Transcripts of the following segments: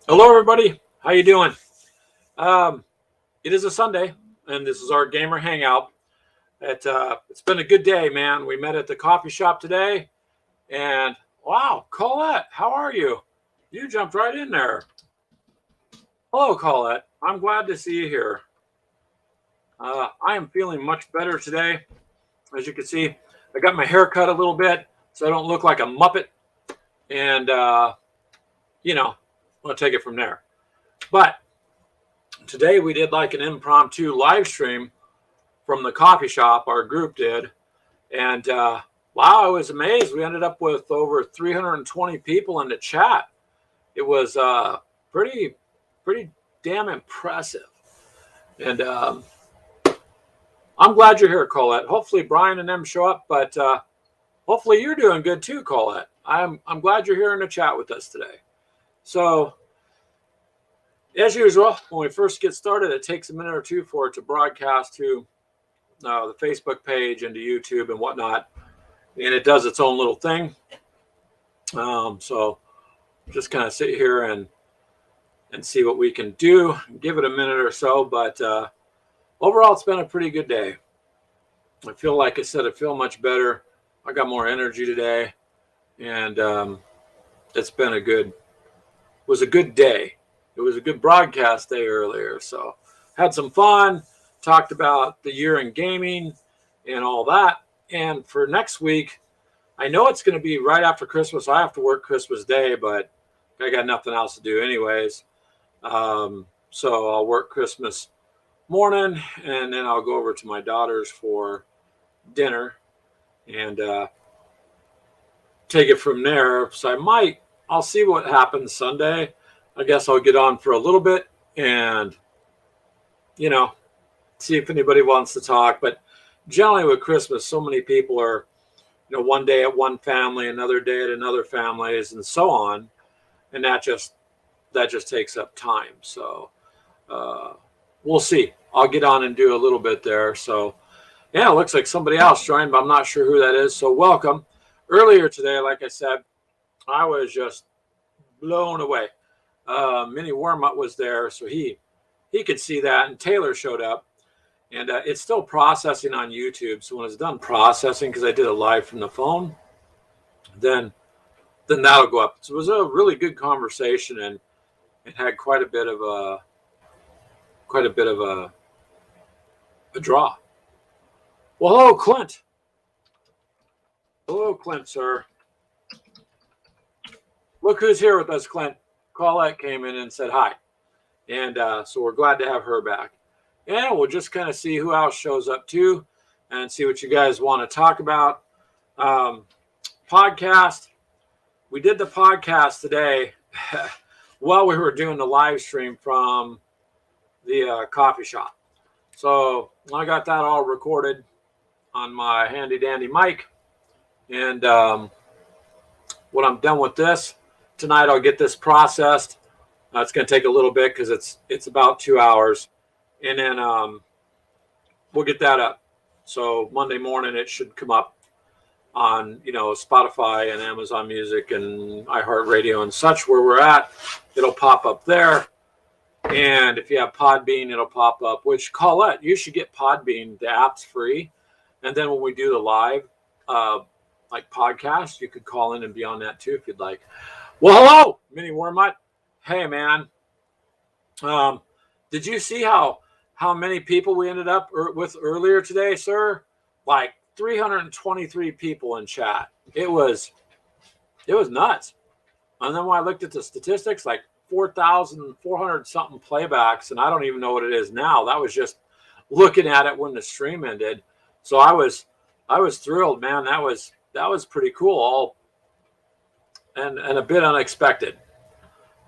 Hello, everybody. How you doing? Um, it is a Sunday, and this is our gamer hangout. It's been a good day, man. We met at the coffee shop today, and wow, Colette, how are you? You jumped right in there. Hello, Colette. I'm glad to see you here. I am feeling much better today. As you can see, I got my hair cut a little bit so I don't look like a muppet, and I'll take it from there. But today we did like an impromptu live stream from the coffee shop. Our group did, and wow, I was amazed. We ended up with over 320 people in the chat. It was pretty damn impressive, and I'm glad you're here, Colette. Hopefully Brian and them show up, but hopefully you're doing good too, Colette. I'm glad you're here in the chat with us today. So, as usual, when we first get started, it takes a minute or two for it to broadcast to the Facebook page and to YouTube and whatnot, and it does its own little thing. So just kind of sit here and see what we can do. Give it a minute or so, but overall, it's been a pretty good day. I feel like I said, I feel much better. I got more energy today, and it's been a good day. It was a good broadcast day earlier, so had some fun. Talked about the year in gaming and all that. And for next week, I know it's going to be right after Christmas. I have to work Christmas Day, but I got nothing else to do anyways. So I'll work Christmas morning, and then I'll go over to my daughter's for dinner and take it from there. So I'll see what happens Sunday. I guess I'll get on for a little bit and, see if anybody wants to talk. But generally with Christmas, so many people are, one day at one family, another day at another family's, and so on. And that just takes up time. So we'll see. I'll get on and do a little bit there. So yeah, it looks like somebody else joined, but I'm not sure who that is. So welcome. Earlier today, like I said, I was just blown away. Mini Wormut was there, so he could see that, and Taylor showed up, and it's still processing on YouTube. So when it's done processing, because I did it live from the phone, then that'll go up. So it was a really good conversation, and it had quite a bit of a draw. Well, hello, Clint. Hello, Clint, sir. Look who's here with us, Clint. Colette came in and said hi. And so we're glad to have her back. And we'll just kind of see who else shows up too and see what you guys want to talk about. Podcast. We did the podcast today while we were doing the live stream from the coffee shop. So I got that all recorded on my handy dandy mic. And when I'm done with this, tonight I'll get this processed. It's going to take a little bit because it's about 2 hours, and then we'll get that up. So Monday morning it should come up on Spotify and Amazon Music and iHeartRadio and such. Where we're at, it'll pop up there. And if you have Podbean, it'll pop up. Which, Colette, you should get Podbean. The app's free, and then when we do the live like podcast, you could call in and be on that too if you'd like. Well, hello, Mini Wormut. Hey, man. Did you see how many people we ended up with earlier today, sir? Like 323 people in chat. It was nuts. And then when I looked at the statistics, like 4,400 something playbacks, and I don't even know what it is now. That was just looking at it when the stream ended. So I was thrilled, man. That was pretty cool. And a bit unexpected,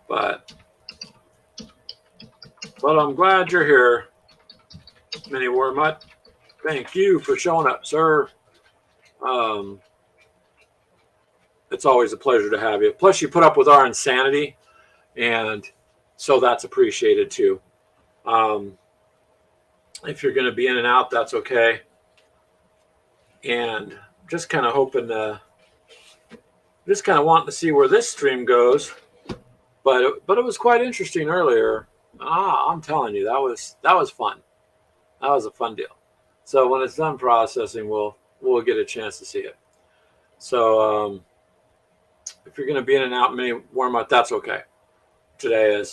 but I'm glad you're here, Mini Wormut. Thank you for showing up, sir. It's always a pleasure to have you. Plus, you put up with our insanity, and so that's appreciated too. If you're going to be in and out, that's okay. And just kind of hoping to. Just kind of wanting to see where this stream goes. but it was quite interesting earlier. I'm telling you, that was fun. That was a fun deal. So when it's done processing, we'll get a chance to see it. So if you're going to be in and out mini warm up, that's okay. Today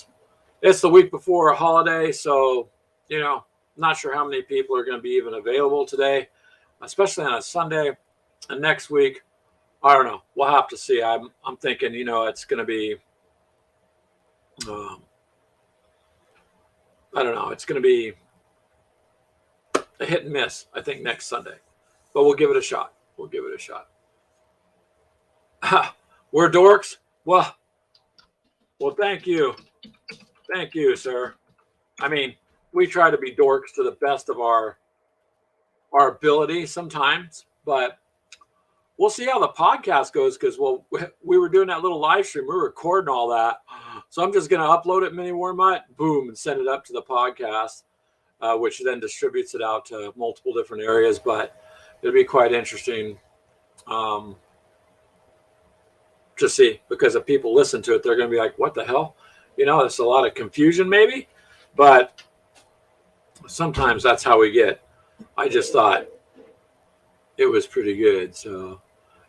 it's the week before a holiday, so not sure how many people are going to be even available today, especially on a Sunday. And next week, I don't know. We'll have to see. I'm thinking, it's going to be, I don't know. It's going to be a hit and miss, I think, next Sunday. But we'll give it a shot. We'll give it a shot. We're dorks? Well, thank you. Thank you, sir. I mean, we try to be dorks to the best of our ability sometimes, but we'll see how the podcast goes because, we were doing that little live stream. We were recording all that. So I'm just going to upload it, Mini Warmut, boom, and send it up to the podcast, which then distributes it out to multiple different areas. But it'll be quite interesting to see, because if people listen to it, they're going to be like, what the hell? There's a lot of confusion maybe, but sometimes that's how we get. I just thought it was pretty good. So,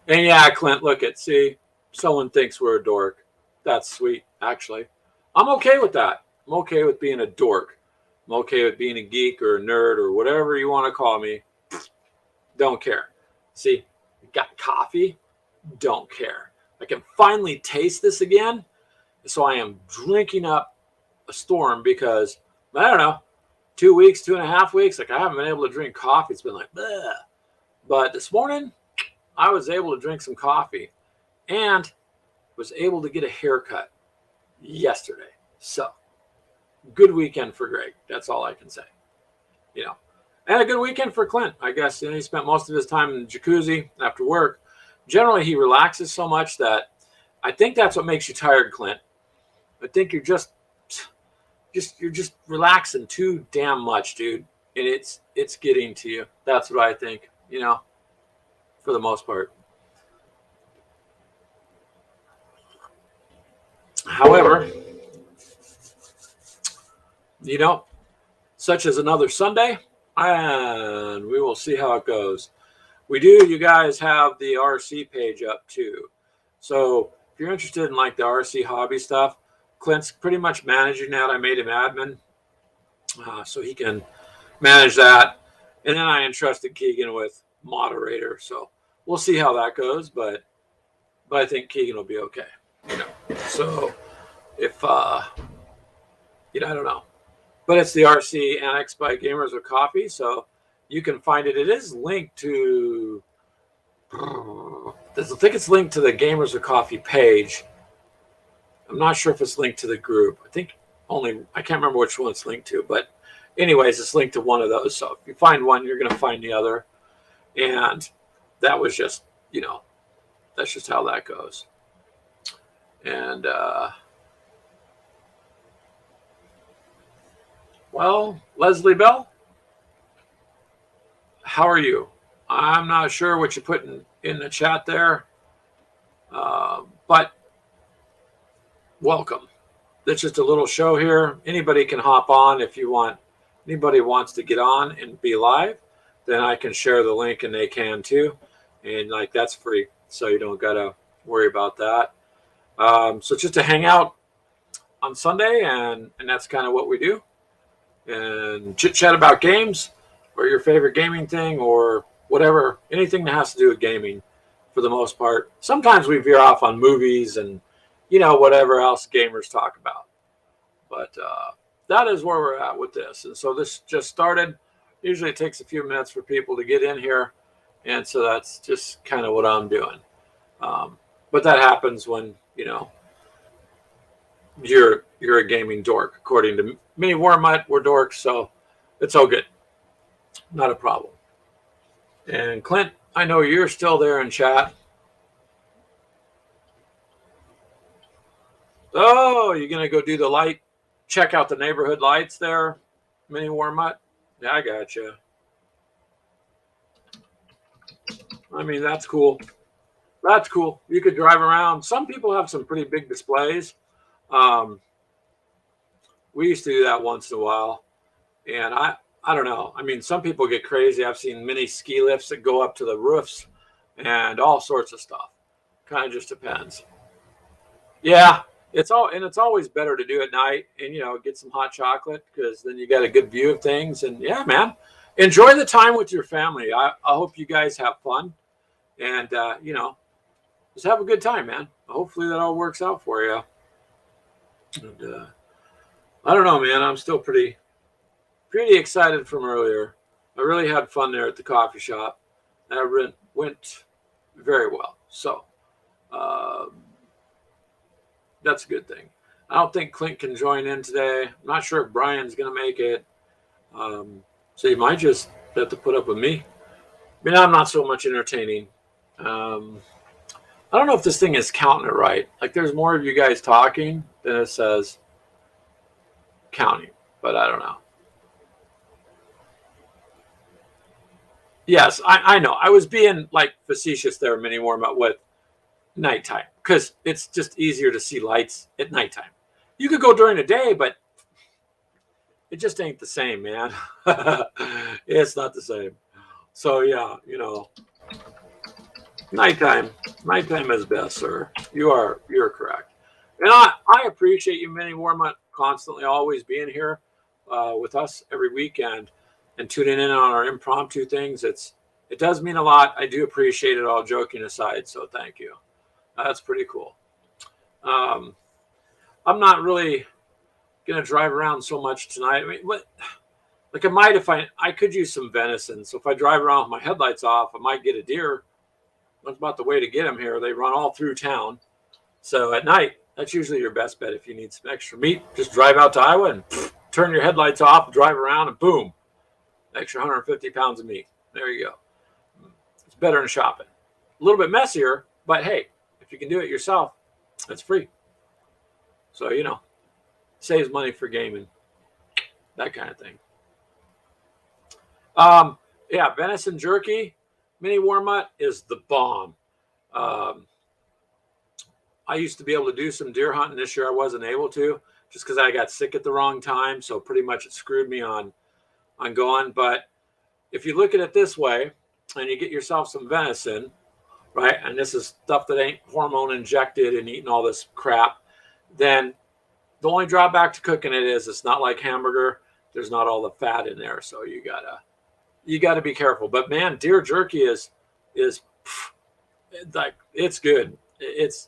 and yeah, Clint, see, someone thinks we're a dork. That's sweet, actually. I'm okay with that. I'm okay with being a dork. I'm okay with being a geek or a nerd or whatever you want to call me. Don't care. See, got coffee. Don't care. I can finally taste this again. So I am drinking up a storm because, I don't know, 2 weeks, 2.5 weeks, I haven't been able to drink coffee. It's been like, bleh. But this morning, I was able to drink some coffee and was able to get a haircut yesterday. So, good weekend for Greg. That's all I can say. And a good weekend for Clint. I guess he spent most of his time in the jacuzzi after work. Generally, he relaxes so much that I think that's what makes you tired, Clint. I think you're just relaxing too damn much, dude. And it's getting to you. That's what I think, for the most part. However, such as another Sunday, and we will see how it goes. You guys have the RC page up too. So if you're interested in the RC hobby stuff, Clint's pretty much managing that. I made him admin so he can manage that. And then I entrusted Keegan with moderator. So we'll see how that goes. But I think Keegan will be okay. So if, I don't know. But it's the RC Annex by Gamers with Coffee. So you can find it. It is linked to, I think it's linked to the Gamers with Coffee page. I'm not sure if it's linked to the group. I can't remember which one it's linked to. But anyways, it's linked to one of those. So if you find one, you're going to find the other. And that was just, that's just how that goes. And, Leslie Bell, how are you? I'm not sure what you put in the chat there, but welcome. It's just a little show here. Anybody can hop on if you want. Anybody wants to get on and be live, then I can share the link and they can too. And that's free, so you don't got to worry about that. So just to hang out on Sunday, and that's kind of what we do. And chit chat about games or your favorite gaming thing or whatever, anything that has to do with gaming for the most part. Sometimes we veer off on movies and, whatever else gamers talk about. But that is where we're at with this. And so this just started. Usually it takes a few minutes for people to get in here. And so that's just kind of what I'm doing. But that happens when, you're a gaming dork. According to me, we're dorks, so it's all good. Not a problem. And Clint, I know you're still there in chat. Oh, you're going to go do the light, check out the neighborhood lights there, Mini Warmut? Yeah, I got you. I mean, that's cool. That's cool. You could drive around. Some people have some pretty big displays. Um, we used to do that once in a while, and I don't know. I mean, some people get crazy. I've seen mini ski lifts that go up to the roofs and all sorts of stuff. Kind of just depends. Yeah, it's always better to do at night and get some hot chocolate because then you got a good view of things. And yeah, man, enjoy the time with your family. I hope you guys have fun and just have a good time, man. Hopefully that all works out for you. And I don't know, man. I'm still pretty excited from earlier. I really had fun there at the coffee shop. And it went very well. So that's a good thing. I don't think Clint can join in today. I'm not sure if Brian's going to make it. So you might just have to put up with me. I mean, I'm not so much entertaining. I don't know if this thing is counting it right. Like, there's more of you guys talking than it says counting, but I don't know. Yes, I know. I was being like facetious there, mini warm up with nighttime because it's just easier to see lights at nighttime. You could go during the day, but it just ain't the same, man. It's not the same. So yeah, nighttime is best, sir. You're correct. And I appreciate you, mini warm up, constantly always being here with us every weekend and tuning in on our impromptu things. It does mean a lot. I do appreciate it, all joking aside. So thank you. That's pretty cool. I'm not really gonna drive around so much tonight. I mean, like I might if I could use some venison. So if I drive around with my headlights off, I might get a deer. That's about the way to get them here. They run all through town. So at night, that's usually your best bet if you need some extra meat. Just drive out to Iowa and turn your headlights off, drive around, and boom, extra 150 pounds of meat. There you go. It's better than shopping. A little bit messier, but hey, if you can do it yourself, it's free. So, saves money for gaming, that kind of thing. Yeah, venison jerky, mini warmut is the bomb. Um, I used to be able to do some deer hunting. This year I wasn't able to just because I got sick at the wrong time. So pretty much it screwed me on going. But if you look at it this way and you get yourself some venison, right, and this is stuff that ain't hormone injected and eating all this crap, then the only drawback to cooking it is it's not like hamburger. There's not all the fat in there. So you gotta be careful. But man, deer jerky is like, it's good. It's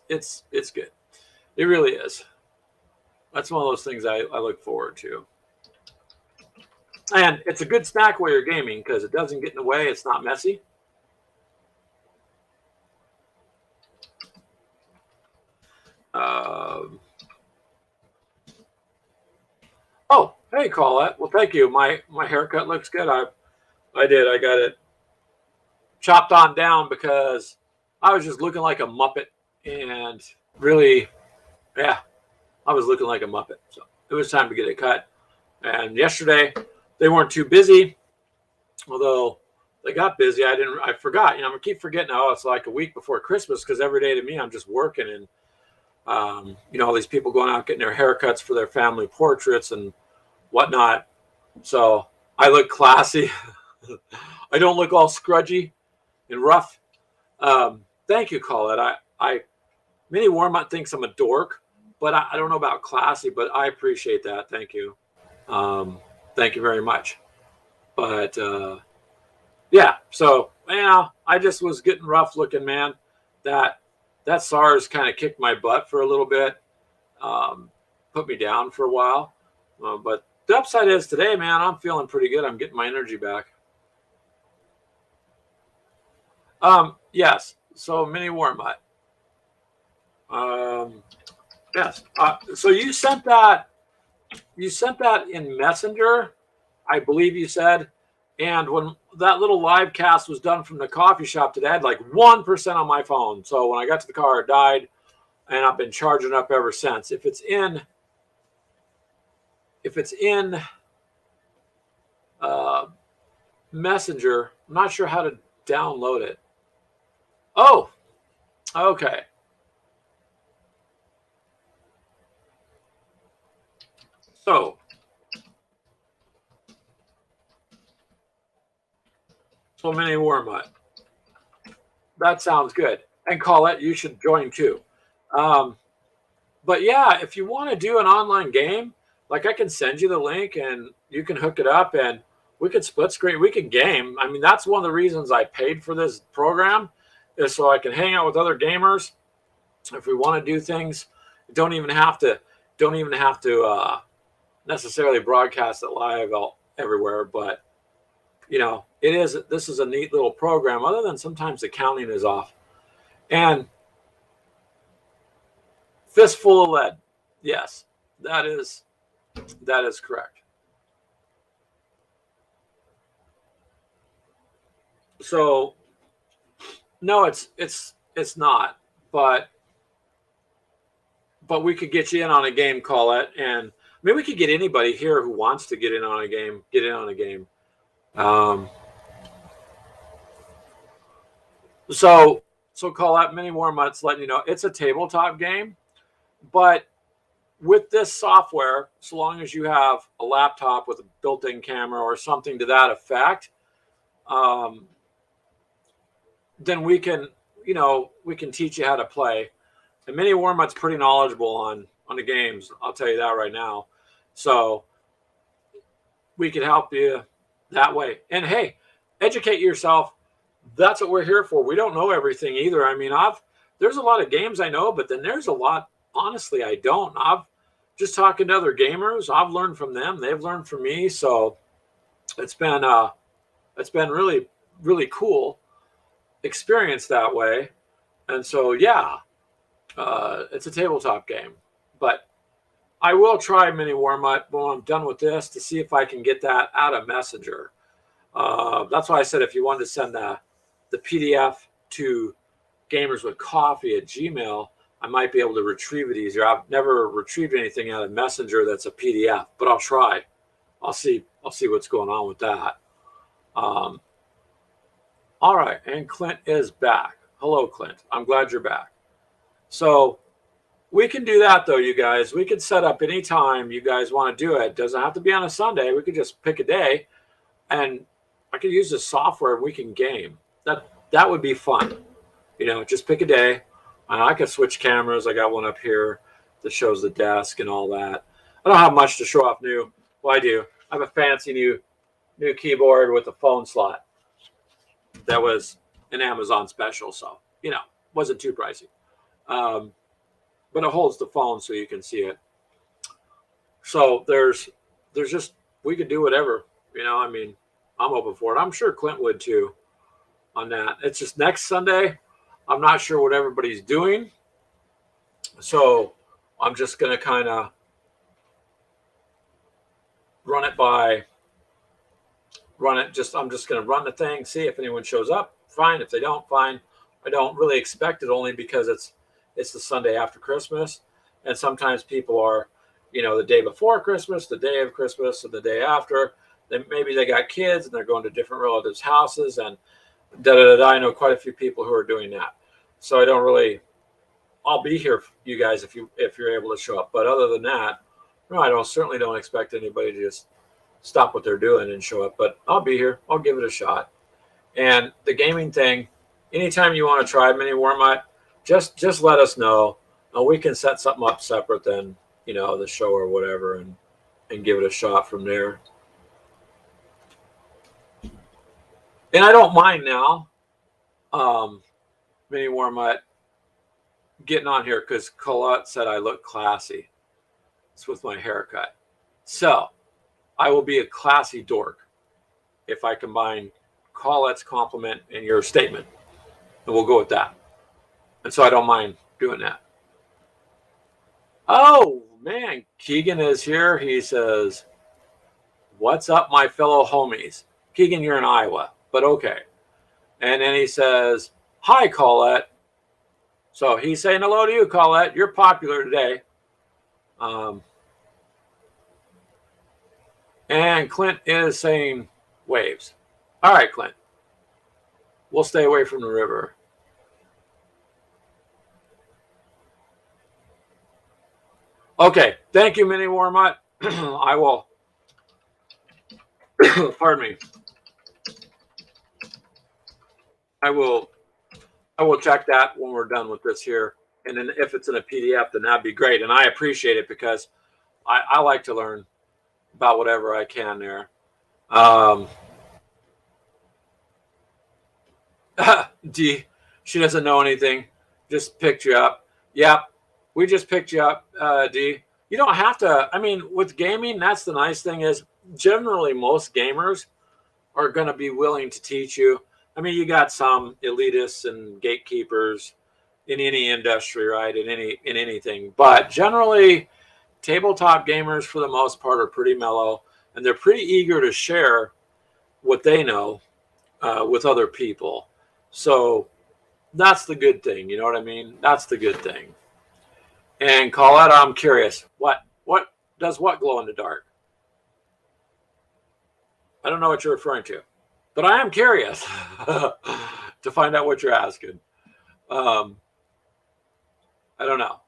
good. It really is. That's one of those things I look forward to. And it's a good snack while you're gaming because it doesn't get in the way. It's not messy. Oh, hey, Colette. Well, thank you. My haircut looks good. I got it chopped on down because I was just looking like a Muppet. And really, yeah, I was looking like a Muppet. So it was time to get it cut. And yesterday, they weren't too busy. Although they got busy, I forgot. I keep forgetting. Oh, it's like a week before Christmas because every day to me, I'm just working. And, all these people going out getting their haircuts for their family portraits and whatnot. So I look classy. I don't look all scrudgy and rough. Thank you, Colette. Mini Warmont thinks I'm a dork, but I don't know about classy, but I appreciate that. Thank you. Thank you very much. But yeah, so I just was getting rough looking, man. That SARS kind of kicked my butt for a little bit, put me down for a while. But the upside is today, man, I'm feeling pretty good. I'm getting my energy back. Yes. So mini Warmont. Yes. So you sent that in Messenger, I believe you said. And when that little live cast was done from the coffee shop today, I had like 1% on my phone. So when I got to the car, it died, and I've been charging up ever since. If it's in Messenger, I'm not sure how to download it. Oh, okay. So mini warm-up. That sounds good. And Colette, you should join too. But yeah, if you want to do an online game, like I can send you the link and you can hook it up and we could split screen. We can game. I mean, that's one of the reasons I paid for this program, is so I can hang out with other gamers. If we want to do things, don't even have to necessarily broadcast it live everywhere. But this is a neat little program. Other than sometimes the counting is off. And fistful of lead. Yes, that is correct. So no, it's not. But we could get you in on a game, Colette, and maybe we could get anybody here who wants to get in on a game. So Colette, many more months letting you know it's a tabletop game, but with this software, so long as you have a laptop with a built-in camera or something to that effect, then we can teach you how to play. And Mini Warmut's pretty knowledgeable on the games. I'll tell you that right now. So we can help you that way. And hey, educate yourself. That's what we're here for. We don't know everything either. I mean, there's a lot of games I know, but then there's a lot, honestly, I don't. I've just talking to other gamers. I've learned from them. They've learned from me. So it's been really, really cool experience that way. And so, yeah, it's a tabletop game, but I will try Mini Warm-Up when I'm done with this to see if I can get that out of Messenger. That's why I said if you wanted to send the PDF to gamerswithcoffee@gmail, I might be able to retrieve it easier. I've never retrieved anything out of Messenger that's a PDF, but I'll try. I'll see what's going on with that. All right, and Clint is back. Hello, Clint. I'm glad you're back. So we can do that, though, you guys. We can set up any time you guys want to do it. Doesn't have to be on a Sunday. We could just pick a day, and I could use this software and we can game. That would be fun. Just pick a day, and I could switch cameras. I got one up here that shows the desk and all that. I don't have much to show off new. Well, I do. I have a fancy new keyboard with a phone slot. That was an Amazon special, so wasn't too pricey. But it holds the phone so you can see it. So there's just, we could do whatever. I mean, I'm open for it. I'm sure Clint would too on that. It's just next Sunday. I'm not sure what everybody's doing. So I'm just going to kind of I'm just going to run the thing, see if anyone shows up. Fine. If they don't, fine. I don't really expect it, only because it's the Sunday after Christmas. And sometimes people are, the day before Christmas, the day of Christmas, and the day after. Then maybe they got kids and they're going to different relatives' houses and I know quite a few people who are doing that. So I'll be here for you guys if you're able to show up. But other than that, no, I certainly don't expect anybody to just stop what they're doing and show up. But I'll be here. I'll give it a shot. And the gaming thing, anytime you want to try Mini Warm-Up, just let us know. And we can set something up separate than, the show or whatever and give it a shot from there. And I don't mind now, Mini Warm-Up getting on here because Colette said I look classy. It's with my haircut. So I will be a classy dork if I combine Colette's compliment and your statement. And we'll go with that. And so I don't mind doing that. Oh, man. Keegan is here. He says, "What's up, my fellow homies?" Keegan, you're in Iowa, but okay. And then he says, "Hi, Colette." So he's saying hello to you, Colette. You're popular today. And Clint is saying waves. All right, Clint. We'll stay away from the river. Okay. Thank you, Mini Warm-Up. I will, pardon me, I will check that when we're done with this here. And then if it's in a PDF, then that'd be great. And I appreciate it because I like to learn about whatever I can there. D, she doesn't know anything. Just picked you up. Yep, we just picked you up, D. You don't have to. I mean, with gaming, that's the nice thing is generally most gamers are going to be willing to teach you. I mean, you got some elitists and gatekeepers in any industry, right? In anything, but generally, tabletop gamers for the most part are pretty mellow, and they're pretty eager to share what they know with other people. So that's the good thing. You know what I mean? That's the good thing. And Colette, I'm curious. What does what glow in the dark? I don't know what you're referring to, but I am curious to find out what you're asking. I don't know.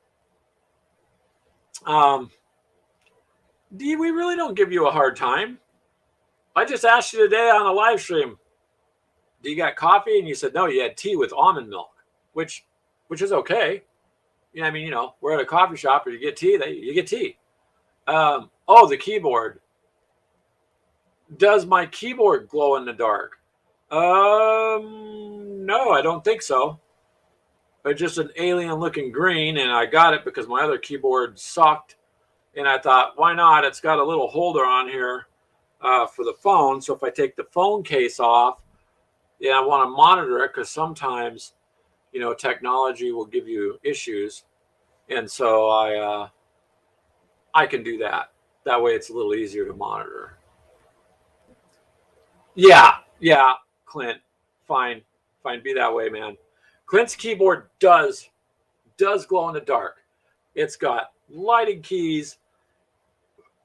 We really don't give you a hard time. I just asked you today on a live stream, do you got coffee? And you said, no, you had tea with almond milk, which is okay. I mean, we're at a coffee shop or you get tea, you get tea. The keyboard. Does my keyboard glow in the dark? No, I don't think so. It's just an alien looking green, and I got it because my other keyboard sucked. And I thought, why not? It's got a little holder on here for the phone. So if I take the phone case off, I want to monitor it because sometimes, technology will give you issues. And so I can do that. That way it's a little easier to monitor. Yeah, Clint. Fine. Be that way, man. Clint's keyboard does glow in the dark. It's got lighted keys.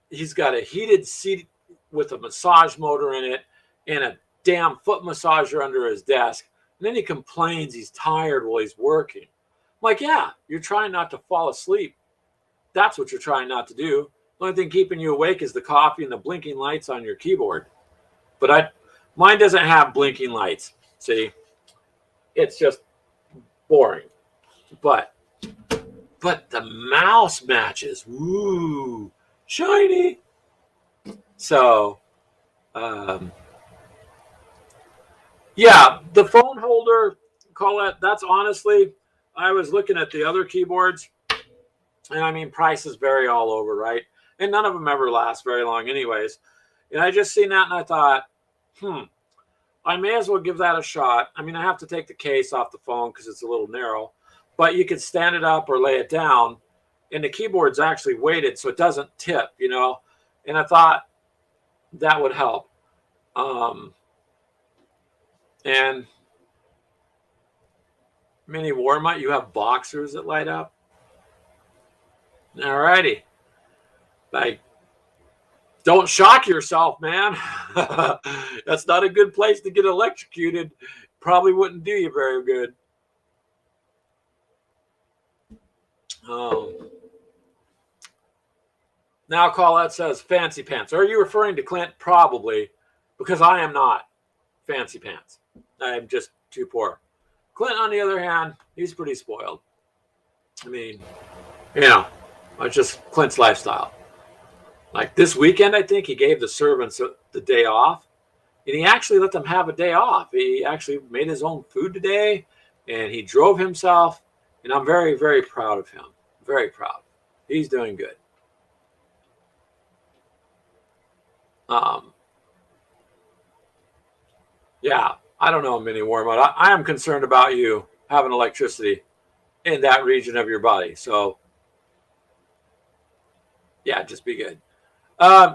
He's got a heated seat with a massage motor in it and a damn foot massager under his desk. And then he complains he's tired while he's working. I'm like, yeah, you're trying not to fall asleep. That's what you're trying not to do. The only thing keeping you awake is the coffee and the blinking lights on your keyboard. But mine doesn't have blinking lights. See, it's just boring. But the mouse matches. Woo, shiny. So, yeah, the phone holder, Colette, that's honestly, I was looking at the other keyboards, and I mean, prices vary all over, right? And none of them ever last very long anyways. And I just seen that and I thought, I may as well give that a shot. I mean, I have to take the case off the phone because it's a little narrow, but you could stand it up or lay it down, and the keyboard's actually weighted so it doesn't tip, and I thought that would help. And Mini Warmut, you have boxers that light up? All righty. Don't shock yourself, man. That's not a good place to get electrocuted. Probably wouldn't do you very good. Now Colette says fancy pants. Are you referring to Clint? Probably, because I am not fancy pants. I am just too poor. Clint, on the other hand, he's pretty spoiled. I mean, it's just Clint's lifestyle. Like this weekend, I think he gave the servants the day off, and he actually let them have a day off. He actually made his own food today, and he drove himself, and I'm very, very proud of him. Very proud. He's doing good. Yeah, I don't know, Mini Warmut. I am concerned about you having electricity in that region of your body. So, yeah, just be good.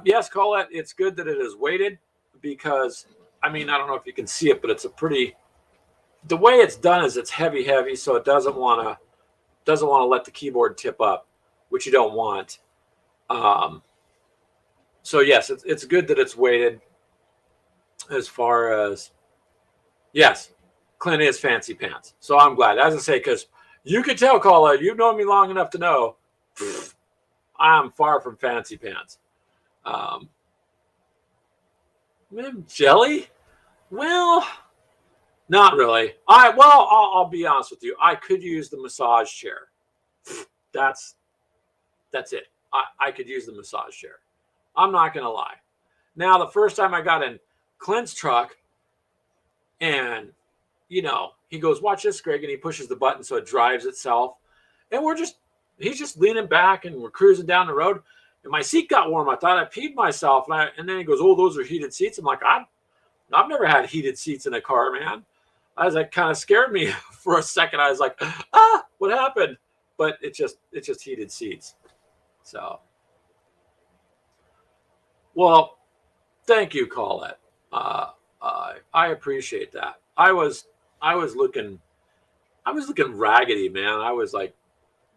Yes, Colette, it's good that it is weighted because, I mean, I don't know if you can see it, but it's the way it's done is it's heavy, so it doesn't want to let the keyboard tip up, which you don't want. So yes, it's good that it's weighted. As far as, yes, Clint is fancy pants. So I'm glad, as I say, because you could tell, Colette, you've known me long enough to know I'm far from fancy pants. Um, jelly? Well, not really. I'll be honest with you. I could use the massage chair. That's it. I could use the massage chair. I'm not gonna lie. Now, the first time I got in Clint's truck, and he goes, "Watch this, Greg," and he pushes the button so it drives itself, and he's just leaning back, and we're cruising down the road, and my seat got warm. I thought I peed myself, and then he goes, "Oh, those are heated seats." I'm like, I've never had heated seats in a car, man. I was like, kind of scared me for a second. I was like, what happened? But it's just heated seats. So, well, thank you, Colette. I appreciate that. I was looking raggedy, man. I was like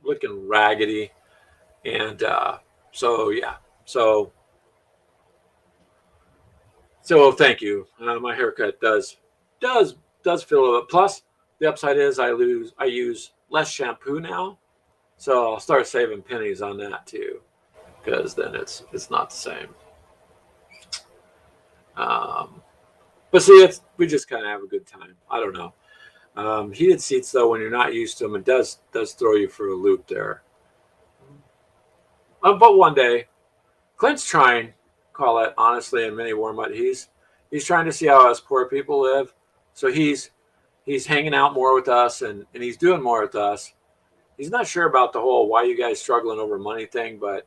looking raggedy, and so yeah. So thank you. My haircut does feel a little bit. Plus, the upside is I use less shampoo now, so I'll start saving pennies on that too, because then it's not the same. But see, we just kind of have a good time. I don't know. Heated seats, though, when you're not used to them, it does throw you for a loop there. But one day, Clint's trying, call it honestly, and mini warm-up. He's trying to see how us poor people live. So he's hanging out more with us, and he's doing more with us. He's not sure about the whole "why you guys struggling over money" thing, but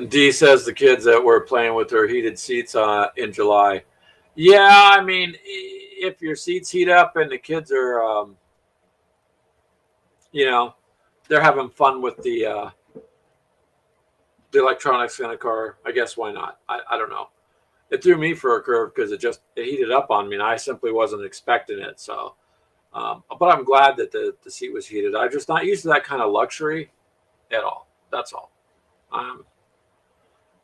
D says the kids that were playing with their heated seats in July. Yeah, I mean, if your seats heat up and the kids are, they're having fun with the electronics in a car, I guess why not? I don't know. It threw me for a curve because it heated up on me, and I simply wasn't expecting it. So, but I'm glad that the seat was heated. I'm just not used to that kind of luxury at all. That's all.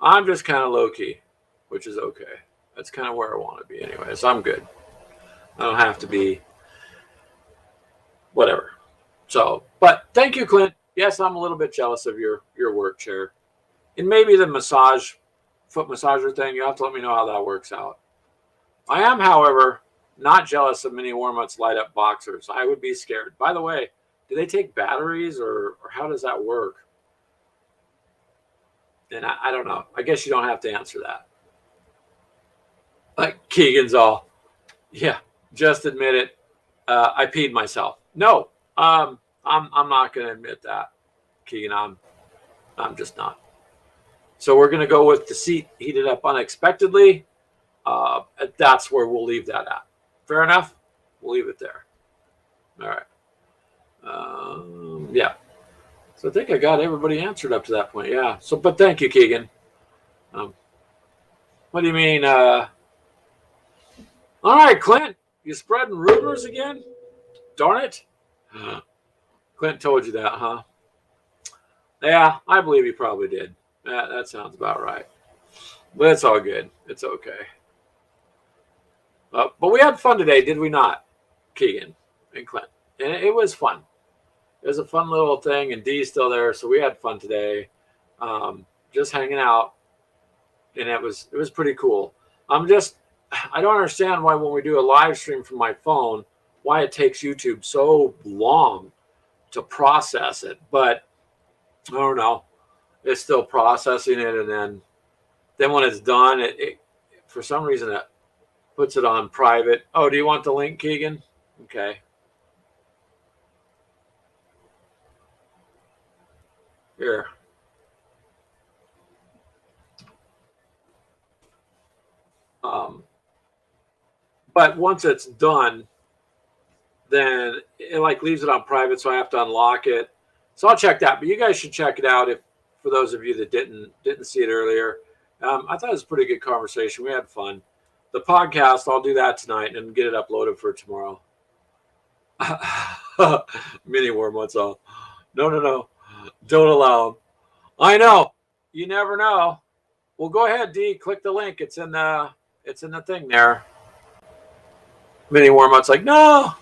I'm just kind of low key, which is okay. That's kind of where I want to be anyway. So I'm good. I don't have to be whatever. So, but thank you, Clint. Yes, I'm a little bit jealous of your work chair, and maybe the foot massager thing. You have to let me know how that works out. I am, however, not jealous of mini warm-ups light up boxers. I would be scared. By the way, do they take batteries or how does that work? And I don't know. I guess you don't have to answer that. Like Keegan's all, yeah, just admit it. I peed myself. No, I'm not going to admit that, Keegan. I'm just not. So we're going to go with the seat heated up unexpectedly. That's where we'll leave that at. Fair enough? We'll leave it there. All right. Yeah. So I think I got everybody answered up to that point. Yeah. So, but thank you, Keegan. What do you mean? All right, Clint, you spreading rumors again? Darn it. Clint told you that, huh? Yeah, I believe he probably did. That sounds about right. But it's all good. It's okay. But we had fun today, did we not, Keegan and Clint? And it was fun. It was a fun little thing, and Dee's still there, so we had fun today, just hanging out, and it was pretty cool. I don't understand why when we do a live stream from my phone, why it takes YouTube so long to process it, but I don't know. It's still processing it, and then when it's done, it for some reason it puts it on private. Oh, do you want the link, Keegan? Okay. Here. But once it's done, then it like leaves it on private, so I have to unlock it. So I'll check that. But you guys should check it out if for those of you that didn't see it earlier. I thought it was a pretty good conversation. We had fun. The podcast, I'll do that tonight and get it uploaded for tomorrow. Mini worm, what's all? No. Don't allow them. I know. You never know. Well, go ahead, D. Click the link. It's in the thing there. Mini warm-up's like, no.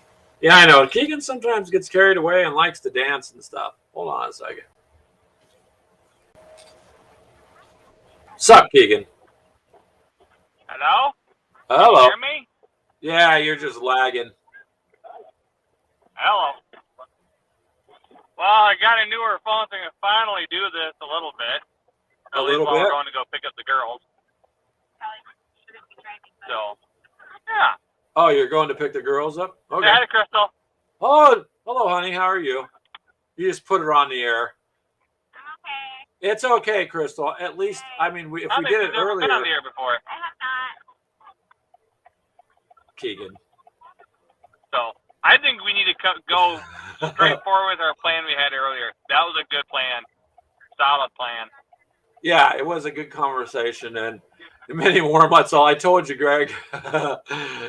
Yeah, I know. Keegan sometimes gets carried away and likes to dance and stuff. Hold on a second. Sup, Keegan? Hello? Can you Hello. hear me? Yeah, you're just lagging. Hello. Well, I got a newer phone so I can finally do this a little bit. A At least little while bit? we're going to go pick up the girls. So, yeah. Oh, you're going to pick the girls up? Okay. Say hi to Crystal. Oh, hello, honey. How are you? You just put her on the air. Okay. It's okay, Crystal. At least, I mean, if we did it Never been on earlier, the air before. I have not. Keegan. So, I think we need to go straight forward with our plan we had earlier. That was a good plan. Solid plan. Yeah, it was a good conversation and many warm ups. All I told you, Greg.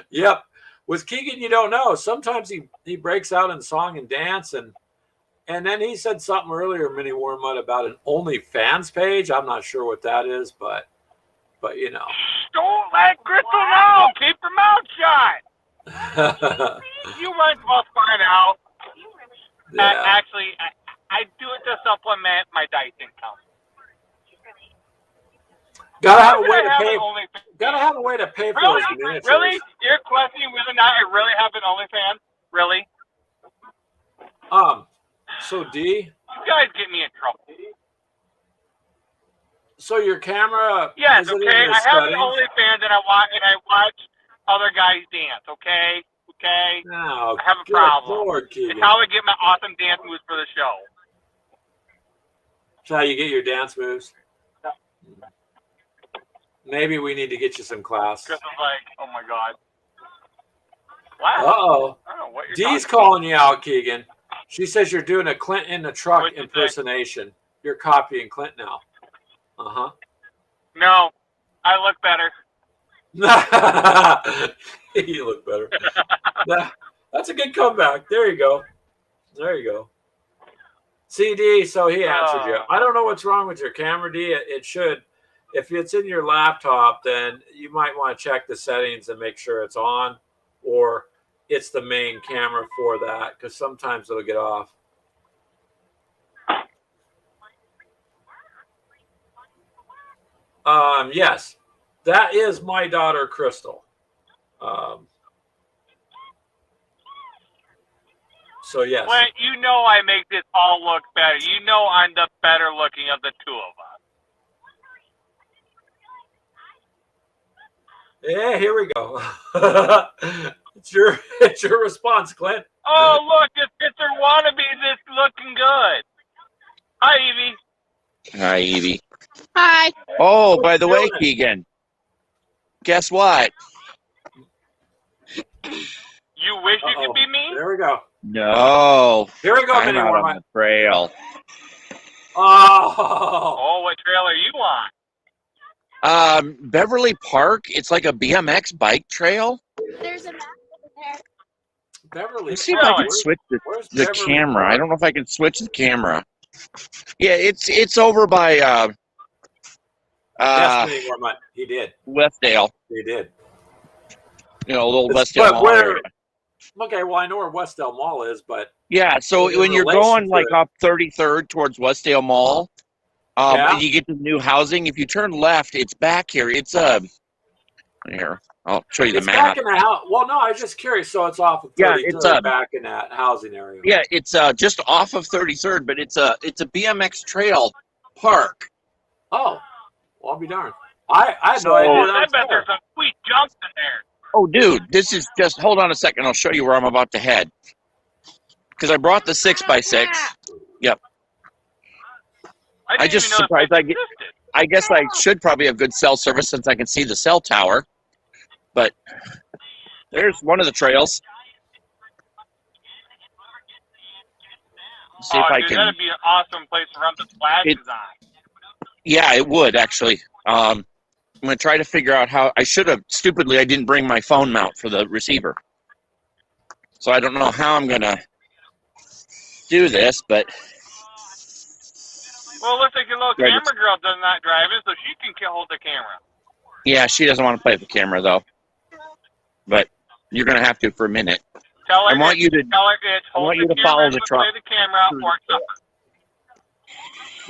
Yep. With Keegan, you don't know. Sometimes he breaks out in song and dance, and then he said something earlier, Mini Warmut, about an OnlyFans page. I'm not sure what that is, but you know. Don't let Crystal know. Keep her mouth shut. You weren't supposed to find out. Yeah. Actually, I do it to supplement my dice income. Gotta have a way to pay. OnlyFans? Gotta have a way to pay for Really? those miniatures. Really? You're questioning whether or not I really have an OnlyFans? Really? So D. You guys get me in trouble. So your camera. Yes, is it in okay. the I have an settings? OnlyFans and I watch other guys dance. Okay, okay. No, I have a good problem. Lord, Keegan. It's how I get my awesome dance moves for the show. That's how you get your dance moves. Maybe we need to get you some class. Chris was like, "Oh my god." Wow. Uh-oh. I don't know what you're Dee's talking calling you out, Keegan. She says you're doing a Clint in the truck What'd you say? impersonation. You're copying Clint now. Uh-huh. No, I look better. You look better. That's a good comeback. There you go. There you go. CD, so he answered you. I don't know what's wrong with your camera, D. It should. If it's in your laptop, then you might want to check the settings and make sure it's on, or it's the main camera for that, because sometimes it'll get off. Yes, that is my daughter, Crystal. So yes. Clint, you know I make this all look better. You know I'm the better looking of the two of us. Yeah, here we go. It's your response, Clint. Oh, look, this Mr. Wannabe is looking good. Hi, Evie. Hi, Evie. Hi. Oh, by the way, Keegan, guess what? You wish you could be me? There we go. No. Here we go, I'm Mini out on Warmut. the trail. Oh. Oh, what trail are you on? Beverly Park. It's like a BMX bike trail. There's a map there. Beverly. Let's see if I can switch the camera. I don't know if I can switch the camera. Yeah, it's over by Yes, Mini Warmut. He did. Westdale. He did. You know, the old Westdale Mall area. Okay, well, I know where Westdale Mall is, but Yeah, so when you're going like up 33rd towards Westdale Mall, and you get to the new housing, if you turn left, it's back here. It's here. I'll show you the map. Back in the house. Well, no, I was just curious. So it's off of 33rd, it's back in that housing area. Yeah, it's just off of 33rd, but it's a BMX trail park. Oh, well, I'll be darned. I had no idea. I bet there's some sweet jumps in there. Oh, dude, this is just. Hold on a second. I'll show you where I'm about to head. Because I brought the 6x6. Yep. I just surprised I guess I should probably have good cell service since I can see the cell tower. But there's one of the trails. See if I can. That'd be an awesome place to run the flashes on. Yeah, it would actually. I'm gonna try to figure out how. I should have stupidly. I didn't bring my phone mount for the receiver, so I don't know how I'm gonna do this. But well, looks like your little camera girl does not drive it, so she can hold the camera. Yeah, she doesn't want to play with the camera though. But you're gonna have to for a minute. Tell her I want you to it's hold want the you to camera follow and the truck. play the camera out for supper.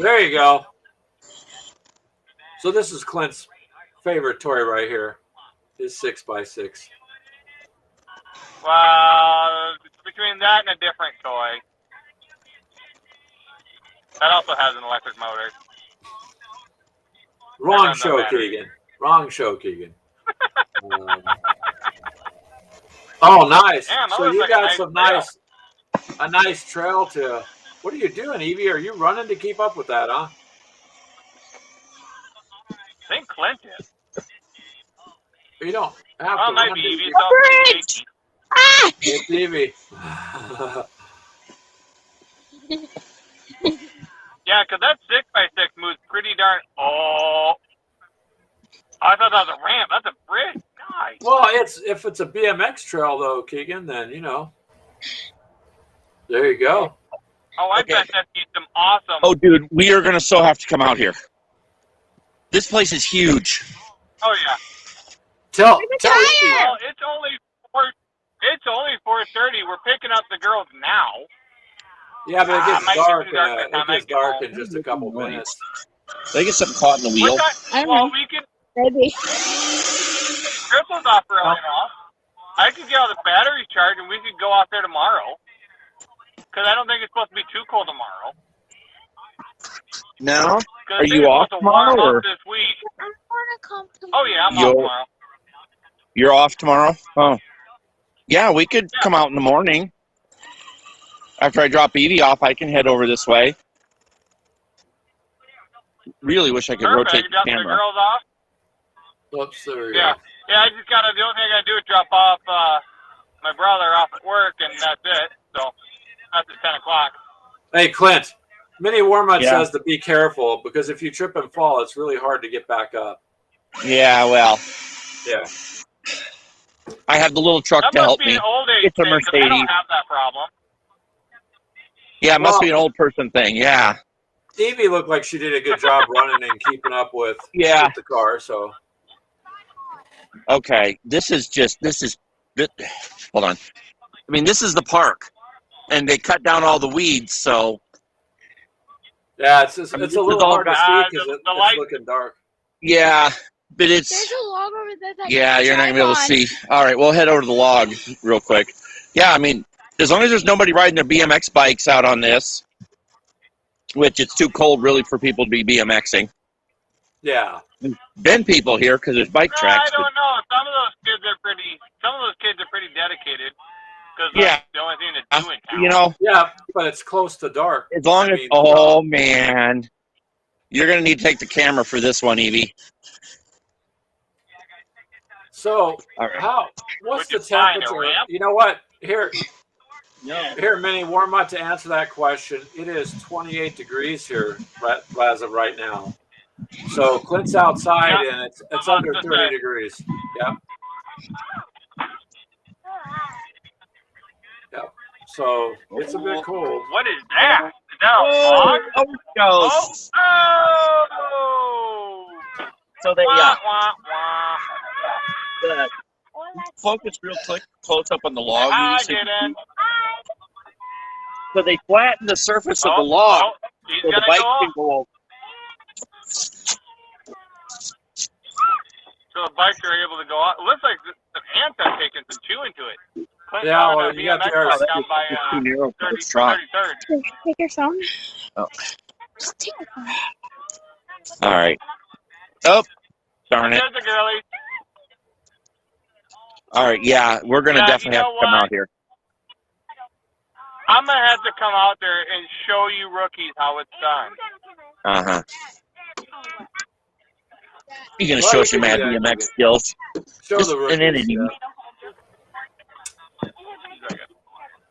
There you go. So this is Clint's favorite toy right here. His 6x6. Well, between that and a different toy. That also has an electric motor. Wrong show, Keegan. Wrong show, Keegan. Oh, nice. Damn, that So looks you like a got nice some trail. a nice trail to. What are you doing, Evie? Are you running to keep up with that, huh? I think Clint is. You don't have Oh, to it might run be to Evie. keep It's all pretty Bridge! shaky. Ah! It's Evie. Yeah, because that 6x6 moves pretty darn. Oh, I thought that was a ramp. That's a bridge. Nice. Well, if it's a BMX trail though, Keegan, then there you go. Oh, I bet that'd be some awesome. Oh, dude, we are going to so have to come out here. This place is huge. Oh yeah. Tell There's a Evie. tire! Well, it's only 4:30. We're picking up the girls now. Yeah, but it Might gets be dark. too dark by the time I It gets get dark home. in just a couple minutes. Did I get something caught in the wheel? I don't Well, know. we could. Maybe. Crystal's off early enough. I could get all the batteries charged and we could go out there tomorrow. Because I don't think it's supposed to be too cold tomorrow. No? 'Cause Are I think you it's off supposed to warm tomorrow, or- up this week. I want to come to Oh yeah, I'm off You're- tomorrow. You're off tomorrow? Oh. Yeah, we could come out in the morning. After I drop Evie off, I can head over this way. Really wish I could Perfect. rotate You the drop the camera. girls off. Oops, there we Yeah. go. Yeah, the only thing I gotta do is drop off my brother off at work, and that's it. So that's at 10 o'clock. Hey, Clint. Minnie Warmut Yeah. says to be careful because if you trip and fall, it's really hard to get back up. Yeah, well, Yeah. I have the little truck That to must help be me. an old age It's a thing, 'cause I Mercedes. don't have that problem. Yeah, it must Well- be an old person thing. Yeah. Evie looked like she did a good job running and keeping up with the car. So Okay. Hold on. I mean, this is the park, and they cut down all the weeds, so. yeah, it's a this is little all hard to see bad. because The it's light- looking dark. Yeah, but There's it's. a log over there that Yeah, you you're not can going to be able to drive see. All right, we'll head over to the log real quick. Yeah, I mean, as long as there's nobody riding their BMX bikes out on this, which it's too cold really for people to be BMXing. Yeah. Been people here because there's bike I tracks. don't know. Some of those kids are pretty dedicated. Because Yeah. that's the only thing to do in town. You know, Yeah, but it's close to dark. as long I as. mean, Oh, man. You're going to need to take the camera for this one, Evie. So All right. what's the Which is fine, temperature? a ramp? You know what? Here, No. Minnie Warmut, to answer that question, it is 28 degrees here as of right now. So Clint's outside Yeah. and it's under 30 degrees. Yep. Yep. So it's a bit cold. What is that? Is that a log? Oh, it goes. Oh! So they, Wah, wah, wah. focus real quick, close up on the log. I so get in. So they flatten the surface of the Oh, log oh, he's so the gonna bike go off. can go over. So the bikes are able to go off. It looks like the ants are taking some chew into it. Clint's Yeah, on well, a you got BMX the bike down by It's too narrow for this truck. 33rd. Take your phone. Oh. Just take your phone. All right. Oh, darn it. There's the girlie. All right, yeah, we're going to Yeah, definitely you have know to come what? out here. I'm gonna have to come out there and show you rookies how it's done. Uh-huh. You're going to Well, show you us your can mad do that, BMX skills. Show Just the an rookies. entity. Yeah.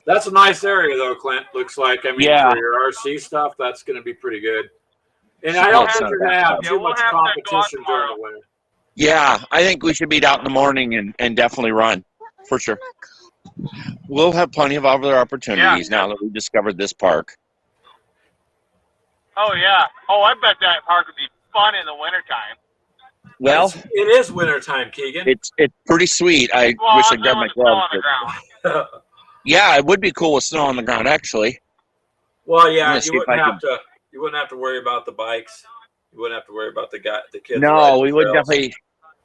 That's a nice area, though, Clint. Looks like. I mean, Yeah. for your RC stuff, that's going to be pretty good. And I don't it's think not you're going to bad. have Yeah, too we'll much have to go out competition during tomorrow. the winter. Yeah, I think we should meet out in the morning and definitely run, for sure. We'll have plenty of other opportunities now that we discovered this park. Oh yeah. Oh, I bet that park would be fun in the wintertime. Well, It is wintertime, Keegan. it's pretty sweet. I Well, wish I I'm grabbed my throwing the snow gloves. on the but- ground. Yeah, it would be cool with snow on the ground, actually. Well, I'm yeah, gonna you see if wouldn't I have can. to. You wouldn't have to worry about the bikes. You wouldn't have to worry about the kids No, riding the we would trails. definitely,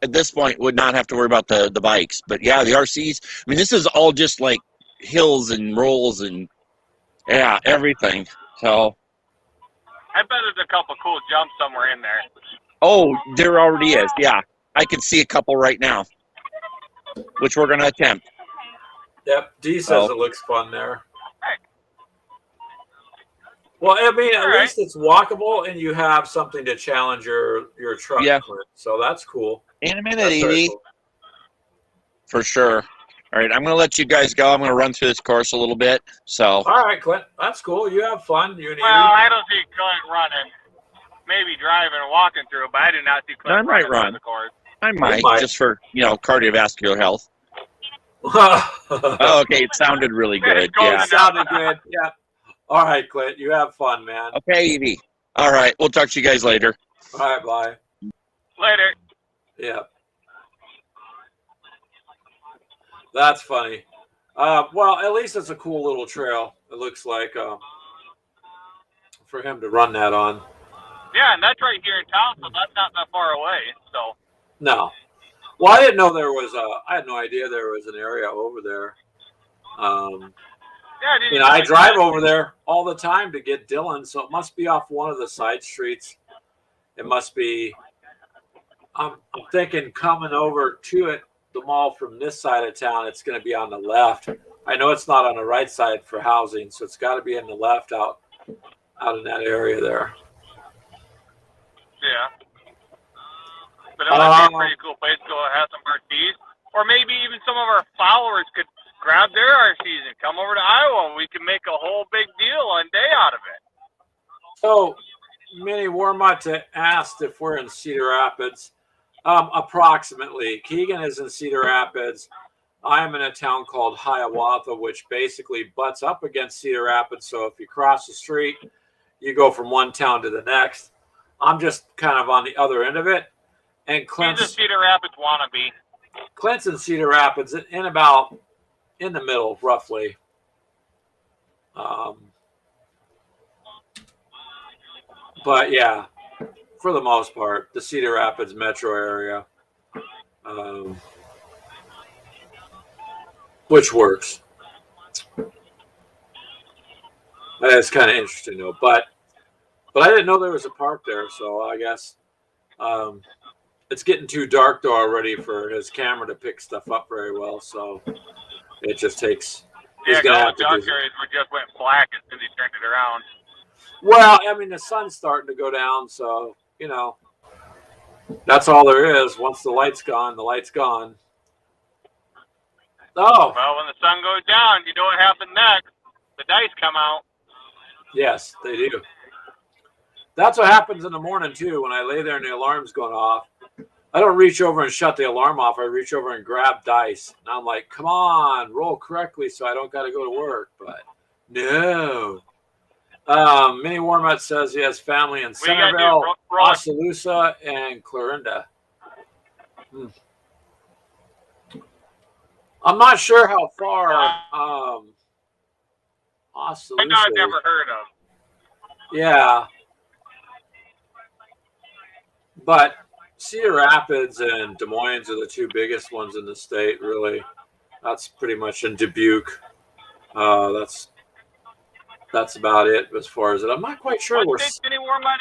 at this point, would not have to worry about the bikes. But yeah, the RCs. I mean, this is all just like hills and rolls and yeah, everything. So, I bet there's a couple cool jumps somewhere in there. oh, there already is. Yeah, I can see a couple right now, which we're gonna attempt. Yep, D says So, it looks fun there. Hey, Well, I mean, all at right. least it's walkable, and you have something to challenge your truck, yeah, Clint. So that's cool. in a minute, That's very Evie, cool. for sure. All right, I'm gonna let you guys go. I'm gonna run through this course a little bit. So, All right, Clint, that's cool. You have fun. You and Well, Evie. I don't see Clint running. Maybe driving and walking through, but I do not see Clint I might running run. through the course. I might, might. just for cardiovascular health. Oh, okay, it sounded really good. Yeah. It sounded good. Yeah. All right, Clint, you have fun, man. Okay, Evie. All right, we'll talk to you guys later. All right, bye. Later. Yeah. That's funny. Well, at least it's a cool little trail. It looks like for him to run that on. Yeah, and that's right here in town, so that's not that far away. So. No. Well, I didn't know there was I had no idea there was an area over there. Yeah, You know, I drive over there all the time to get Dylan, so it must be off one of the side streets. It must be. I'm thinking coming over to it, the mall from this side of town, it's going to be on the left. I know it's not on the right side for housing, so it's got to be in the left out in that area there. Yeah. But it might be a pretty cool place to go have some RCs. Or maybe even some of our followers could grab their RCs and come over to Iowa, and we can make a whole big deal one day out of it. So, Minnie Warmut asked if we're in Cedar Rapids. Approximately. Keegan is in Cedar Rapids. I'm in a town called Hiawatha, which basically butts up against Cedar Rapids. So if you cross the street, you go from one town to the next. I'm just kind of on the other end of it. And He's a Cedar Rapids wannabe. Clint's in Cedar Rapids in about in the middle, roughly. But yeah, for the most part, the Cedar Rapids metro area, which works. It's kind of interesting though, but I didn't know there was a park there, so I guess it's getting too dark though already for his camera to pick stuff up very well. So it just takes. Yeah, all the dark areas just went black as soon as he turned it around. Well, I mean, the sun's starting to go down, so, you know, that's all there is. Once the light's gone, the light's gone. Oh. Well, when the sun goes down, you know what happened next. The dice come out. Yes, they do. That's what happens in the morning, too, when I lay there and the alarm's going off. I don't reach over and shut the alarm off. I reach over and grab dice. And I'm like, come on, roll correctly so I don't got to go to work. But no. Minnie Warmut says he has family in Centerville, Oskaloosa, and Clarinda. I'm not sure how far Oskaloosa I've never heard of. Yeah. But Cedar Rapids and Des Moines are the two biggest ones in the state, really. That's pretty much in Dubuque. That's about it as far as it. I'm not quite sure. What state's Minnie Warmut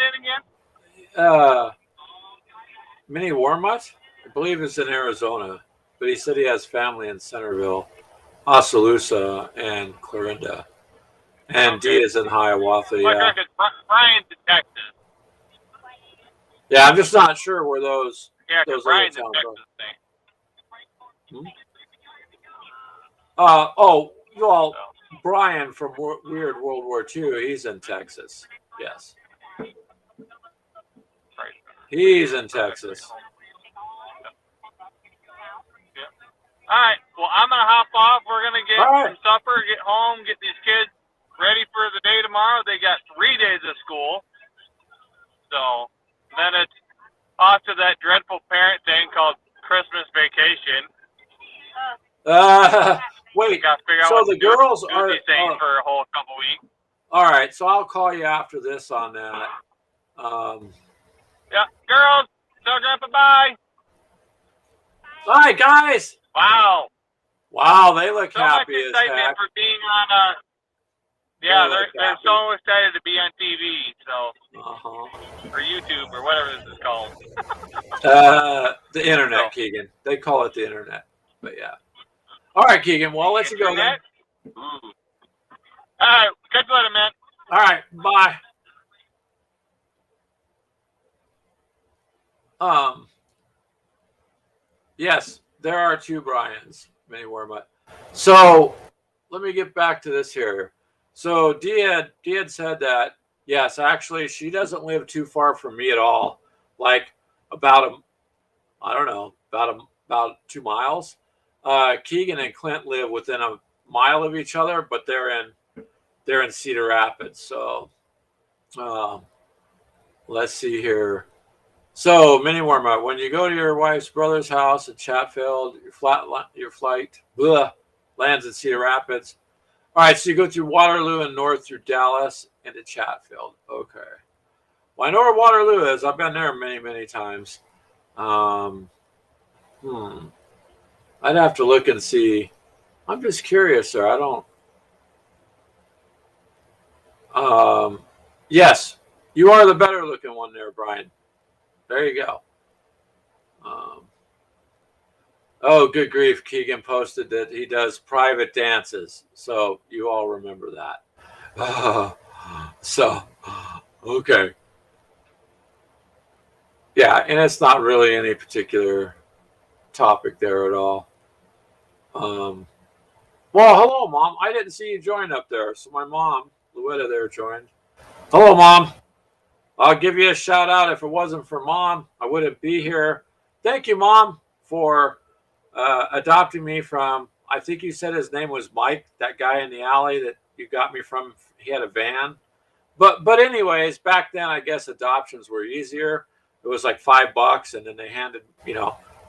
in again? Minnie Warmut? I believe it's in Arizona. But he said he has family in Centerville, Oskaloosa, and Clarinda. And D is in Hiawatha, yeah. Brian's in Texas. Yeah, I'm just not sure where those. Yeah, because Brian's in Texas. Brian from Weird World War II, he's in Texas. Yes. He's in Texas. All right. Well, I'm going to hop off. We're going to get some supper, get home, get these kids ready for the day tomorrow. They got 3 days of school. So then it's off to that dreadful parent thing called Christmas vacation. wait. Got to figure out So what the to do girls with are these things for a whole couple weeks. all right. So I'll call you after this on that. Yeah, girls, tell Grandpa bye. All right, guys. Wow. Wow, they look So much happy as excitement heck. for being on yeah, they're happy. so excited to be on TV, so Uh-huh. or YouTube or whatever this is called. The internet, Keegan. They call it the internet. But yeah. All right, Keegan. Well, I'll let you go then. Ooh. All right, catch you later, man. All right, bye. Yes, there are two Brians, many more, but so let me get back to this here. So Dee had said that yes, actually she doesn't live too far from me at all. Like about about 2 miles. Keegan and Clint live within a mile of each other, but they're in Cedar Rapids. So let's see here. So, mini warm-up. When you go to your wife's brother's house in Chatfield, your flight lands in Cedar Rapids. All right, so you go through Waterloo and north through Dallas into Chatfield. Okay. Well, I know where Waterloo is. I've been there many, many times. I'd have to look and see. I'm just curious, sir. I don't. Yes, you are the better looking one there, Brian. There you go. Oh, good grief. Keegan posted that he does private dances. So you all remember that. Okay. Yeah, and it's not really any particular topic there at all. Well, hello, Mom. I didn't see you join up there. So my mom, Louetta, there joined. Hello, Mom. I'll give you a shout out. If it wasn't for Mom, I wouldn't be here. Thank you, Mom, for adopting me from, I think you said his name was Mike, that guy in the alley that you got me from. He had a van. But anyways, back then, I guess adoptions were easier. It was like $5, and then they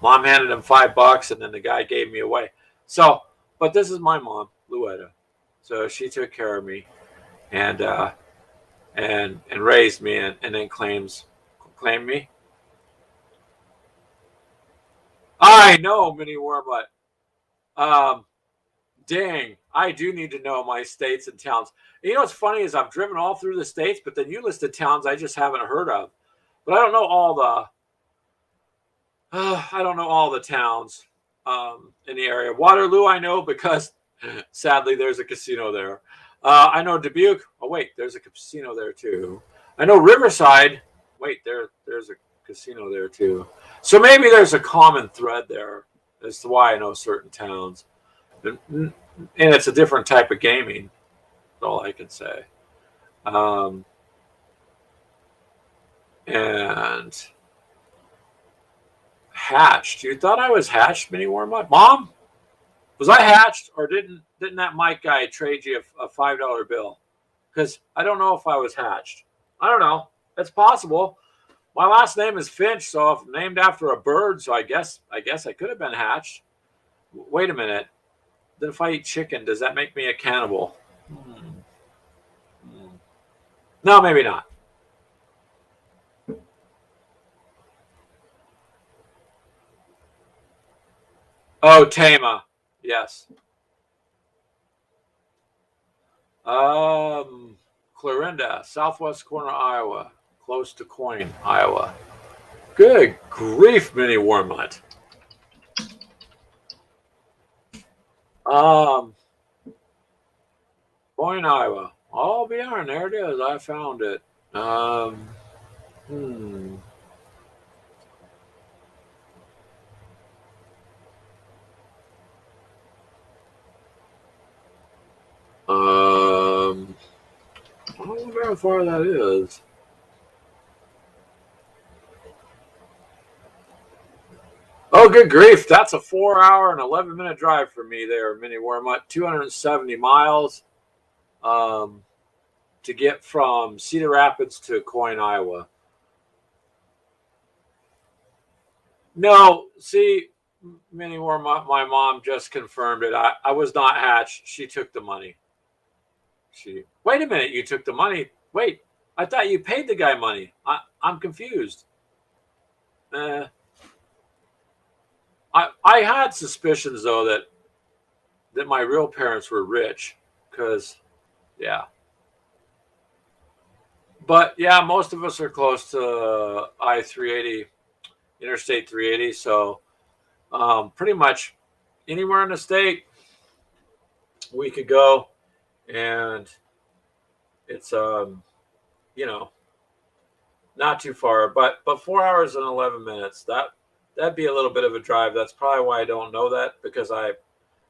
Mom handed him $5, and then the guy gave me away. So, but this is my mom, Louetta. So she took care of me and raised me and then claimed me. I know, Mini War, but dang, I do need to know my states and towns. And you know what's funny is I've driven all through the states, but then you listed towns I just haven't heard of. But I don't know all the towns in the area. Waterloo, I know because sadly there's a casino there. I know Dubuque. Oh wait, there's a casino there too. I know Riverside. Wait, there's a casino there too. So maybe there's a common thread there as to why I know certain towns. And it's a different type of gaming. That's all I can say. And hatched. You thought I was hatched, Mini Warm-Up? Mom? Was I hatched, or didn't that Mike guy trade you a $5 bill? Because I don't know if I was hatched. I don't know. It's possible. My last name is Finch, so if named after a bird, so I guess I could have been hatched. Wait a minute. Then if I eat chicken, does that make me a cannibal? No, maybe not. Oh, Tama. Yes. Clarinda, southwest corner of Iowa, close to Coyne, Iowa. Good grief, Mini Warmut. Coyne, Iowa. Oh, beyond there it is. I found it. I wonder how far that is. Oh, good grief. That's a 4-hour and 11-minute drive for me there, Mini Warmut. 270 miles to get from Cedar Rapids to Coyne, Iowa. No, see, Mini War, my mom just confirmed it. I was not hatched. She took the money. Wait a minute, you took the money. Wait, I thought you paid the guy money. I'm confused. I had suspicions though that my real parents were rich, because yeah. But yeah, most of us are close to I-380, Interstate 380. So pretty much anywhere in the state we could go, and it's not too far, but 4 hours and 11 minutes. That'd be a little bit of a drive. That's probably why I don't know that, because I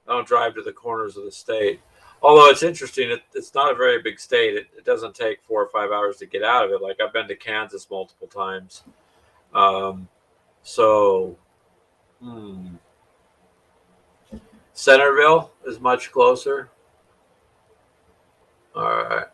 don't drive to the corners of the state. Although it's interesting, it's not a very big state. It doesn't take 4 or 5 hours to get out of it. Like, I've been to Kansas multiple times. Centerville is much closer. All right.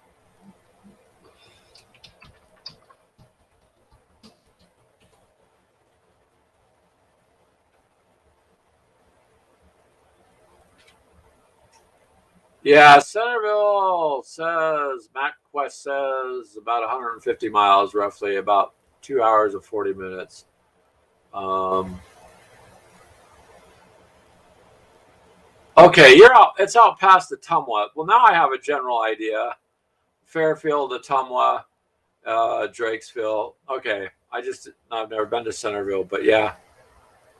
Yeah, Centerville says, MapQuest says about 150 miles, roughly, about 2 hours and 40 minutes. Okay, you're out. It's out past the Ottumwa. Well, now I have a general idea. Fairfield, Ottumwa, Drakesville. Okay, I've never been to Centerville, but yeah,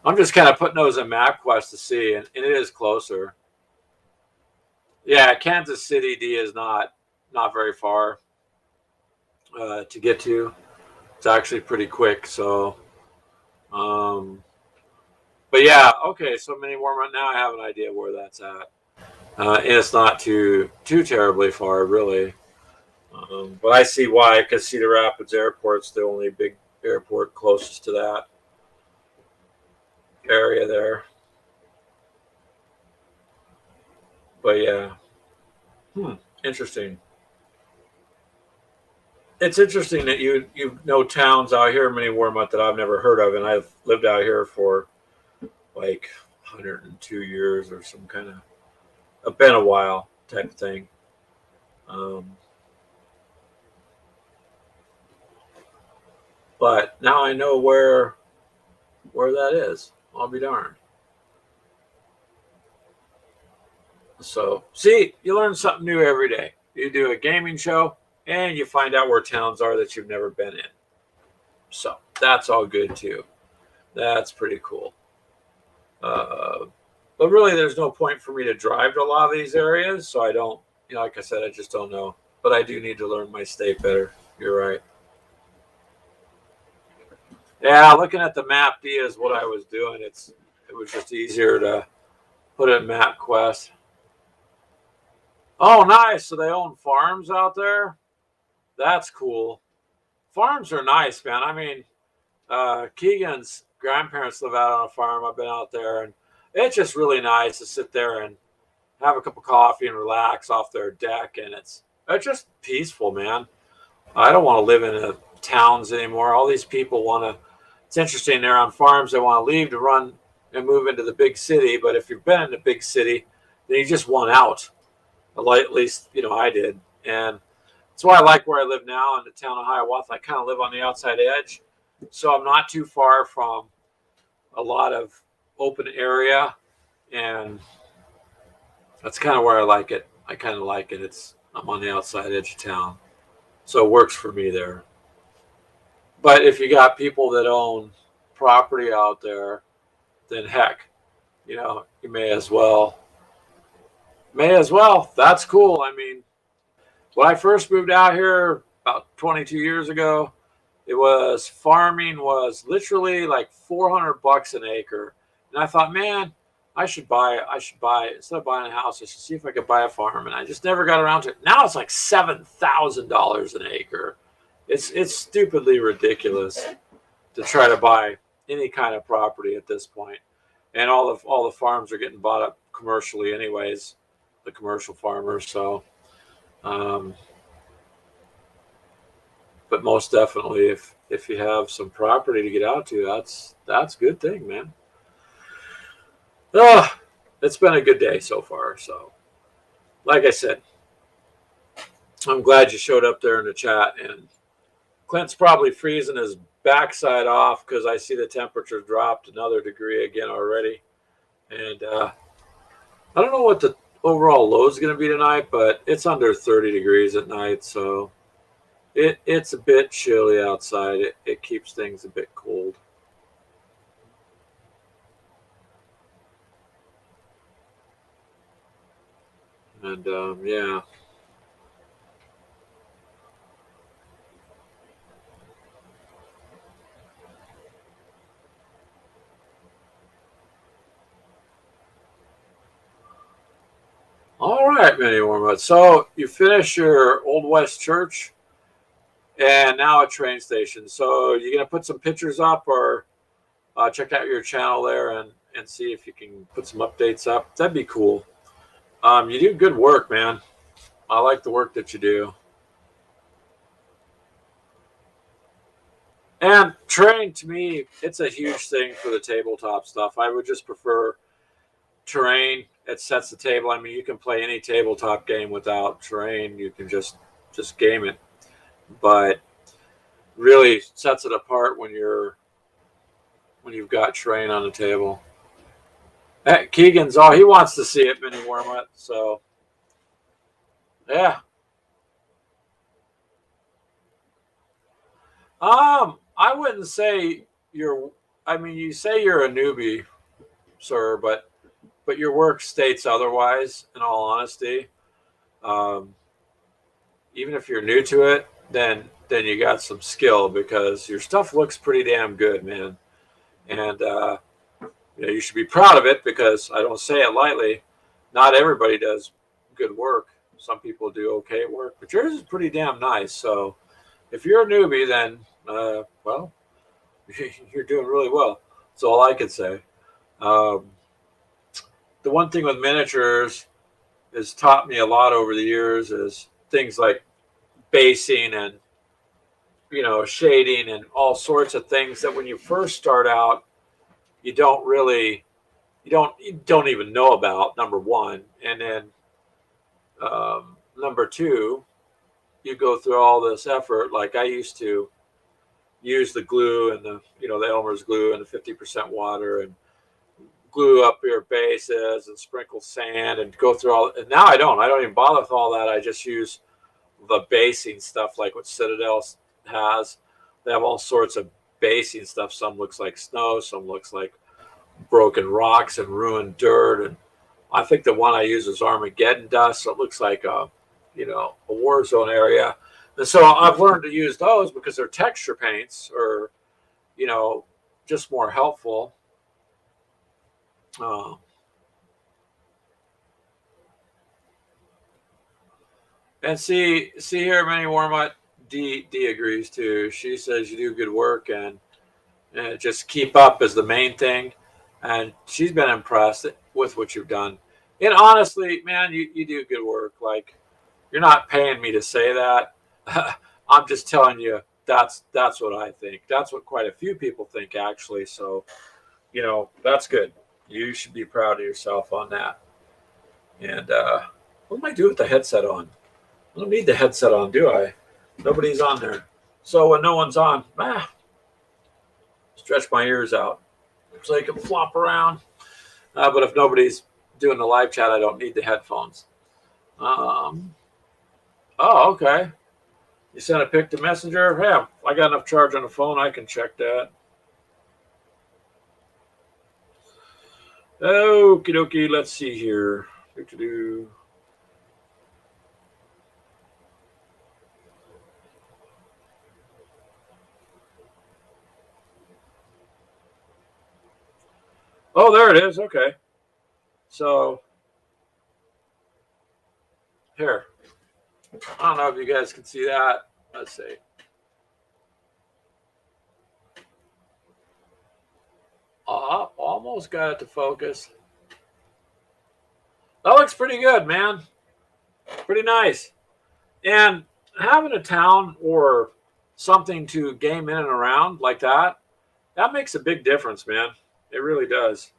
I'm just kind of putting those in MapQuest to see, and it is closer. Yeah, Kansas City D is not very far to get to. It's actually pretty quick. So, but yeah, okay. So Mini Warm, now I have an idea where that's at, and it's not too terribly far, really. But I see why, because Cedar Rapids Airport's the only big airport closest to that area there. But yeah, interesting. It's interesting that you know towns out here in Mini Warmut that I've never heard of, and I've lived out here for like 102 years or some kind of been a while type of thing. But now I know where that is. I'll be darned. So, see, you learn something new every day. You do a gaming show, and you find out where towns are that you've never been in. So, that's all good, too. That's pretty cool. But really, there's no point for me to drive to a lot of these areas, so I don't, like I said, I just don't know. But I do need to learn my state better. You're right. Yeah, looking at the map D is what I was doing. It was just easier to put it in MapQuest. Oh, nice. So they own farms out there? That's cool. Farms are nice, man. I mean, Keegan's grandparents live out on a farm. I've been out there, and it's just really nice to sit there and have a cup of coffee and relax off their deck, and it's just peaceful, man. I don't want to live in the towns anymore. All these people want to. It's interesting. They're on farms. They want to leave to run and move into the big city. But if you've been in the big city, then you just want out. At least, I did. And that's why I like where I live now in the town of Hiawatha. I kind of live on the outside edge. So I'm not too far from a lot of open area. And that's kind of where I like it. I kind of like it. I'm on the outside edge of town. So it works for me there. But if you got people that own property out there, then heck, you may as well. That's cool. I mean, when I first moved out here about 22 years ago, farming was literally like $400 an acre. And I thought, man, I should buy, instead of buying a house, I should see if I could buy a farm. And I just never got around to it. Now it's like $7,000 an acre. It's stupidly ridiculous to try to buy any kind of property at this point. And all the farms are getting bought up commercially anyways, the commercial farmers. So, but most definitely if you have some property to get out to, that's a good thing, man. Oh, it's been a good day so far. So, like I said, I'm glad you showed up there in the chat. And Clint's probably freezing his backside off because I see the temperature dropped another degree again already. And I don't know what the overall low is going to be tonight, but it's under 30 degrees at night. So it's a bit chilly outside. It keeps things a bit cold. And yeah. All right, Mini Wormwood. So you finish your Old West Church and now a train station. So you're going to put some pictures up or check out your channel there and see if you can put some updates up. That'd be cool. You do good work, man. I like the work that you do. And terrain, to me, it's a huge thing for the tabletop stuff. I would just prefer terrain. It sets the table. I mean, you can play any tabletop game without terrain. You can just game it. But really sets it apart when you've got terrain on the table. Keegan's he wants to see it, Mini Wormwood. So yeah. I wouldn't say you say you're a newbie, sir, but your work states otherwise, in all honesty. Even if you're new to it, then you got some skill because your stuff looks pretty damn good, man. And you should be proud of it because I don't say it lightly. Not everybody does good work. Some people do okay work, but yours is pretty damn nice. So if you're a newbie, then well, you're doing really well. That's all I could say. The one thing with miniatures has taught me a lot over the years is things like basing and shading and all sorts of things that when you first start out you don't even know about, number one, and then number two, you go through all this effort. Like I used to use the glue and the Elmer's glue and the 50% water and glue up your bases and sprinkle sand and go through all. And now I don't even bother with all that. I just use the basing stuff like what Citadel has. They have all sorts of basing stuff. Some looks like snow, some looks like broken rocks and ruined dirt. And I think the one I use is Armageddon dust. So it looks like a war zone area. And so I've learned to use those because they're texture paints or, just more helpful. And see here, Mini Wormwood, D agrees too. She says you do good work and just keep up is the main thing. And she's been impressed with what you've done. And honestly, man, you do good work. Like, you're not paying me to say that. I'm just telling you that's what I think. That's what quite a few people think, actually. So, that's good. You should be proud of yourself on that. And what am I doing with the headset on? I don't need the headset on, do I? Nobody's on there. So when no one's on, stretch my ears out so they can flop around. But if nobody's doing the live chat, I don't need the headphones. Oh, okay. You sent a pic to Messenger? Yeah, I got enough charge on the phone. I can check that. Okie dokie. Let's see here. Oh, there it is. Okay. So here. I don't know if you guys can see that. Let's see. Almost got it to focus. That looks pretty good, man. Pretty nice. And having a town or something to game in and around like that makes a big difference, man. It really does.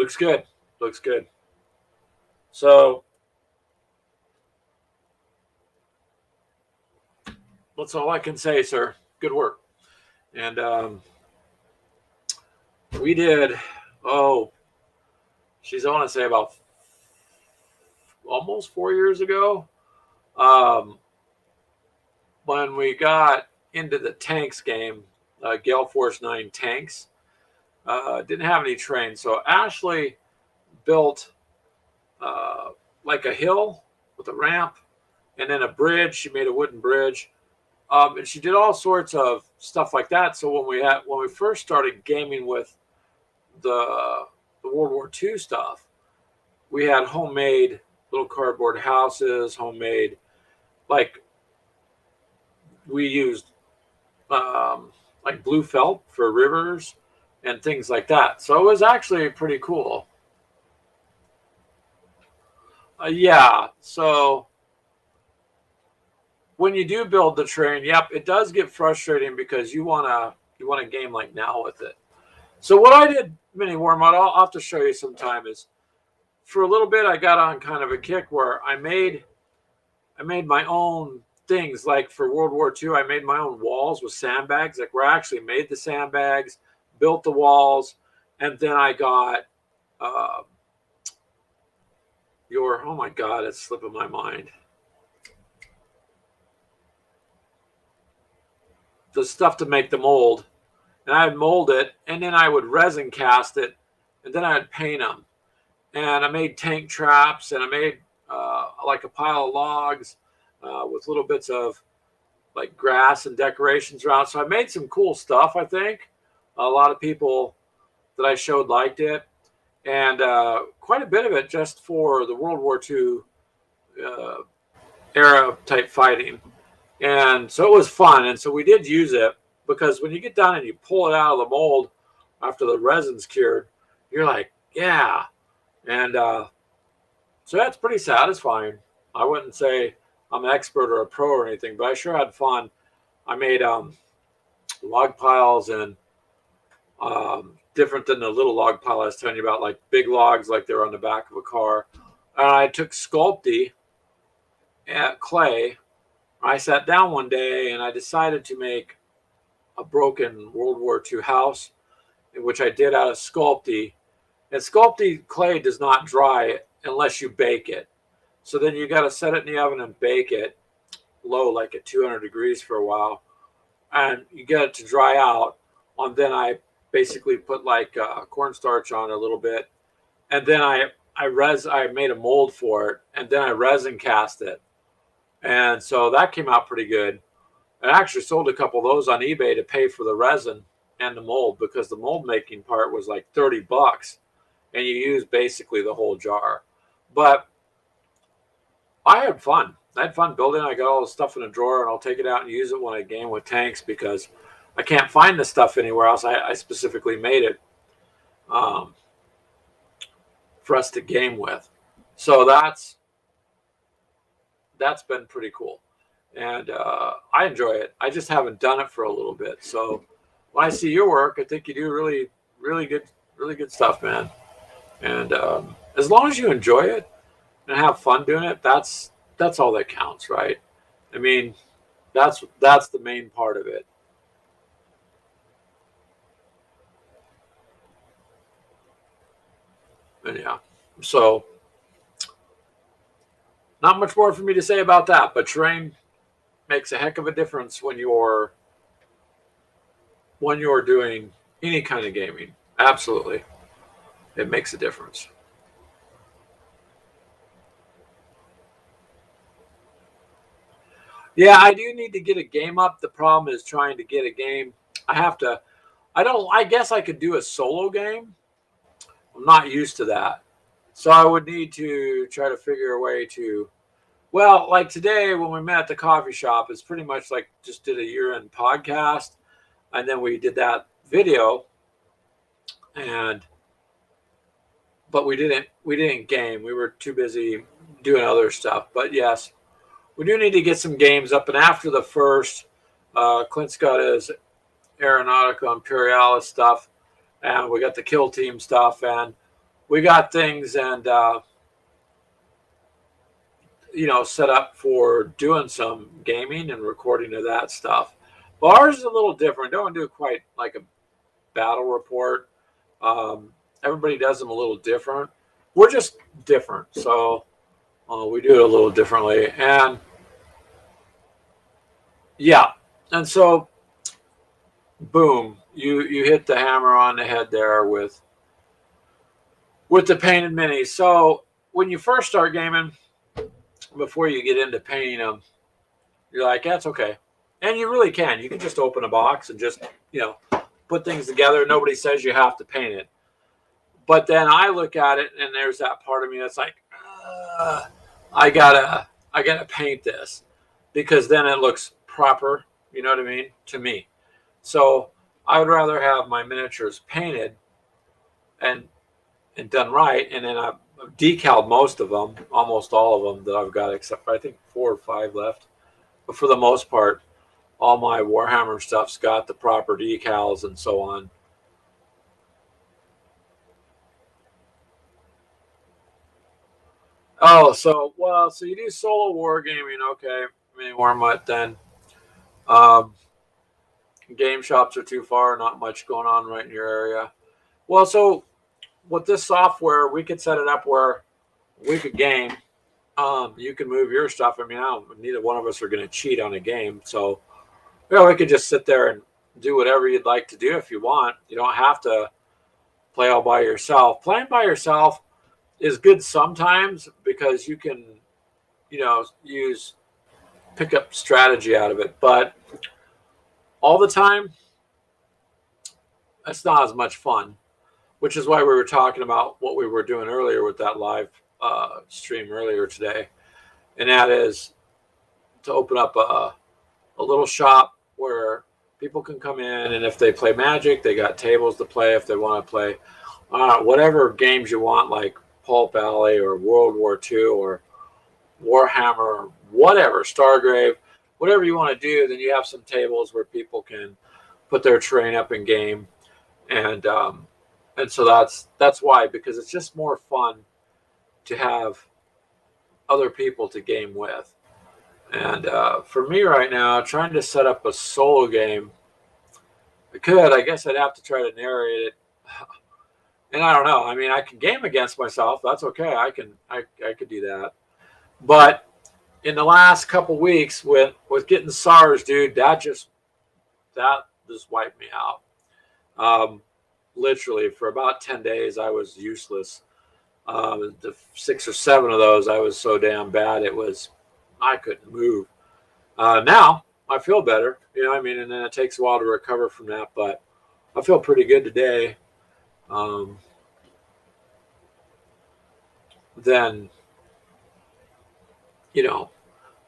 Looks good. Looks good. So that's all I can say, sir. Good work. And we did, she's, I want to say about almost 4 years ago, when we got into the tanks game, Gale Force 9 tanks. Didn't have any trains. So Ashley built like a hill with a ramp and then a bridge. She made a wooden bridge. And she did all sorts of stuff like that. So when we first started gaming with the World War II stuff, we had homemade little cardboard houses, homemade, like we used like blue felt for rivers and things like that. So it was actually pretty cool. Yeah. So when you do build the train, yep, it does get frustrating because you wanna game like now with it. So what I did, Mini Warmod, I'll have to show you sometime, is for a little bit I got on kind of a kick where I made my own things. Like for World War II, I made my own walls with sandbags. Like where I actually made the sandbags, built the walls, and then I got oh my God, it's slipping my mind. The stuff to make the mold. And I'd mold it, and then I would resin cast it, and then I'd paint them. And I made tank traps, and I made like a pile of logs with little bits of like grass and decorations around. So I made some cool stuff, I think. A lot of people that I showed liked it. And quite a bit of it just for the World War II era type fighting. And so it was fun. And so we did use it, because when you get done and you pull it out of the mold after the resin's cured, you're like, yeah. And so that's pretty satisfying. I wouldn't say I'm an expert or a pro or anything, but I sure had fun. I made log piles, and different than the little log pile I was telling you about, like big logs like they were on the back of a car. And I took Sculpey clay. I sat down one day and I decided to make a broken World War II house, which I did out of Sculpey. And Sculpey clay does not dry unless you bake it. So then you got to set it in the oven and bake it low, like at 200 degrees for a while. And you get it to dry out. And then I basically put like cornstarch on it a little bit. And then I made a mold for it. And then I resin cast it. And so that came out pretty good. I actually sold a couple of those on eBay to pay for the resin and the mold, because the mold making part was like $30 and you use basically the whole jar. But I had fun. I had fun building. I got all the stuff in a drawer, and I'll take it out and use it when I game with tanks, because I can't find the stuff anywhere else. I specifically made it for us to game with. So that's been pretty cool. And I enjoy it. I just haven't done it for a little bit. So when I see your work, I think you do really, really good stuff, man. And as long as you enjoy it and have fun doing it, that's all that counts, right? I mean, that's the main part of it. And yeah, so not much more for me to say about that, but terrain makes a heck of a difference when you're doing any kind of gaming. Absolutely. It makes a difference. Yeah, I do need to get a game up. The problem is trying to get a game. I guess I could do a solo game. I'm not used to that. So I would need to try to figure a way to, well, like today when we met at the coffee shop, it's pretty much like just did a year-end podcast, and then we did that video, but we didn't game. We were too busy doing other stuff. But yes, we do need to get some games up. And after the first, Clint's got his Aeronautica Imperialis stuff, and we got the Kill Team stuff, and we got things and set up for doing some gaming and recording of that stuff. But ours is a little different. Don't do quite like a battle report. Everybody does them a little different. We're just different, so we do it a little differently. And yeah, and so boom, you hit the hammer on the head there with the painted minis. So when you first start gaming, before you get into painting them, you're like, that's okay. And you really can. You can just open a box and just, put things together. Nobody says you have to paint it. But then I look at it and there's that part of me that's like, I gotta paint this because then it looks proper. You know what I mean? To me. So I would rather have my miniatures painted and done right. And then I've decaled most of them, almost all of them that I've got, except for I think 4 or 5 left. But for the most part, all my Warhammer stuff's got the proper decals and so on. Oh, so you do solo wargaming, okay? Maybe Warmutt then. Game shops are too far, not much going on right in your area. Well, so with this software, we could set it up where we could game. You can move your stuff. I mean, neither one of us are going to cheat on a game, so we could just sit there and do whatever you'd like to do if you want. You don't have to play all by yourself. Playing by yourself is good sometimes because you can, pick up strategy out of it. But all the time, that's not as much fun, which is why we were talking about what we were doing earlier with that live stream earlier today. And that is to open up a little shop where people can come in, and if they play Magic, they got tables to play if they want to play whatever games you want, like Pulp Alley or World War II or Warhammer or whatever, Stargrave, whatever you want to do. Then you have some tables where people can put their terrain up in game, and so that's why, because it's just more fun to have other people to game with. And for me right now, trying to set up a solo game, I guess I'd have to try to narrate it. And I don't know. I mean, I can game against myself. That's okay. I could do that. But in the last couple weeks with getting SARS, dude, that just wiped me out. Literally for about 10 days, I was useless. The 6 or 7 of those, I was so damn bad. I couldn't move. Now I feel better, I mean, and then it takes a while to recover from that, but I feel pretty good today. Then,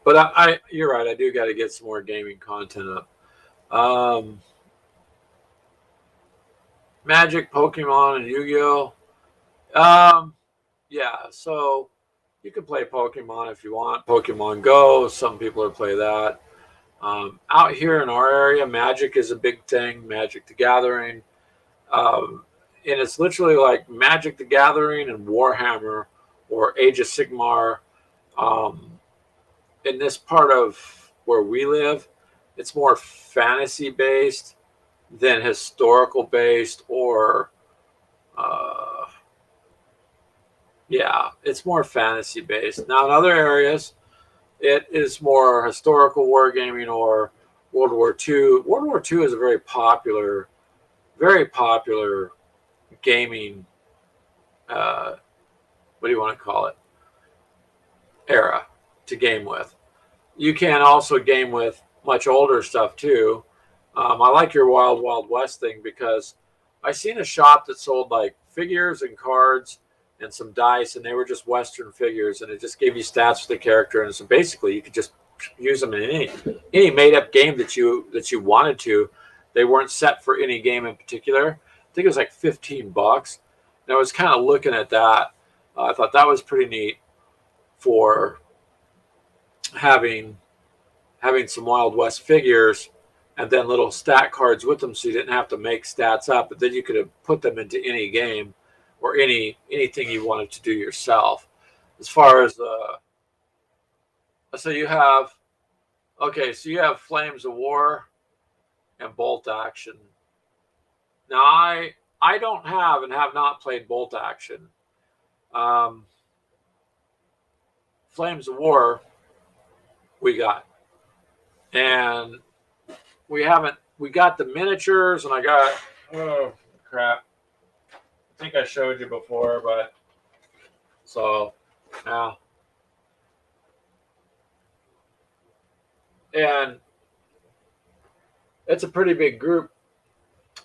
but you're right. I do got to get some more gaming content up. Magic, Pokemon, and Yu-Gi-Oh. Yeah, so you can play Pokemon if you want. Pokemon Go, some people are play that. Out here in our area, Magic is a big thing. Magic the Gathering, and it's literally like Magic the Gathering and Warhammer or Age of Sigmar. In this part of where we live, it's more fantasy based than historical based, or it's more fantasy based. Now in other areas, it is more historical wargaming or World War II. World War II is a very popular gaming, what do you want to call it, era to game with. You can also game with much older stuff too. I like your Wild Wild West thing because I seen a shop that sold like figures and cards and some dice, and they were just Western figures, and it just gave you stats for the character. And so basically you could just use them in any made-up game that you wanted to. They weren't set for any game in particular. I think it was like $15. And I was kind of looking at that. I thought that was pretty neat for having some Wild West figures and then little stat cards with them, so you didn't have to make stats up, but then you could have put them into any game or anything you wanted to do yourself. As far as so you have Flames of War and Bolt Action. Now I don't have and have not played Bolt Action. Flames of War we got, and we got the miniatures, and I got, oh crap, I think I showed you before, but so now, and it's a pretty big group,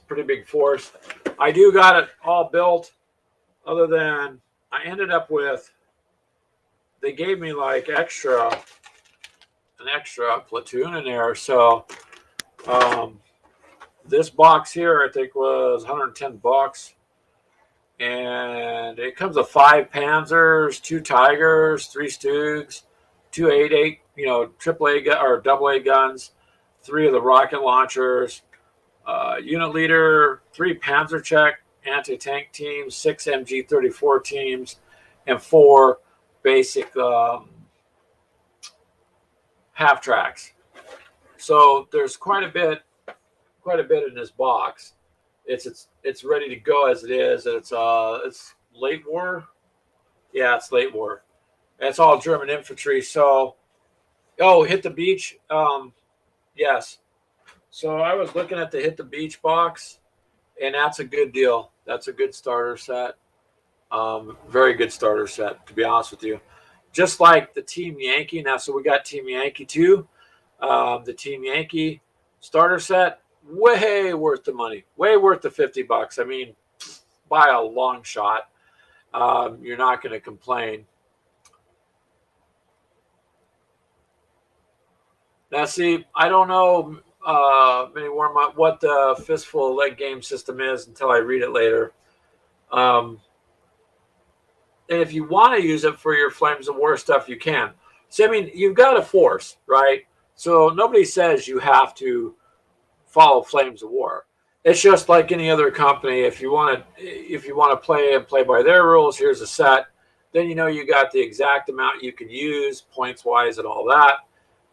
pretty big force. I do got it all built, other than I ended up with, they gave me like an extra platoon in there. So this box here I think was $110, and it comes with 5 Panzers, 2 Tigers, 3 Stugs, 2 8.8, AAA or AA guns, 3 of the rocket launchers, unit leader, 3 Panzercheck anti-tank teams, 6 MG-34 teams, and 4 basic half tracks. So there's quite a bit in this box. It's ready to go as it is, and it's late war. Yeah, it's late war. And it's all German infantry. So, Hit the Beach. Yes. So I was looking at the Hit the Beach box, and that's a good deal. That's a good starter set. Very good starter set, to be honest with you. Just like the Team Yankee. Now, so we got Team Yankee too. The Team Yankee starter set, way worth the money. Way worth the $50. I mean, by a long shot. You're not going to complain. Now, see, I don't know what the Fistful of Leg game system is until I read it later. And if you want to use it for your Flames of War stuff, you can. So, I mean, you've got a force, right? So nobody says you have to follow Flames of War. It's just like any other company. If you want to play by their rules, here's a set. Then you got the exact amount you can use, points wise, and all that,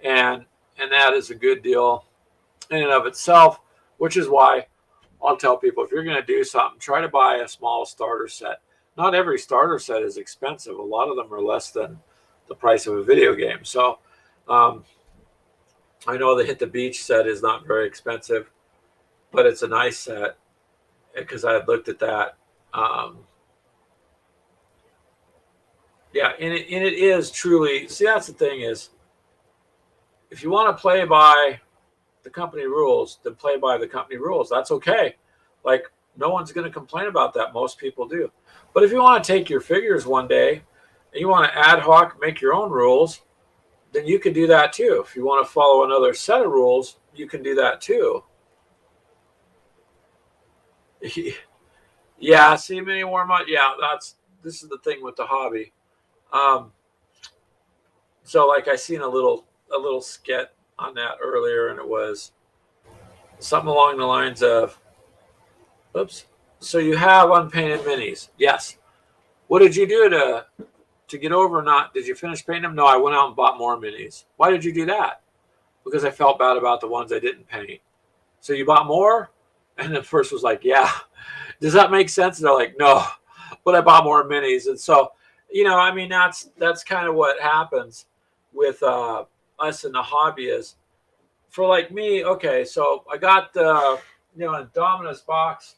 and that is a good deal in and of itself. Which is why I'll tell people, if you're going to do something, try to buy a small starter set. Not every starter set is expensive. A lot of them are less than the price of a video game. So I know the Hit the Beach set is not very expensive, but it's a nice set because I had looked at that. Yeah, and it is truly, see, that's the thing is, if you want to play by the company rules, then play by the company rules. That's okay. Like, no one's going to complain about that. Most people do. But if you want to take your figures one day and you want to ad hoc make your own rules, then you can do that too. If you want to follow another set of rules, you can do that too. Yeah, see, mini warm up. Yeah, this is the thing with the hobby. So like I seen a little skit on that earlier, and it was something along the lines of, oops. So you have unpainted minis. Yes. What did you do to get over not? Did you finish painting them? No, I went out and bought more minis. Why did you do that? Because I felt bad about the ones I didn't paint. So you bought more? And the first was like, yeah. Does that make sense? And they're like, no, but I bought more minis. And so, I mean, that's kind of what happens with us in the hobby is, for like me, okay, so I got the, Indominus box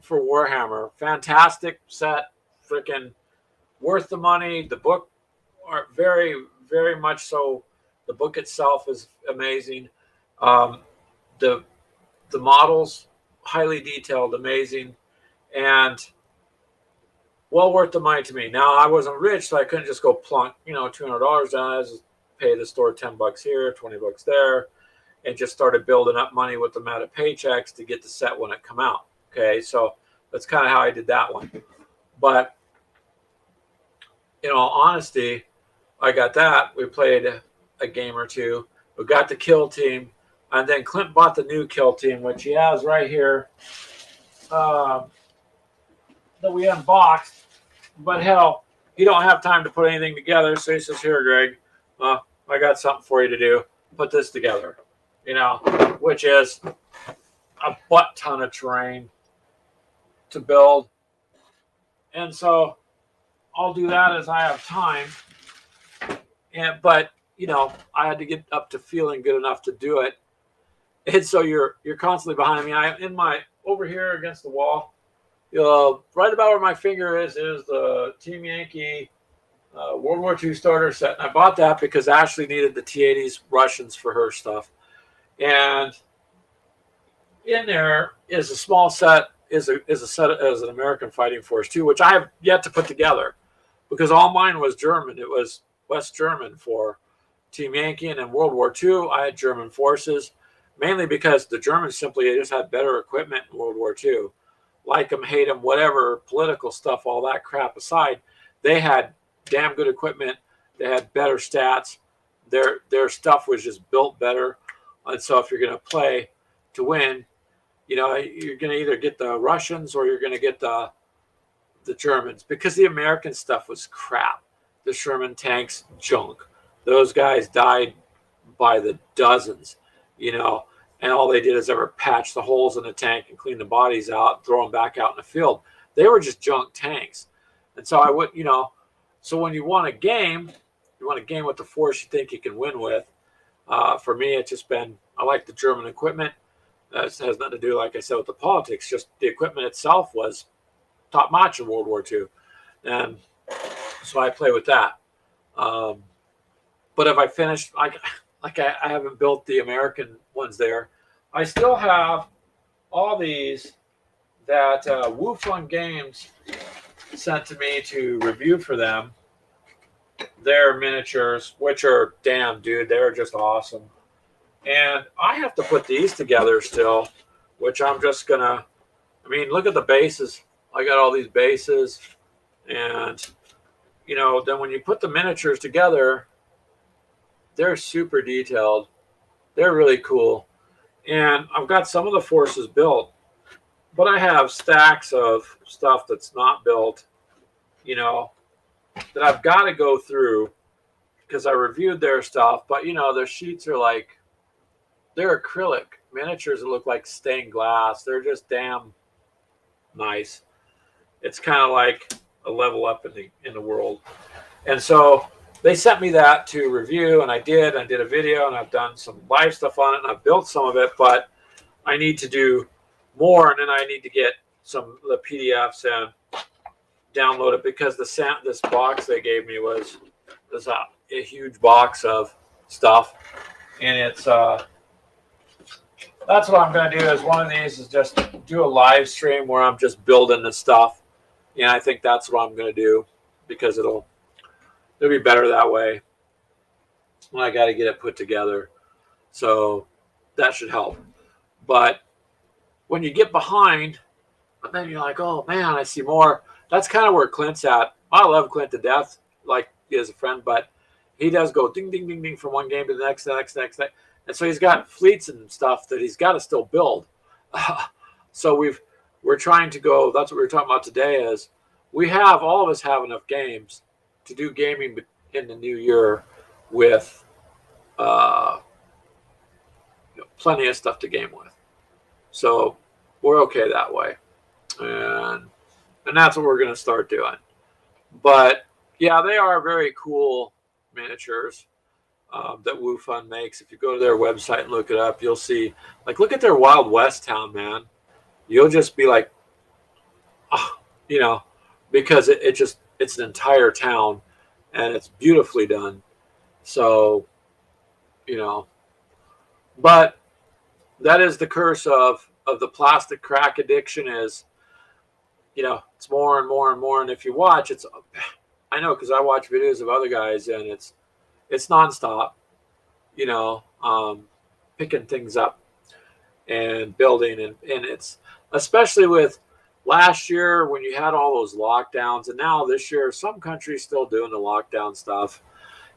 for Warhammer. Fantastic set, freaking worth the money. The book are very, very much so. The book itself is amazing. The models, highly detailed, amazing, and well worth the money to me. Now, I wasn't rich, so I couldn't just go plunk, $200 down. I was pay the store $10 here, $20 there, and just started building up money with the amount of paychecks to get the set when it come out. Okay, so that's kind of how I did that one. But in all honesty, I got that. We played a game or two. We got the kill team, and then Clint bought the new kill team, which he has right here. that we unboxed. But hell, he don't have time to put anything together, so he says, "Here, Greg, I got something for you to do. Put this together," which is a butt ton of terrain to build. And so I'll do that as I have time. But I had to get up to feeling good enough to do it. And so you're constantly behind me. I'm in my over here against the wall. Right about where my finger is the Team Yankee World War II starter set. And I bought that because Ashley needed the T-80s Russians for her stuff. And in there is a small set, is a set as an American Fighting Force too, which I have yet to put together because all mine was German. It was West German for Team Yankee, and in World War II, I had German forces, mainly because the Germans simply just had better equipment in World War II. Like them, hate them, whatever, political stuff, all that crap aside, they had damn good equipment. They had better stats. Their stuff was just built better. And so if you're going to play to win, you're going to either get the Russians or you're going to get the Germans, because the American stuff was crap. The Sherman tanks, junk. Those guys died by the dozens, and all they did is ever patch the holes in the tank and clean the bodies out, and throw them back out in the field. They were just junk tanks. And so I would, so when you want a game with the force you think you can win with. For me, it's just been, I like the German equipment. That has nothing to do, like I said, with the politics. Just the equipment itself was top notch in World War II. And so I play with that. But if I finished, I haven't built the American ones there. I still have all these that Wufun Games sent to me to review for them. Their miniatures, which are, damn, dude, they're just awesome. And I have to put these together still, which I'm just going to, look at the bases. I got all these bases. And, then when you put the miniatures together, they're super detailed. They're really cool. And I've got some of the forces built, but I have stacks of stuff that's not built, that I've got to go through because I reviewed their stuff. But, their sheets are they're acrylic miniatures that look like stained glass. They're just damn nice. It's kind of like a level up in the world. And so they sent me that to review, and I did a video, and I've done some live stuff on it, and I've built some of it, but I need to do more, and then I need to get some of the PDFs and download it, because this box they gave me was a huge box of stuff, and it's that's what I'm going to do. Is one of these is just do a live stream where I'm just building the stuff. And I think that's what I'm going to do, because it'll be better that way. I got to get it put together, so that should help. But when you get behind, then you're like, oh man, I see more. That's kind of where Clint's at. I love Clint to death, like he is a friend, but he does go ding, ding, ding, ding from one game to the next. And so he's got fleets and stuff that he's got to still build. So we're trying to go, that's what we were talking about today, is all of us have enough games to do gaming in the new year with plenty of stuff to game with. So we're okay that way. And that's what we're going to start doing. But yeah, they are very cool miniatures that Wufun makes. If you go to their website and look it up, you'll see, look at their Wild West town, man. You'll just be like, because it's an entire town, and it's beautifully done. So, but that is the curse of the plastic crack addiction, is, it's more and more and more. And if you watch, I know, because I watch videos of other guys, and it's nonstop, picking things up and building. And it's, especially with last year when you had all those lockdowns, and now this year, some countries still doing the lockdown stuff.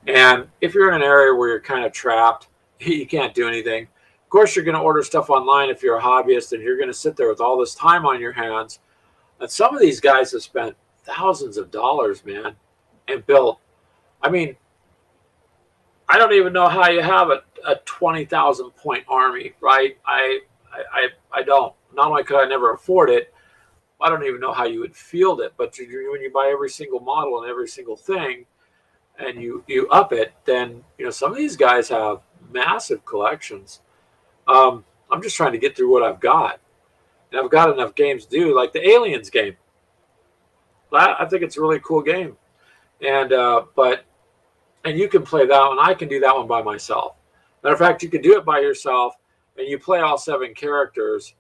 And if you're in an area where you're kind of trapped, you can't do anything. Of course, you're going to order stuff online if you're a hobbyist, and you're going to sit there with all this time on your hands. And some of these guys have spent thousands of dollars, man, and built. I mean, I don't even know how you have a 20,000 point army, right? I don't. Not only could I never afford it, I don't even know how you would field it. But when you buy every single model and every single thing, and you up it, then some of these guys have massive collections. I'm just trying to get through what I've got, and I've got enough games to do, like the Aliens game. I think it's a really cool game, and and you can play that one. I can do that one by myself. Matter of fact, you can do it by yourself, and you play all 7 characters,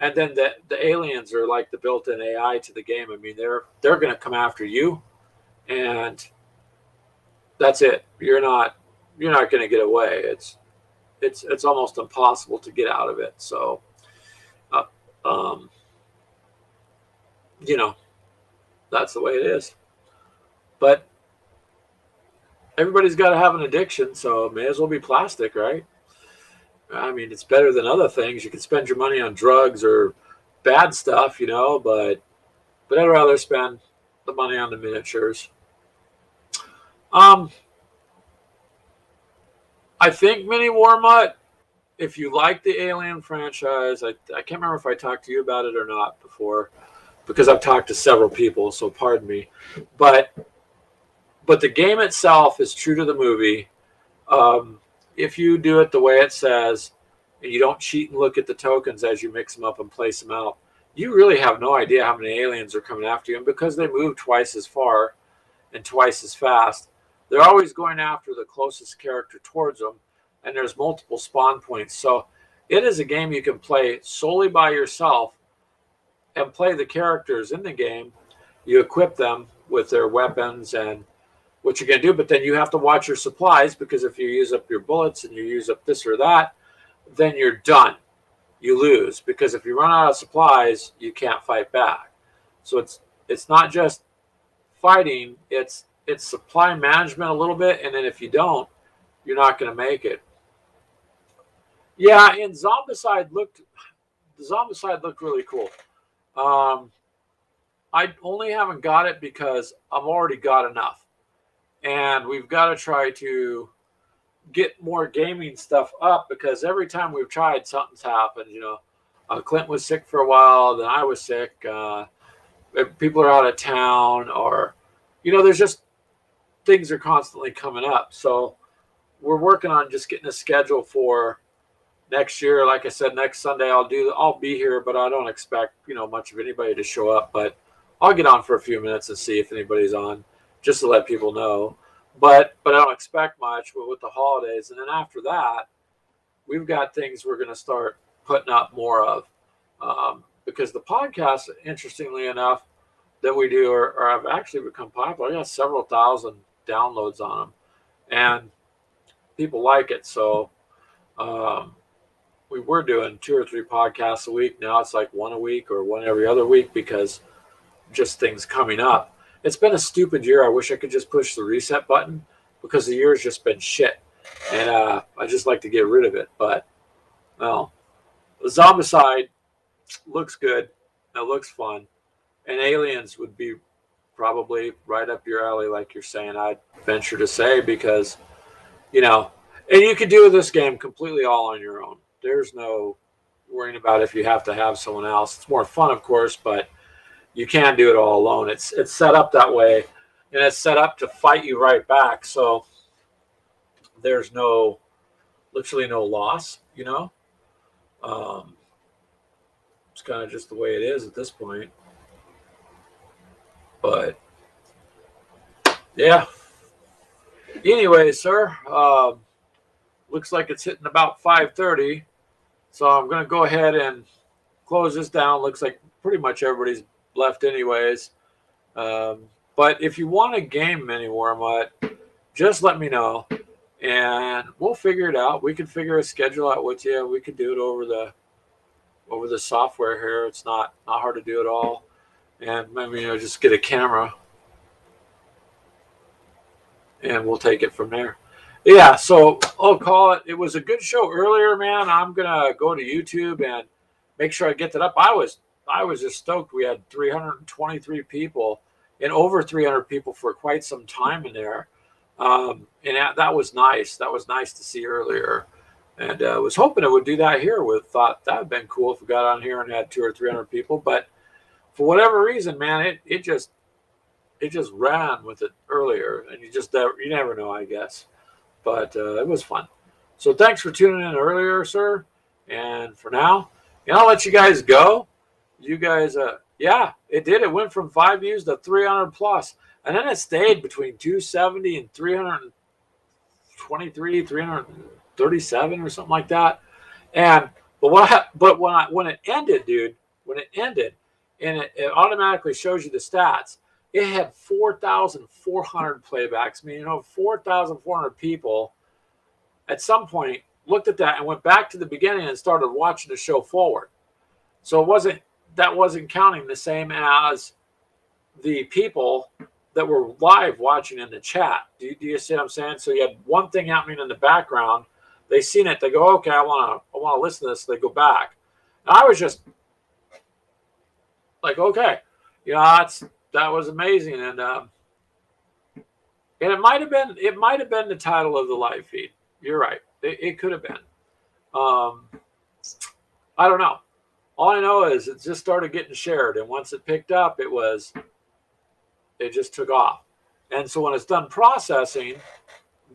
and then the aliens are like the built-in AI to the game. I mean, they're going to come after you, and that's it. You're not going to get away. It's almost impossible to get out of it. So, that's the way it is. But everybody's got to have an addiction, so it may as well be plastic, right? I mean, it's better than other things. You can spend your money on drugs or bad stuff, but I'd rather spend the money on the miniatures. I think Mini Warmutt, if you like the Alien franchise, I can't remember if I talked to you about it or not before, because I've talked to several people, so pardon me. But the game itself is true to the movie. If you do it the way it says, and you don't cheat and look at the tokens as you mix them up and place them out, you really have no idea how many aliens are coming after you. And because they move twice as far and twice as fast, they're always going after the closest character towards them, and there's multiple spawn points. So it is a game you can play solely by yourself and play the characters in the game. You equip them with their weapons and what you're going to do, but then you have to watch your supplies, because if you use up your bullets and you use up this or that, then you're done. You lose, because if you run out of supplies, you can't fight back. So it's not just fighting, it's supply management a little bit, and then if you don't, you're not going to make it. Yeah, and Zombicide looked really cool. I only haven't got it because I've already got enough. And we've got to try to get more gaming stuff up, because every time we've tried, something's happened. Clint was sick for a while, then I was sick. People are out of town, or, there's just things are constantly coming up. So we're working on just getting a schedule for next year. Like I said, next Sunday I'll be here, but I don't expect, much of anybody to show up. But I'll get on for a few minutes and see if anybody's on, just to let people know. But I don't expect much with the holidays. And then after that, we've got things we're going to start putting up more of. Because the podcasts, interestingly enough, that we do are have actually become popular. I got several thousand downloads on them, and people like it. So we were doing 2 or 3 podcasts a week. Now it's like 1 a week or 1 every other week, because just things coming up. It's been a stupid year. I wish I could just push the reset button, because the year's just been shit, and I just like to get rid of it. But well, Zombicide looks good. It looks fun, and Aliens would be probably right up your alley, like you're saying. I'd venture to say, because and you could do this game completely all on your own. There's no worrying about if you have to have someone else. It's more fun, of course, but you can do it all alone. It's set up that way, and it's set up to fight you right back. So there's literally no loss, It's kind of just the way it is at this point. But yeah. Anyway, sir, looks like it's hitting about 5:30. So I'm going to go ahead and close this down. Looks like pretty much everybody's left anyways. But if you want a game, Mini Warmutt, just let me know, and we'll figure it out. We can figure a schedule out with you. We can do it over the software here. It's not hard to do at all. And maybe just get a camera, and we'll take it from there. Yeah, so I'll call it. It was a good show earlier, man. I'm gonna go to YouTube and make sure I get that up. I I was just stoked. We had 323 people and over 300 people for quite some time in there. And that was nice. That was nice to see earlier. And I was hoping it would do that here. Thought that would have been cool if we got on here and had 200 or 300 people. But for whatever reason, man, it just ran with it earlier. And you never know, I guess. But it was fun. So thanks for tuning in earlier, sir. And for now, I'll let you guys go. You guys, yeah, it did. It went from 5 views to 300 plus. And then it stayed between 270 and 323, 337 or something like that. And but when it ended, dude, and it automatically shows you the stats, it had 4,400 playbacks. I mean, 4,400 people at some point looked at that and went back to the beginning and started watching the show forward. So that wasn't counting the same as the people that were live watching in the chat. Do you see what I'm saying? So you had one thing happening in the background. They seen it. They go, okay, I want to listen to this. So they go back. And I was just like, okay, that was amazing. And it might have been the title of the live feed. You're right. It could have been. I don't know. All I know is it just started getting shared, and once it picked up, it just took off. And so when it's done processing,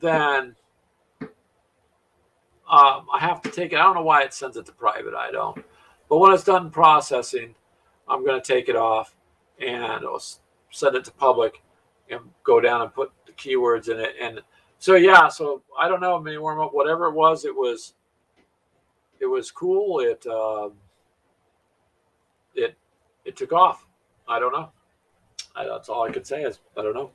then I have to take it. I don't know why it sends it to private. I don't. But when it's done processing, I'm going to take it off and I'll send it to public and go down and put the keywords in it. And so, yeah, so I don't know, mini warm up, whatever it was cool. It took off. I don't know. That's all I could say is I don't know.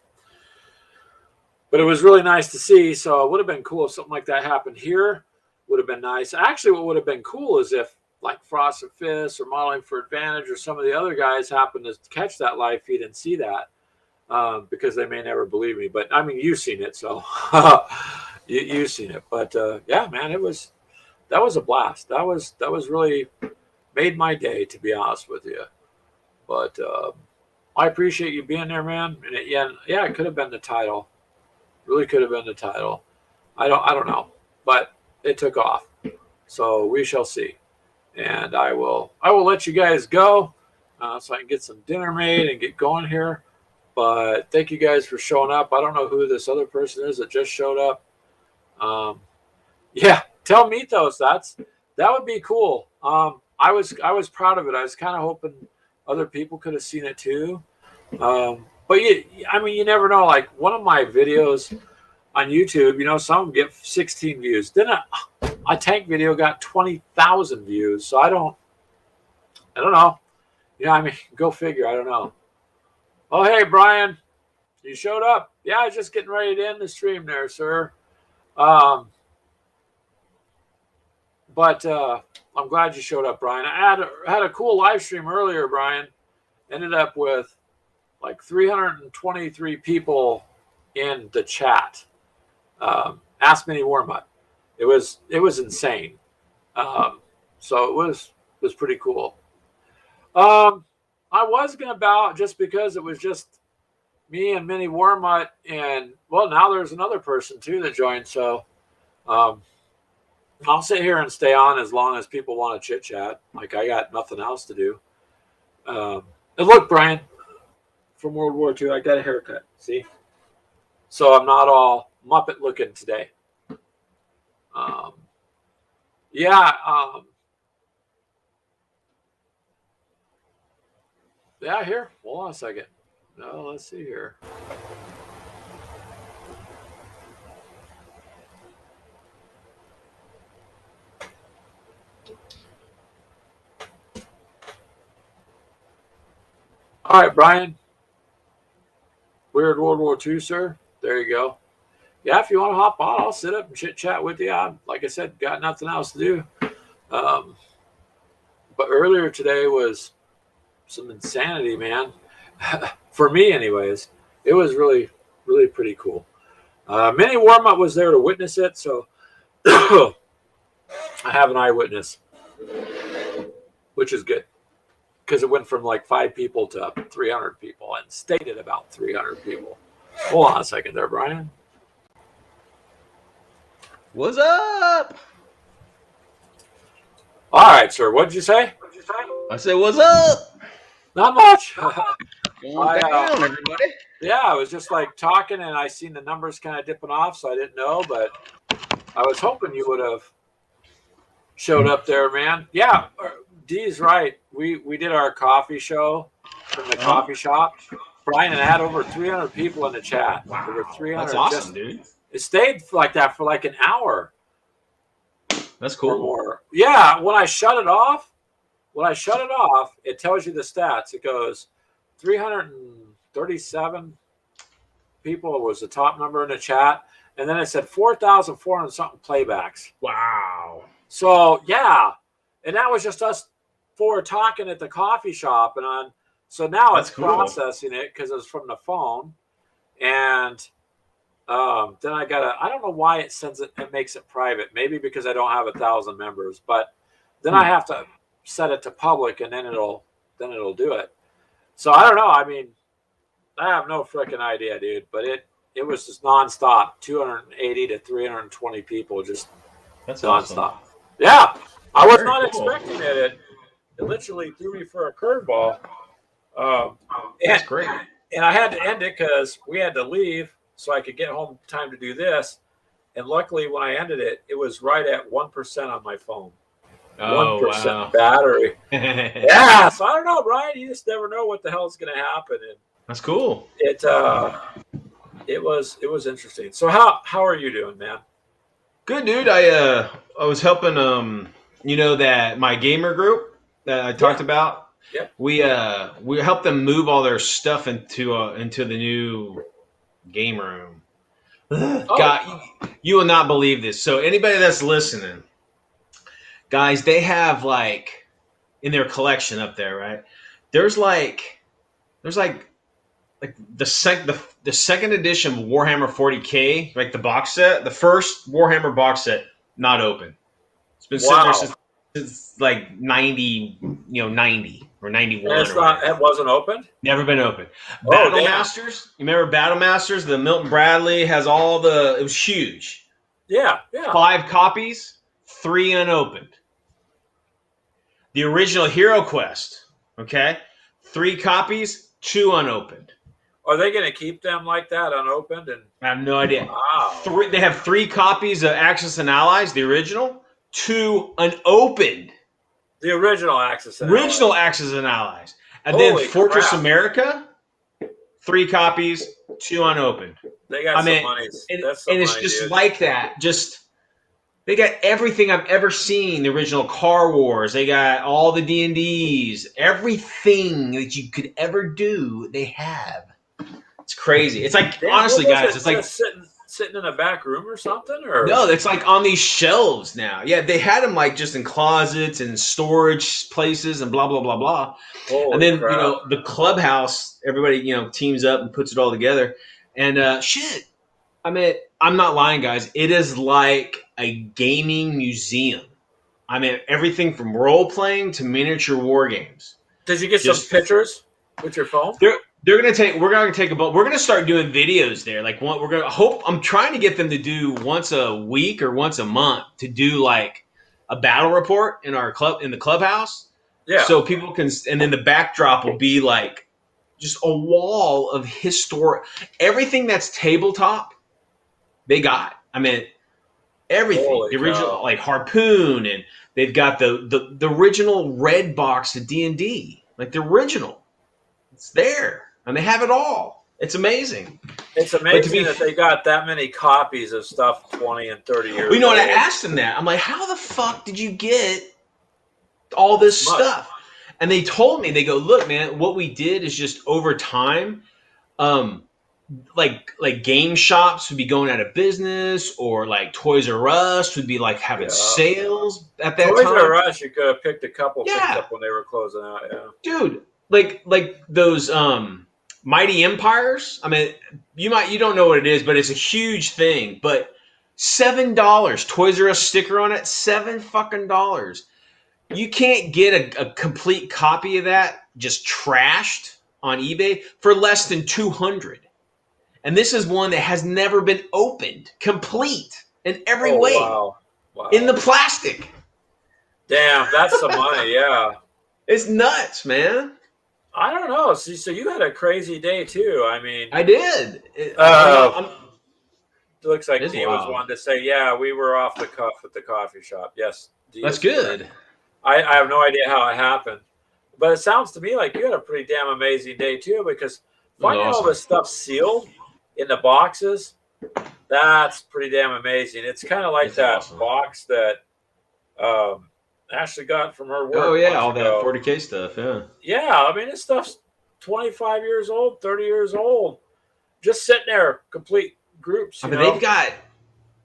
But it was really nice to see. So it would have been cool if something like that happened here. Would have been nice. Actually, what would have been cool is if like Frost and Fist or Modeling for Advantage or some of the other guys happened to catch that live feed and see that, because they may never believe me. But I mean, you've seen it, so you've seen it. But yeah, man, that was a blast. That was really made my day, to be honest with you. But I appreciate you being there, man. And yeah, it could have been the title. Really could have been the title. I don't know, but it took off. So we shall see. And I will let you guys go so I can get some dinner made and get going here. But thank you guys for showing up. I don't know who this other person is that just showed up. Yeah, tell Mythos that would be cool. I was proud of it. I was kind of hoping other people could have seen it too. But you never know. Like one of my videos on YouTube, some of them get 16 views. Then a tank video got 20,000 views. So I don't know. Go figure. I don't know. Oh, hey, Brian, you showed up. Yeah, I was just getting ready to end the stream there, sir. But I'm glad you showed up, Brian. I had a cool live stream earlier, Brian. Ended up with like 323 people in the chat. Ask Mini Warm Up. It was insane. So it was pretty cool. I was gonna bow just because it was just me and Mini Warmut, and well, now there's another person too that joined. So I'll sit here and stay on as long as people want to chit chat. Like I got nothing else to do. And look, Brian, from World War II, I got a haircut. See, so I'm not all Muppet looking today. Yeah. Yeah, here. Hold on a second. No, let's see here. All right, Brian. Weird World War II, sir. There you go. Yeah, if you want to hop on, I'll sit up and chit chat with you. Like I said, got nothing else to do. But earlier today was some insanity, man. For me, anyways. It was really, really pretty cool. Mini Warm-Up was there to witness it, so I have an eyewitness, which is good. because it went from like 5 people to 300 people and stayed at about 300 people. Hold on a second there, Brian. What's up? All right, sir. What did you say? I said, what's up? Not much. Going down, everybody. Yeah, I was just like talking, and I seen the numbers kind of dipping off, so I didn't know, but I was hoping you would have showed up there, man. Yeah, Dee's right. We did our coffee show from the coffee shop. Brian, and I had over 300 people in the chat. Wow, over 300. that's awesome, dude. It stayed like that for like an hour. That's cool. Or more. Yeah, when I shut it off, it tells you the stats. It goes 337 people was the top number in the chat, and then it said 4,400 something playbacks. Wow. So yeah, and that was just us 4 talking at the coffee shop, and so now That's it's cool. processing it because it's from the phone, and then I don't know why it sends it. It makes it private. Maybe because I don't have 1,000 members, but then I have to set it to public, and then it'll do it. So I don't know. I mean, I have no freaking idea, dude. But it was just nonstop, 280 to 320 people, just That's nonstop. awesome. Yeah, I was Very not cool. expecting it. It literally threw me for a curveball. That's great. And I had to end it because we had to leave so I could get home in time to do this. And luckily, when I ended it, it was right at 1% on my phone. 1% wow. battery. Yeah, so I don't know, Brian. You just never know what the hell is going to happen. And That's cool. it was interesting. So how are you doing, man? Good, dude. I was helping that my gamer group that I talked about. Yeah. We helped them move all their stuff into the new game room. God, you will not believe this. So anybody that's listening, guys, they have like in their collection up there, right? There's like the second edition of Warhammer 40K, like the box set, the first Warhammer box set, not open. It's been sitting there since like 90 or 91. It wasn't opened? Never been open. Battle Masters, you remember Battle Masters? The Milton Bradley has it was huge. Yeah. 5 copies, 3 unopened. The original Hero Quest, okay? 3 copies, 2 unopened. Are they going to keep them like that, unopened? And I have no idea. Wow. They have 3 copies of Axis and Allies, the original, 2 unopened. The original Axis and Original Allies. Axis and Allies. And Holy then Fortress crap. America, 3 copies, 2 unopened. They got some money. That's some it's money, just dude. like that. Just they got everything I've ever seen. The original Car Wars. They got all the D&Ds. Everything that you could ever do, they have. It's crazy. It's like, honestly, guys, it's like sitting in a back room or something? Or no, it's like on these shelves now. Yeah, they had them like just in closets and storage places and blah blah blah blah. Holy and then crap. the clubhouse, everybody teams up and puts it all together. And shit, I mean, I'm not lying, guys. It is like a gaming museum. I mean, everything from role playing to miniature war games. Did you get some pictures with your phone? We're gonna start doing videos there. Like I'm trying to get them to do once a week or once a month to do like a battle report in the clubhouse. Yeah. So people can, and then the backdrop will be like just a wall of historic everything that's tabletop. They got. I mean, everything. Holy the original cow. like Harpoon, and they've got the original red box of D&D, like the original. It's there. And they have it all. It's amazing. It's amazing that they got that many copies of stuff 20 and 30 years ago. ago. I asked them that. I'm like, how the fuck did you get all this stuff? And they told me, they go, look, man, what we did is just over time, like game shops would be going out of business, or like Toys R Us would be like having sales at that time. Toys R Us, you could have picked a couple things up when they were closing out. Yeah. Dude, like those Mighty Empires. I mean, you don't know what it is, but it's a huge thing. But $7, Toys R Us sticker on it, $7 fucking. You can't get a complete copy of that just trashed on eBay for less than $200. And this is one that has never been opened, complete in every way, Wow. in the plastic. Damn, that's some money, yeah. It's nuts, man. I don't know. So you had a crazy day too. I mean, I did. It looks like Dee was wanting to say, yeah, we were off the cuff at the coffee shop. Yes, Dee, that's good. I have no idea how it happened, but it sounds to me like you had a pretty damn amazing day too, because finding all this stuff sealed in the boxes, that's pretty damn amazing. It's kind of like that box that Ashley got from her work. Oh yeah, all that 40K stuff. Yeah, I mean, this stuff's 25 years old, 30 years old, just sitting there, complete groups. I mean,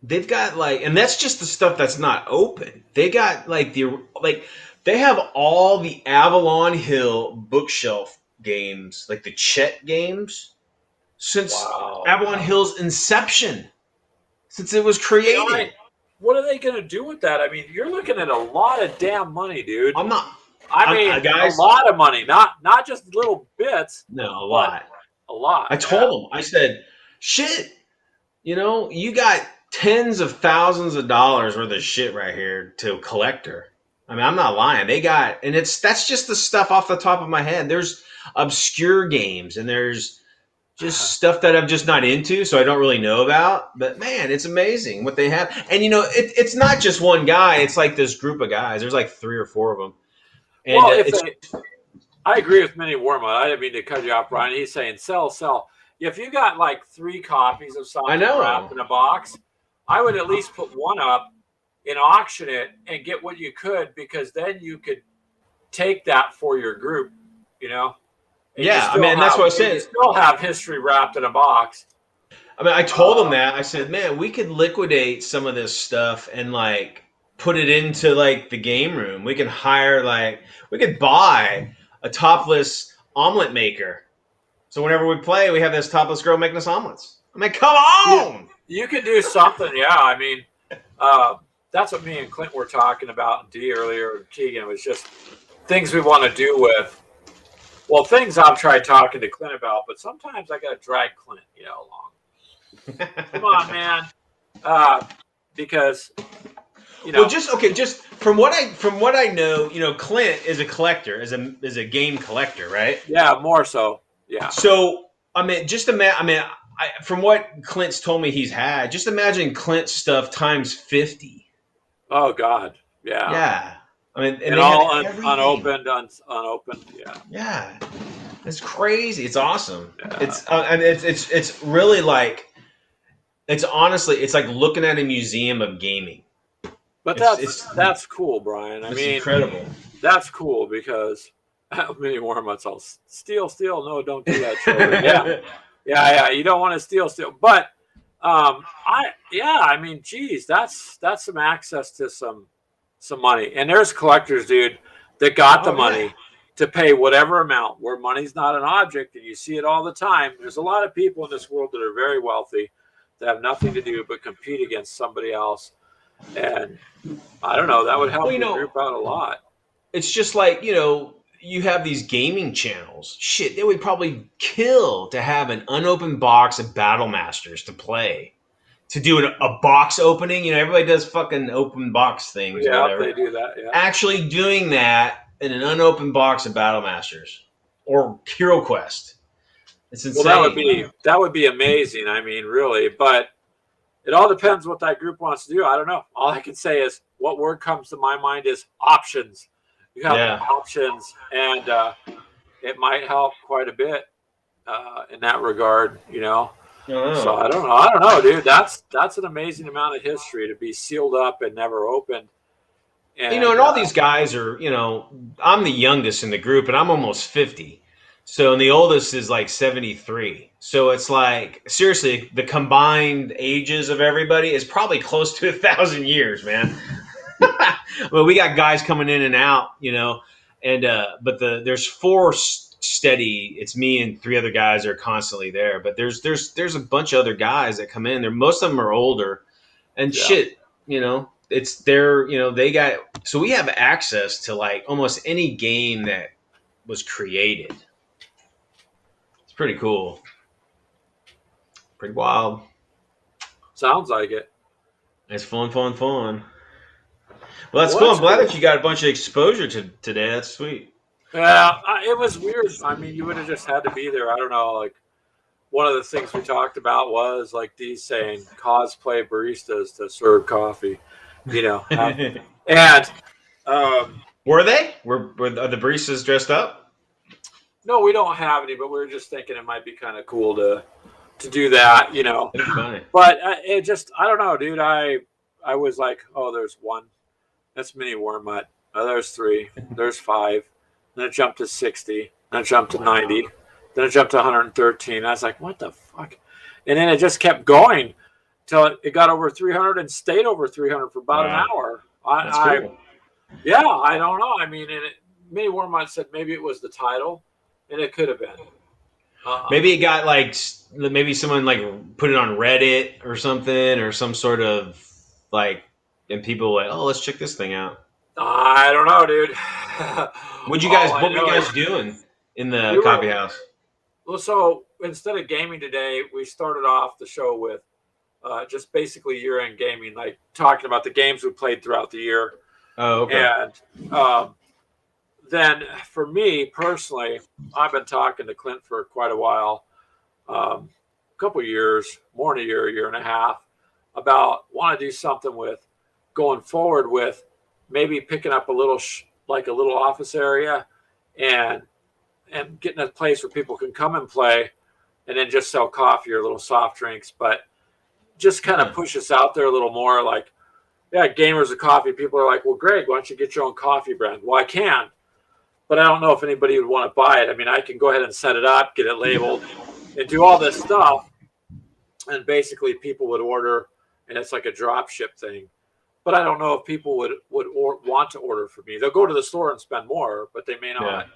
they've got like, and that's just the stuff that's not open. They got they have all the Avalon Hill bookshelf games, like the Chet games, since Avalon Hill's inception, since it was created. What are they going to do with that? I mean, you're looking at a lot of damn money, dude. I mean, guys, a lot of money, not just little bits. No, a lot. A lot. I told them, I said, shit, you got tens of thousands of dollars worth of shit right here to a collector. I mean, I'm not lying. They got, and that's just the stuff off the top of my head. There's obscure games and there's just stuff that I'm just not into, so I don't really know about. But man, it's amazing what they have. And it's not just one guy. It's like this group of guys. There's like 3 or 4 of them. And I agree with Minnie Warma. I didn't mean to cut you off, Brian. He's saying sell. If you got like 3 copies of something wrapped in a box, I would at least put one up and auction it and get what you could, because then you could take that for your group, Yeah, I mean, that's what I said. You still have history wrapped in a box. I mean, I told them that. I said, man, we could liquidate some of this stuff and like put it into like the game room. We can we could buy a topless omelet maker. So whenever we play, we have this topless girl making us omelets. I mean, come on! You could do something, yeah. I mean, that's what me and Clint were talking about, and Dee earlier, Keegan. It was just things we want to do with. Well, things I've tried talking to Clint about, but sometimes I got to drag Clint, along. Come on, man. Because, Well, just from what I know, Clint is a collector, is a game collector, right? Yeah, more so. Yeah. So, I mean, from what Clint's told me he's had, just imagine Clint's stuff times 50. Oh God. Yeah. Yeah. I mean, and all unopened. Yeah. Yeah, it's crazy. It's awesome. Yeah. It's really like, it's like looking at a museum of gaming. But that's cool, Brian. I mean, incredible. That's cool because many Warmuts all steal. No, don't do that, children. Yeah. You don't want to steal. But I mean, geez, that's some access to some money. And there's collectors, dude, that got the money to pay whatever amount, where money's not an object, and you see it all the time. There's a lot of people in this world that are very wealthy that have nothing to do but compete against somebody else. And I don't know, that would help the group out a lot. It's just like, you have these gaming channels. Shit, they would probably kill to have an unopened box of Battle Masters to play. To do a box opening, everybody does fucking open box things. Yeah, or whatever. They do that. Yeah. Actually doing that in an unopened box of Battle Masters or Hero Quest, it's insane. Well, that would be amazing. I mean, really, but it all depends what that group wants to do. I don't know. All I can say is what word comes to my mind is options. You have options, and it might help quite a bit in that regard. So I don't know, dude. That's an amazing amount of history to be sealed up and never opened. And, and all these guys are, I'm the youngest in the group, and I'm almost 50. So, and the oldest is like 73. So it's like, seriously, the combined ages of everybody is probably close to 1,000 years, man. Well, we got guys coming in and out, and but there's 4 steady. It's me and 3 other guys that are constantly there. But there's a bunch of other guys that come in there. Most of them are older, and shit, it's their, they got, so we have access to like almost any game that was created. It's pretty cool. Pretty wild. Sounds like it. It's fun. Well, that's cool. I'm glad that you got a bunch of exposure to today. That's sweet. Yeah, it was weird. I mean, you would have just had to be there. I don't know. Like, one of the things we talked about was like Dee saying cosplay baristas to serve coffee, and were they? Are the baristas dressed up? No, we don't have any, but we were just thinking it might be kind of cool to do that, It'd be funny. But it just, I don't know, dude. I was like, oh, there's one. That's mini Wormut. Oh, there's 3. There's 5. Then it jumped to 60. Then it jumped to 90. Then it jumped to 113. I was like, what the fuck? And then it just kept going till it got over 300 and stayed over 300 for about an hour. That's cool. Yeah, I don't know. I mean, mini Wormut said maybe it was the title, and it could have been. Maybe it got like, maybe someone like put it on Reddit or something, or some sort of like, and people were like, oh, let's check this thing out. I don't know, dude. What were you guys doing in the coffee house? Well, so instead of gaming today, we started off the show with just basically year-end gaming, like talking about the games we played throughout the year. Oh, okay. And then for me personally, I've been talking to Clint for quite a while, a couple of years, more than a year and a half, about want to do something with going forward with maybe picking up a little like a little office area and getting a place where people can come and play and then just sell coffee or little soft drinks, but just kind of push us out there a little more. Like, yeah, gamers of coffee. People are like, well, Greg, why don't you get your own coffee brand? Well, I can, but I don't know if anybody would want to buy it. I mean, I can go ahead and set it up, get it labeled, and do all this stuff. And basically people would order, and it's like a drop ship thing. But I don't know if people would want to order from me. They'll go to the store and spend more, but they may not.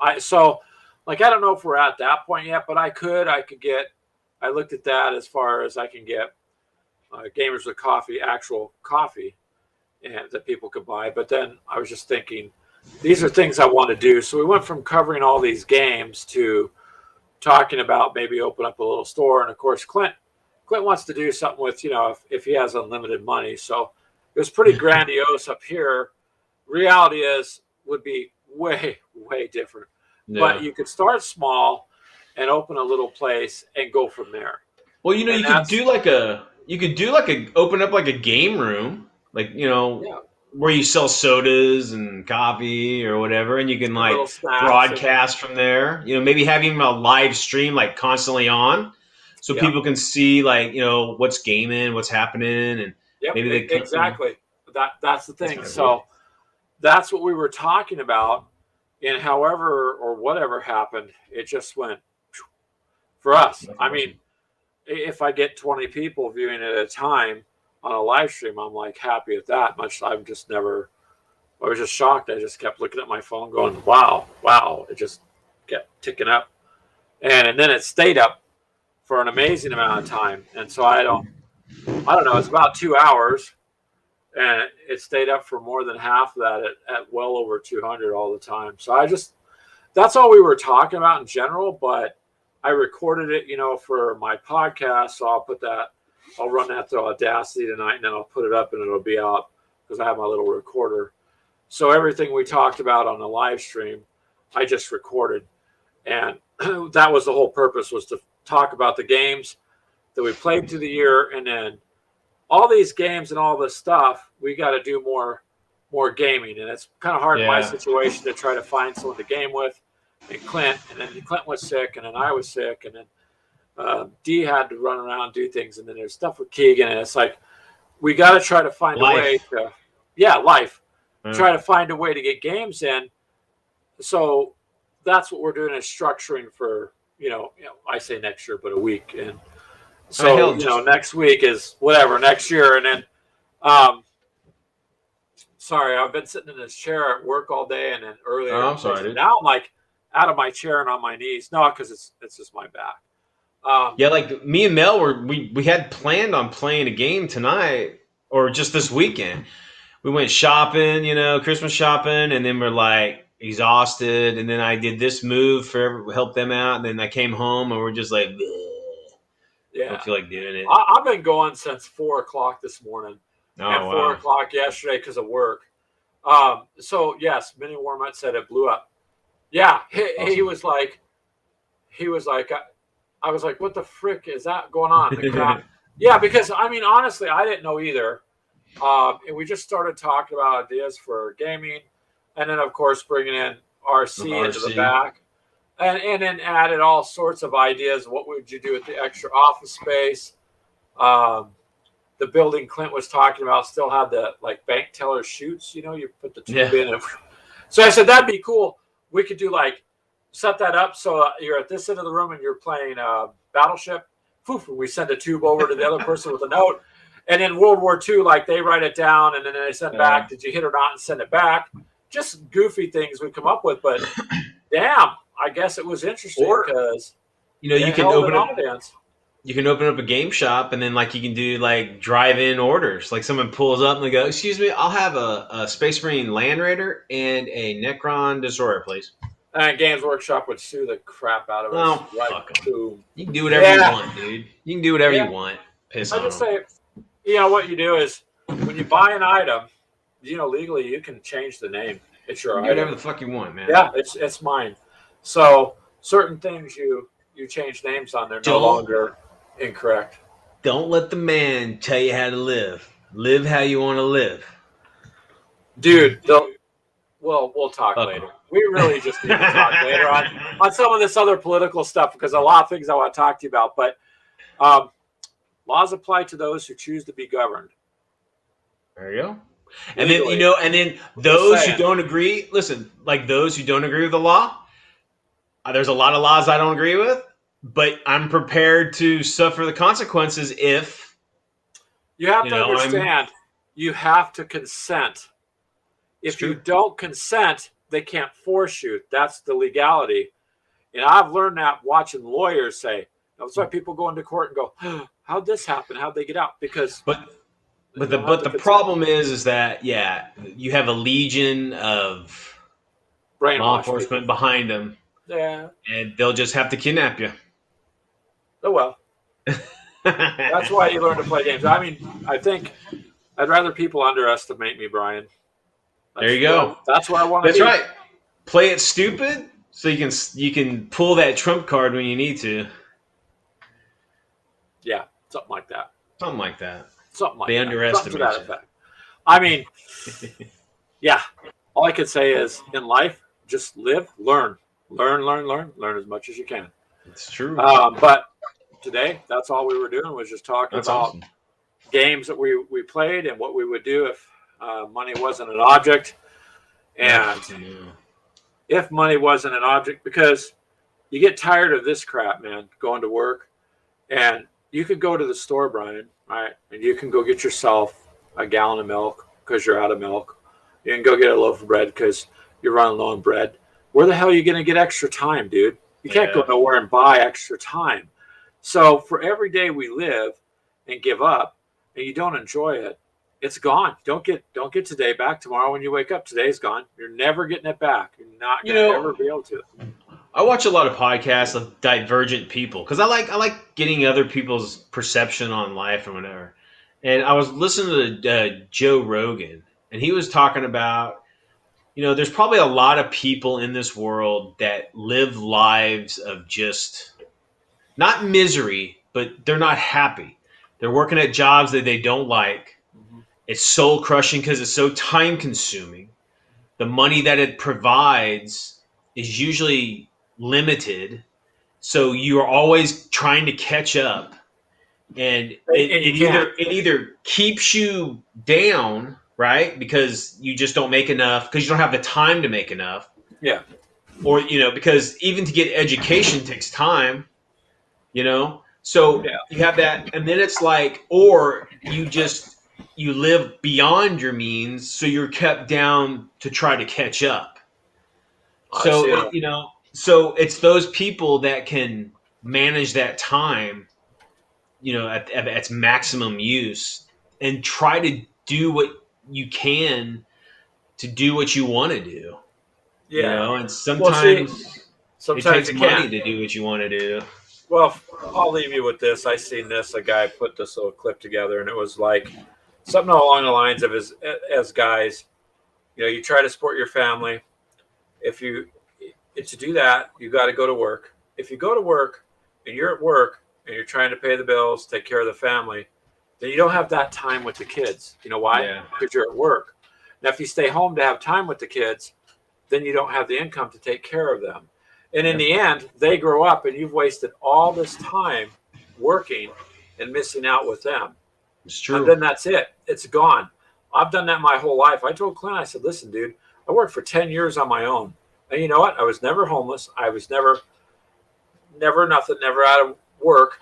Yeah. So I don't know if we're at that point yet, but I could get, I looked at that as far as I can get gamers with coffee, actual coffee, and that people could buy. But then I was just thinking, these are things I want to do. So we went from covering all these games to talking about maybe open up a little store. And of course, Clint wants to do something with, if he has unlimited money. So it was pretty grandiose up here. Reality would be way, way different. Yeah. But you could start small and open a little place and go from there. Well, you could do like open up like a game room, like, where you sell sodas and coffee or whatever, and you can like broadcast from there. Maybe having a live stream like constantly on, so people can see like what's gaming, what's happening, and maybe they can, exactly. That's the thing. So that's what we were talking about, and however or whatever happened, it just went for us. I mean, if I get 20 people viewing it at a time on a live stream, I'm like happy at that much. I was just shocked. I just kept looking at my phone going, wow. It just kept ticking up. And then it stayed up for an amazing amount of time. And so I don't know, it's about 2 hours, and it stayed up for more than half of that at well over 200 all the time. So that's all we were talking about in general, but I recorded it, for my podcast. So I'll run that through Audacity tonight, and then I'll put it up and it'll be out because I have my little recorder. So everything we talked about on the live stream, I just recorded. And that was the whole purpose, was to talk about the games that we played through the year. And then all these games and all this stuff, we got to do more gaming. And it's kind of hard in my situation to try to find someone to game with. And Clint was sick, and then I was sick, and then Dee had to run around and do things, and then there's stuff with Keegan, and it's like we got to try to find a way to try to find a way to get games in. So that's what we're doing, is structuring for I say next year, but a week. And so next week is whatever next year. And then sorry, I've been sitting in this chair at work all day, and then earlier I'm sorry, dude. Now I'm like out of my chair and on my knees. No, because it's just my back. Like me and Mel we had planned on playing a game tonight. or just this weekend. We went shopping, Christmas shopping, and then we're like exhausted. And then I did this move for help them out, and then I came home and we're just like, yeah, don't feel like doing it. I've been going since 4:00 this morning, and 4:00 yesterday because of work. So yes, Mini Warmut said it blew up. Yeah, he was like, I was like, what the frick is that going on? Yeah, because I mean, honestly, I didn't know either. And we just started talking about ideas for gaming, and then of course bringing in RC into the back, and then added all sorts of ideas. What would you do with the extra office space? The building Clint was talking about still had the like bank teller chutes. You put the tube in. So I said that'd be cool. We could do like set that up so you're at this end of the room and you're playing Battleship. Poof, and we send a tube over to the other person with a note. And in World War II, like they write it down and then they send back, did you hit or not, and send it back. Just goofy things we come up with, but damn, I guess it was interesting because you can open up a game shop and then like you can do like drive-in orders. Like someone pulls up and they go, "Excuse me, I'll have a Space Marine Land Raider and a Necron Destroyer, please." And Games Workshop would sue the crap out of us. Oh, fuck 'em. You can do whatever you want, dude. You can do whatever you want. Piss on them. I just say, what you do is when you buy an item, legally you can change the name. It's your item. Whatever the fuck you want, man. Yeah, it's mine. So certain things you change names on, they're no longer incorrect. Don't let the man tell you how to live. Live how you want to live. Dude, we'll talk later. We really just need to talk later on some of this other political stuff because a lot of things I want to talk to you about. But laws apply to those who choose to be governed. There you go. And then those who don't agree, listen, like those who don't agree with the law, there's a lot of laws I don't agree with, but I'm prepared to suffer the consequences if... You have to understand, you have to consent. If you don't consent, they can't force you. That's the legality. And I've learned that watching lawyers say. That's why people go into court and go, how'd this happen? How'd they get out? Because... But the problem is that you have a legion of law enforcement behind them. Yeah, and they'll just have to kidnap you. Oh well. That's why you learn to play games. I mean, I think I'd rather people underestimate me, Brian. There you go. That's what I want to do. That's right. Play it stupid so you can pull that trump card when you need to. Yeah, something like that. Something like that. They underestimate you. I mean, yeah. All I could say is, in life, just live, learn as much as you can. It's true. But today, that's all we were doing was just talking about games that we played and what we would do if money wasn't an object. And if money wasn't an object, because you get tired of this crap, man, going to work, and you could go to the store, Brian, right? And you can go get yourself a gallon of milk because you're out of milk. You can go get a loaf of bread because you're running low on bread. Where the hell are you going to get extra time, dude? You can't go nowhere and buy extra time. So for every day we live and give up and you don't enjoy it, it's gone. Don't get today back. Tomorrow when you wake up, today's gone. You're never getting it back. You're not going to ever be able to. I watch a lot of podcasts of divergent people because I like getting other people's perception on life and whatever. And I was listening to Joe Rogan, and he was talking about, there's probably a lot of people in this world that live lives of just not misery, but they're not happy. They're working at jobs that they don't like. Mm-hmm. It's soul crushing because it's so time consuming. The money that it provides is usually limited, so you are always trying to catch up, and it either keeps you down, right, because you just don't make enough because you don't have the time to make enough, or because even to get education takes time, so you have that, and then it's like, or you live beyond your means, so you're kept down to try to catch up. So So it's those people that can manage that time, at its maximum use, and try to do what you can to do what you want to do. You know, and sometimes it takes you money can't. to do what you want to do. Well, I'll leave you with this. I seen this. A guy put this little clip together, and it was like something along the lines of as guys, you try to support your family. If you to do that, you got to go to work. If you go to work and you're at work and you're trying to pay the bills, take care of the family, then you don't have that time with the kids. You know why? Yeah. Because you're at work. Now, if you stay home to have time with the kids, then you don't have the income to take care of them. And in the end, they grow up and you've wasted all this time working and missing out with them. It's true. And then that's it. It's gone. I've done that my whole life. I told Clint, I said, listen, dude, I worked for 10 years on my own. And you know what? I was never homeless. I was never nothing, never out of work.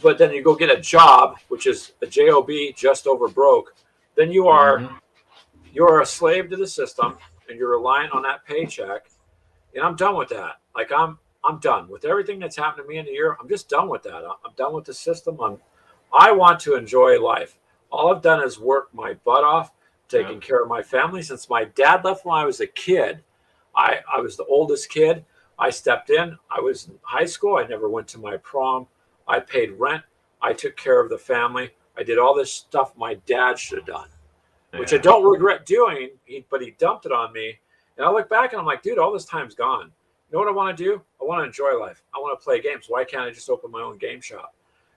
But then you go get a job, which is a job, just over broke. Then you're a slave to the system and you're relying on that paycheck. And I'm done with that. Like I'm done with everything that's happened to me in a year. I'm just done with that. I'm done with the system. I want to enjoy life. All I've done is work my butt off, taking care of my family. Since my dad left when I was a kid, I was the oldest kid. I stepped in. I was in high school. I never went to my prom. I paid rent. I took care of the family. I did all this stuff my dad should have done, which I don't regret doing, but he dumped it on me. And I look back and I'm like, dude, all this time's gone. You know what I want to do? I want to enjoy life. I want to play games. Why can't I just open my own game shop?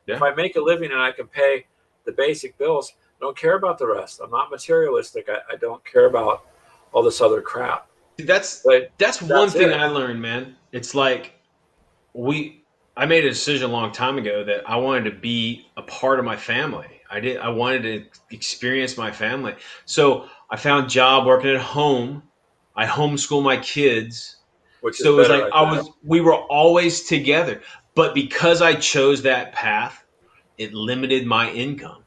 Yeah. If I make a living and I can pay the basic bills, I don't care about the rest. I'm not materialistic. I don't care about all this other crap. That's one thing I learned, man. It's like I made a decision a long time ago that I wanted to be a part of my family. I wanted to experience my family. So I found a job working at home. I homeschool my kids. So it was like we were always together. But because I chose that path, it limited my income.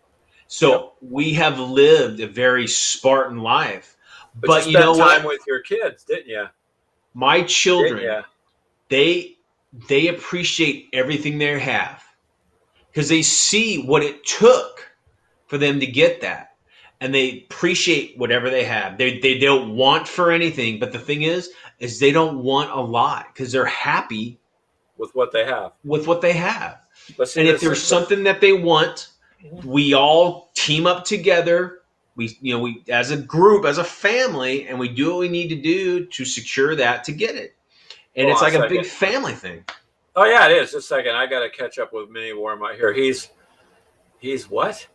So we have lived a very Spartan life. But you know what? Time with your kids, didn't you? My children, they appreciate everything they have because they see what it took for them to get that. And they appreciate whatever they have. They don't want for anything. But the thing is they don't want a lot because they're happy with what they have. And if there's something that they want, we all team up together. We as a group, as a family, and we do what we need to do to secure that to get it. And it's like a big family thing. Oh yeah, it is. Just a second. I got to catch up with Mini Warm out here. He's what?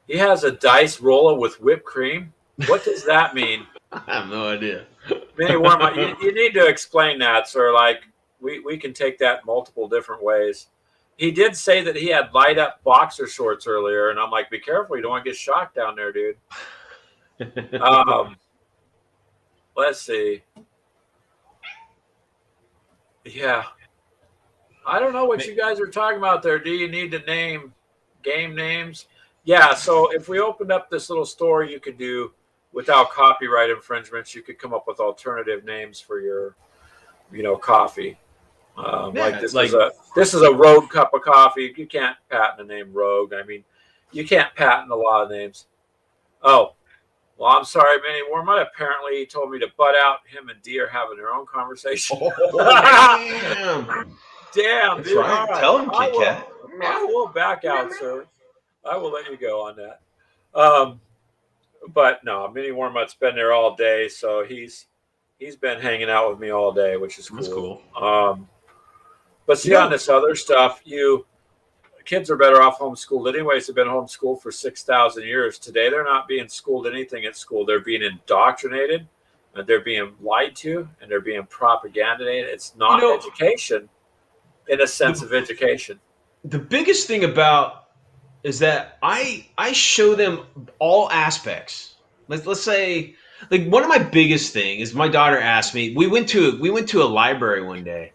He has a dice roller with whipped cream. What does that mean? I have no idea. Mini Warm, you need to explain that, sir. Like we can take that multiple different ways. He did say that he had light up boxer shorts earlier, and I'm like, be careful, you don't want to get shocked down there, dude. Let's see. Yeah. I don't know what you guys are talking about there. Do you need to name game names? Yeah, so if we opened up this little store, you could do, without copyright infringements, you could come up with alternative names for your, coffee. This is a Rogue cup of coffee. You can't patent the name Rogue. I mean, you can't patent a lot of names. Oh, well, I'm sorry, Manny Warmut. Apparently, he told me to butt out. Him and Dee are having their own conversation. Oh, damn, that's dude. right. Tell him, Kit Kat. I will back out, sir. I will let you go on that. But no, Mini Warmut's been there all day, so he's been hanging out with me all day, which is cool. That's cool. But see, on this other stuff, kids are better off homeschooled anyways. They've been homeschooled for 6,000 years. Today, they're not being schooled anything at school. They're being indoctrinated, and they're being lied to, and they're being propagandized. It's not education in a sense of education. The biggest thing is that I show them all aspects. Let's say, like, one of my biggest things is my daughter asked me. We went to a library one day.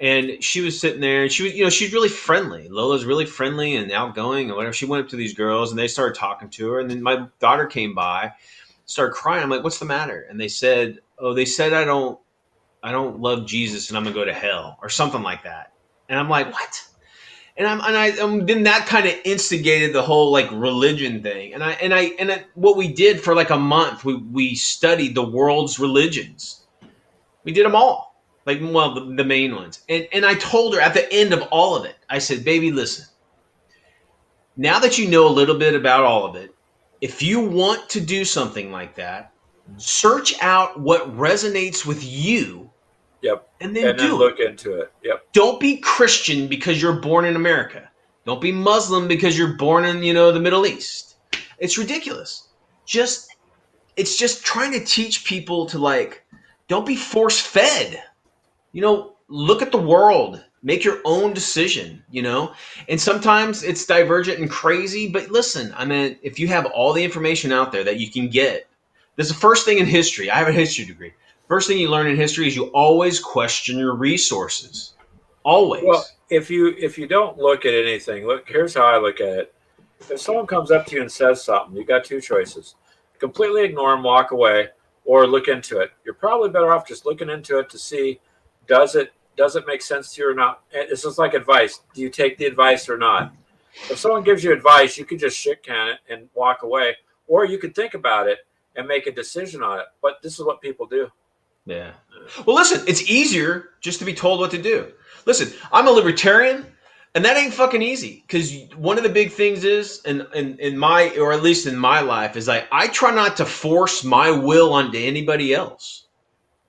And she was sitting there, and she's really friendly. Lola's really friendly and outgoing and whatever. She went up to these girls, and they started talking to her. And then my daughter came by, started crying. I'm like, "What's the matter?" And they said, I don't love Jesus, and I'm gonna go to hell or something like that. And I'm like, "What?" then that kind of instigated the whole like religion thing. And what we did for like a month, we studied the world's religions. We did them all, like, well, the main ones. And I told her at the end of all of it, I said, baby, listen, now that you know a little bit about all of it, if you want to do something like that, search out what resonates with you. Yep. And then look into it. Yep. Don't be Christian because you're born in America. Don't be Muslim because you're born in, the Middle East. It's ridiculous. It's just trying to teach people to, like, don't be force-fed. Look at the world. Make your own decision, And sometimes it's divergent and crazy, but listen, I mean, if you have all the information out there that you can get, this is the first thing in history. I have a history degree. First thing you learn in history is you always question your resources. Always. Well, if you don't look at anything, here's how I look at it. If someone comes up to you and says something, you got two choices. Completely ignore them, walk away, or look into it. You're probably better off just looking into it to see, does it make sense to you or not? This is like advice. Do you take the advice or not? If someone gives you advice, you could just shit can it and walk away, or you could think about it and make a decision on it. But this is what people do. Yeah. Well, listen, it's easier just to be told what to do. Listen, I'm a libertarian, and that ain't fucking easy. Because one of the big things is, in my, or at least in my life, is I try not to force my will onto anybody else.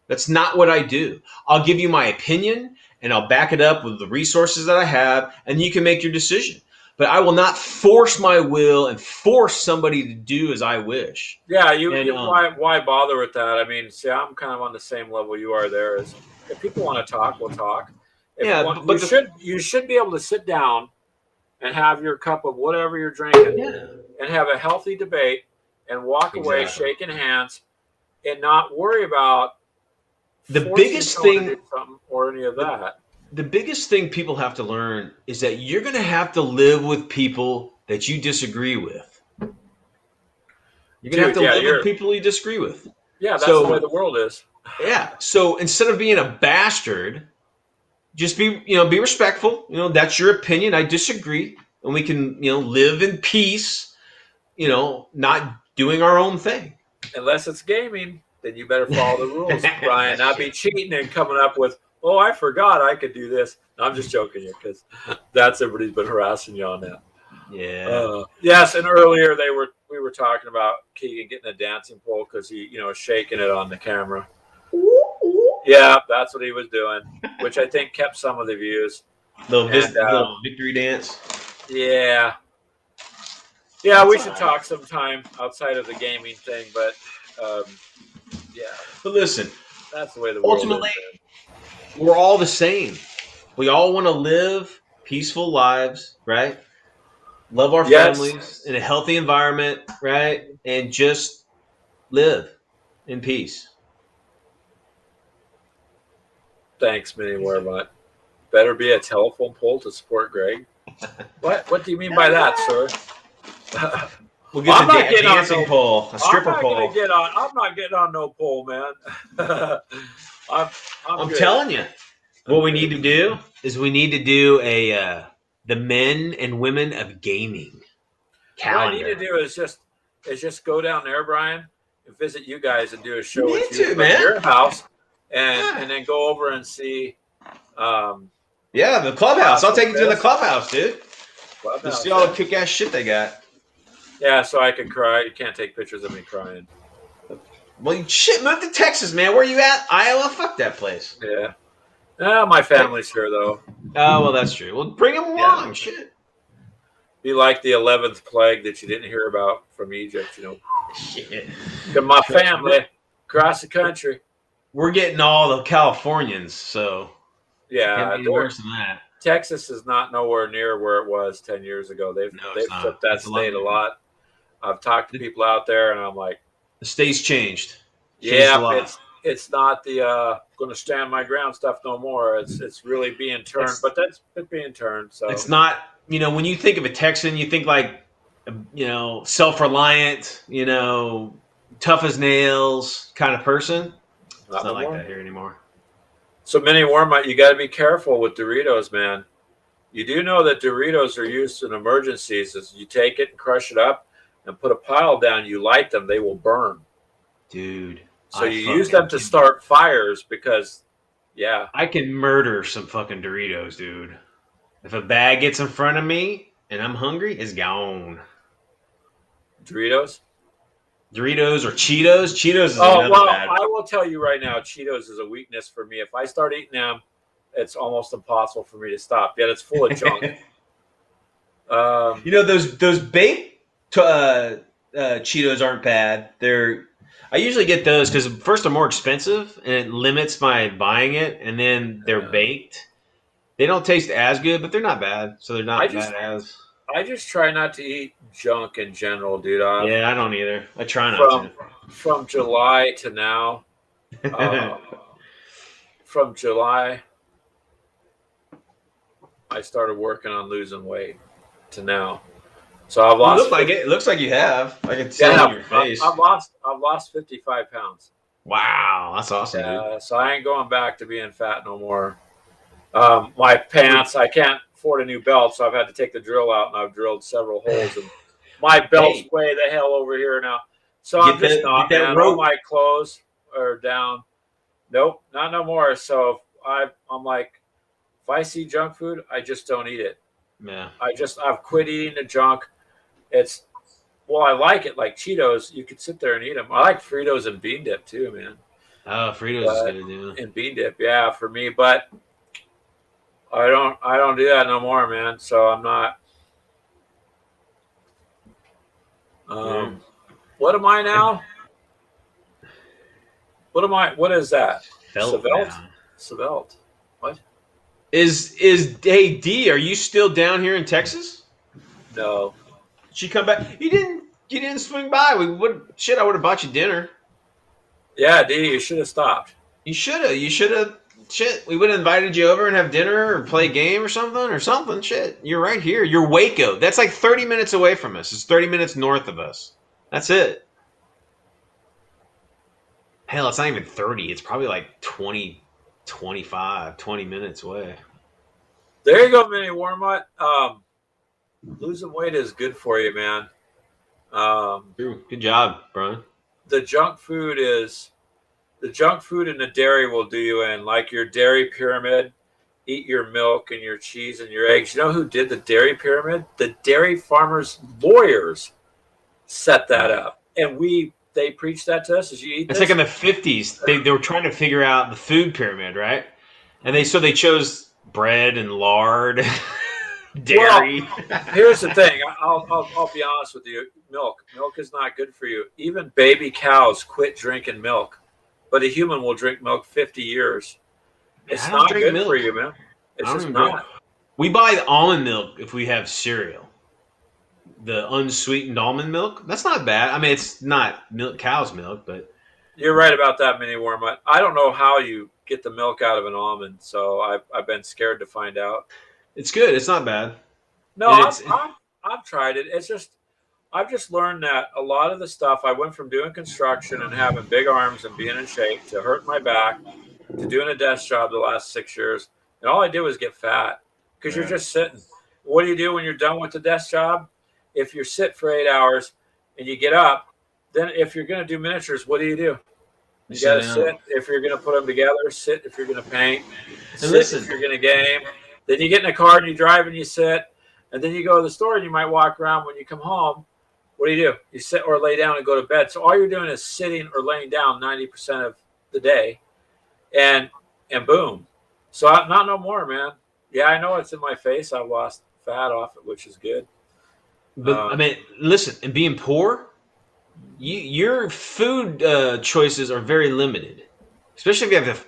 That's not what I do. I'll give you my opinion, and I'll back it up with the resources that I have, and you can make your decision. But I will not force my will and force somebody to do as I wish. Yeah, why bother with that? I mean, see, I'm kind of on the same level you are there. Is if people want to talk, we'll talk. You should be able to sit down and have your cup of whatever you're drinking and have a healthy debate and walk away shaking hands and not worry about the biggest thing or any of that. The biggest thing people have to learn is that you're going to have to live with people that you disagree with. You're going to have to live with people you disagree with. Yeah, that's the way the world is. Yeah. So instead of being a bastard, just be respectful. That's your opinion. I disagree. And we can, live in peace, not doing our own thing. Unless it's gaming, then you better follow the rules, Brian. Not be cheating and coming up with, oh, I forgot I could do this. No, I'm just joking you because that's everybody's been harassing you on that. Yeah. Yes, and earlier we were talking about Keegan getting a dancing pole because he shaking it on the camera. Yeah, that's what he was doing, which I think kept some of the views. Little victory dance. Yeah. Yeah, we should talk sometime outside of the gaming thing, but yeah. But listen, that's the way the world ultimately is. We're all the same. We all want to live peaceful lives, right? Love our families in a healthy environment, right? And just live in peace. Thanks, Mini Warbot. Better be a telephone pole to support Greg. What do you mean by that, sir? We'll get the dancing pole, a stripper pole. I'm not getting on no pole, man. I'm telling you, what we need to do is a the men and women of gaming calendar. What I need to do is just go down there, Brian, and visit you guys and do a show with you at your house, and then go over and see. The clubhouse. I'll take you to the clubhouse, dude. To see all the kick-ass shit they got. Yeah, so I can cry. You can't take pictures of me crying. Well, shit, move to Texas, man. Where you at? Iowa? Fuck that place. Yeah. My family's here, though. Oh, well, that's true. Well, bring them along. Yeah. Shit. Be like the 11th plague that you didn't hear about from Egypt, Shit. Because my family across the country. We're getting all the Californians, so. Yeah. Can't be worse than that. Texas is not nowhere near where it was 10 years ago. They've flipped that state a lot. I've talked to people out there, and I'm like, the state's changed. It's not the going to stand my ground stuff no more. It's really being turned, but it's being turned. So it's not. When you think of a Texan, you think like, self-reliant, tough as nails kind of person. It's not like that here anymore. So Mini Warmite, you got to be careful with Doritos, man. You do know that Doritos are used in emergencies. Is you take it and crush it up and put a pile down. You light them, they will burn. Dude. So you use them to start fires because, yeah. I can murder some fucking Doritos, dude. If a bag gets in front of me and I'm hungry, it's gone. Doritos? Doritos or Cheetos? Cheetos is another bad. I will tell you right now, Cheetos is a weakness for me. If I start eating them, it's almost impossible for me to stop. Yet it's full of junk. You know, those baked Cheetos aren't bad. I usually get those because first they're more expensive and it limits my buying it, and then they're baked. They don't taste as good, but they're not bad. So they're not bad as. I just try not to eat junk in general, dude. Yeah, I don't either. I try not to. From July to now, from July, I started working on losing weight to now. So I've lost. It looks like you have. I can see it on your face. I've lost 55 pounds. Wow, that's awesome, dude. So I ain't going back to being fat no more. My pants, I can't afford a new belt, so I've had to take the drill out, and I've drilled several holes, and my belt's way the hell over here now. So I'm just not, man. All my clothes are down. Nope, not no more. So I'm like, if I see junk food, I just don't eat it. Yeah. I've quit eating the junk. I like it, like Cheetos. You could sit there and eat them. I like Fritos and bean dip too, man. Oh, Fritos is good, dude. And bean dip, yeah, for me. But I don't do that no more, man. So I'm not. What am I now? What am I? What is that? Svelte. What? Hey D? Are you still down here in Texas? No. Did she come back? You didn't swing by. I would have bought you dinner. Yeah, D, you should have stopped. You should have. Shit, we would have invited you over and have dinner or play a game or something. Shit, you're right here. You're Waco. That's like 30 minutes away from us. It's 30 minutes north of us. That's it. Hell, it's not even 30. It's probably like 20 minutes away. There you go, Mini Warmut. Losing weight is good for you, man. Good job, Brian. The junk food and the dairy will do you in. Like your dairy pyramid, eat your milk and your cheese and your eggs. You know who did the dairy pyramid? The dairy farmers' lawyers set that up. And they preached that to us as you eat this. It's like in the 50s. They were trying to figure out the food pyramid, right? And they chose bread and lard, dairy. Well, here's the thing. I'll be honest with you. Milk is not good for you. Even baby cows quit drinking milk. But a human will drink milk 50 years. It's not good for you, man. It's just not. We buy almond milk if we have cereal. The unsweetened almond milk. That's not bad. I mean, it's not cow's milk, but... You're right about that, Mini Wormut. I don't know how you get the milk out of an almond, so I've been scared to find out. It's good. It's not bad. No, I've tried it. It's just... I've just learned that a lot of the stuff, I went from doing construction and having big arms and being in shape to hurting my back to doing a desk job the last 6 years. And all I did was get fat because you're just sitting. What do you do when you're done with the desk job? If you sit for 8 hours and you get up, then if you're going to do miniatures, what do? You got to sit if you're going to put them together, sit if you're going to paint, sit if you're going to game. Then you get in a car and you drive and you sit. And then you go to the store and you might walk around. When you come home, what do? You sit or lay down and go to bed. So all you're doing is sitting or laying down 90% of the day, and boom. So not no more, man. Yeah, I know it's in my face. I've lost fat off it, which is good. But I mean, listen, and being poor, your food choices are very limited, especially if you have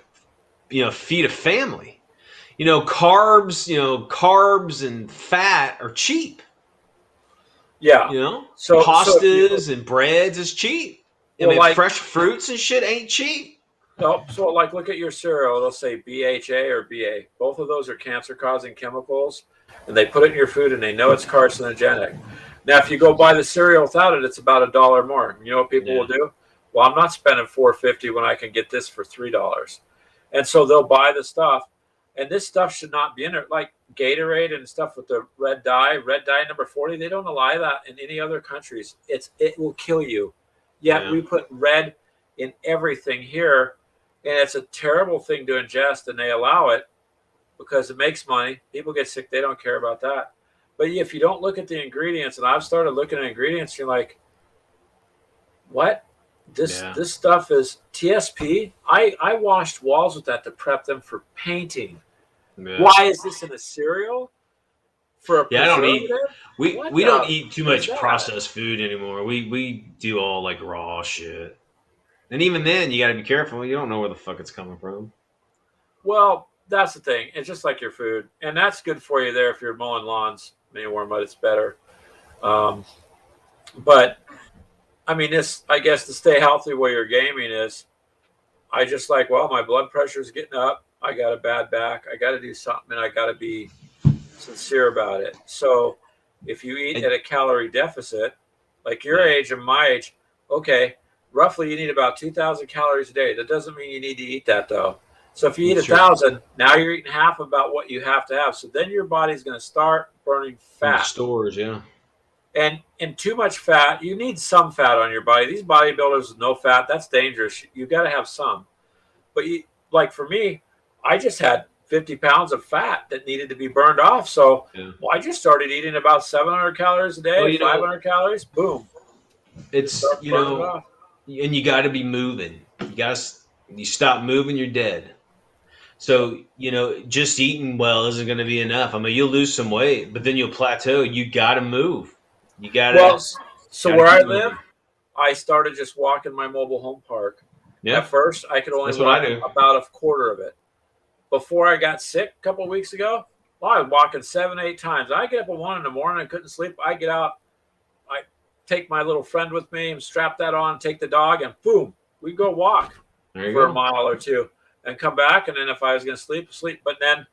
to, feed a family. Carbs and fat are cheap. Yeah. So pastas and breads is cheap. Fresh fruits and shit ain't cheap. No, so look at your cereal. They'll say BHA or BA. Both of those are cancer-causing chemicals, and they put it in your food, and they know it's carcinogenic. Now, if you go buy the cereal without it, it's about $1 more. You know what people will do? Well, I'm not spending $4.50 when I can get this for $3. And so they'll buy the stuff And this stuff should not be in it. Like Gatorade and stuff with the red dye number 40, they don't allow that in any other countries. It will kill you. Yet we put red in everything here, and it's a terrible thing to ingest, and they allow it because it makes money. People get sick, they don't care about that. But if you don't look at the ingredients, and I've started looking at ingredients, you're like, what? This stuff is TSP. I washed walls with that to prep them for painting. Yeah. Why is this in a cereal? For a I don't eat. We don't eat too much processed food anymore. We do all like raw shit. And even then, you got to be careful. You don't know where the fuck it's coming from. Well, that's the thing. It's just like your food, and that's good for you there if you're mowing lawns. Anywhere, but it's better. But I mean, I guess to stay healthy while you're gaming is, I just like, well, my blood pressure is getting up. I got a bad back. I got to do something, and I got to be sincere about it. So if you eat at a calorie deficit, like your age and my age, okay, roughly you need about 2,000 calories a day. That doesn't mean you need to eat that, though. So if you eat 1,000, now you're eating half about what you have to have. So then your body's going to start burning fat. Stores, yeah. And too much fat, you need some fat on your body. These bodybuilders with no fat, that's dangerous. You got to have some. But like for me, I just had 50 pounds of fat that needed to be burned off. So I just started eating about 700 calories a day, 500 calories. Boom. It's, and you got to be moving. You stop moving, you're dead. So, just eating well isn't going to be enough. I mean, you'll lose some weight, but then you'll plateau. You got to move. You got to. Well, so where I live, I started just walking my mobile home park. Yeah. At first, I could only walk about a quarter of it. Before I got sick a couple of weeks ago, I was walking 7-8 times. I get up at 1 a.m. I couldn't sleep. I get out. I take my little friend with me and strap that on, take the dog, and boom, we go walk for a mile or two. And come back, and then if I was going to sleep. But then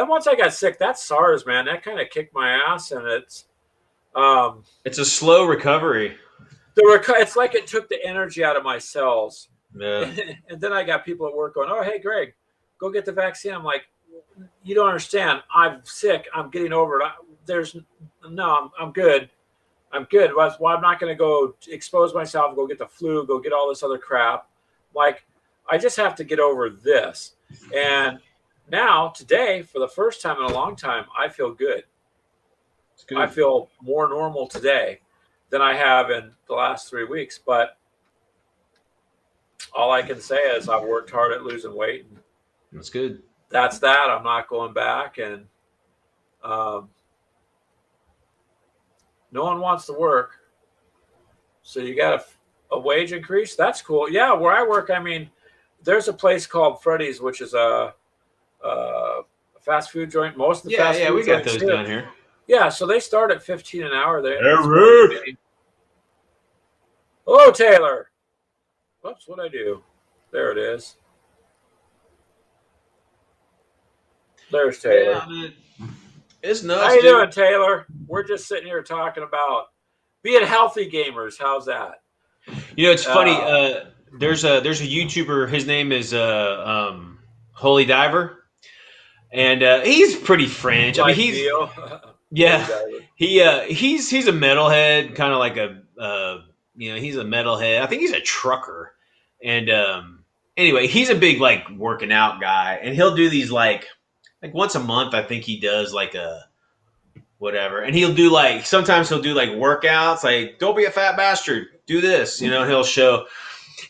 once I got sick, that SARS, man, that kind of kicked my ass, and it's a slow recovery. It's like it took the energy out of my cells. Yeah. And then I got people at work going, "Oh, hey, Greg, go get the vaccine." I'm like, "You don't understand. I'm sick. I'm getting over it. I'm good. I'm good. Well, I'm not going to go expose myself, go get the flu, go get all this other crap. Like, I just have to get over this." And now, today, for the first time in a long time, I feel good. I feel more normal today than I have in the last 3 weeks. But all I can say is I've worked hard at losing weight. And that's good. That's that. I'm not going back. And no one wants to work. So you got a wage increase? That's cool. Yeah, where I work, I mean, there's a place called Freddy's, which is a fast food joint. Most of the fast food we got those down here. Yeah, so they start at $15 an hour. Hello, Taylor. Whoops, what'd I do? There it is. There's Taylor. Yeah, it's nuts. How you doing, Taylor? We're just sitting here talking about being healthy gamers. How's that? It's funny. There's a YouTuber. His name is Holy Diver, and he's pretty fringe. I mean, he's he's a metalhead, kind of like he's a metalhead. I think he's a trucker, and anyway, he's a big like working out guy, and he'll do these like once a month. I think he does like a whatever, and sometimes he'll do like workouts, like don't be a fat bastard, do this, he'll show.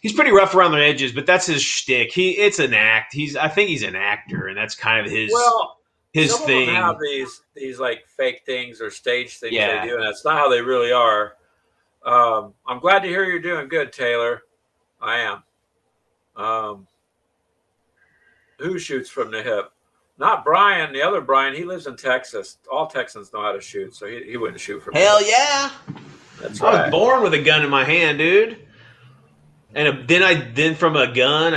He's pretty rough around the edges, but that's his shtick. It's an act. I think he's an actor, and that's kind of his some thing. Of them have these like fake things or stage things they do, and that's not how they really are. I'm glad to hear you're doing good, Taylor. I am. Who shoots from the hip? Not Brian. The other Brian. He lives in Texas. All Texans know how to shoot, so he wouldn't shoot from. Hell the hip. Yeah! That's right. I was born with a gun in my hand, dude. And then from a gun,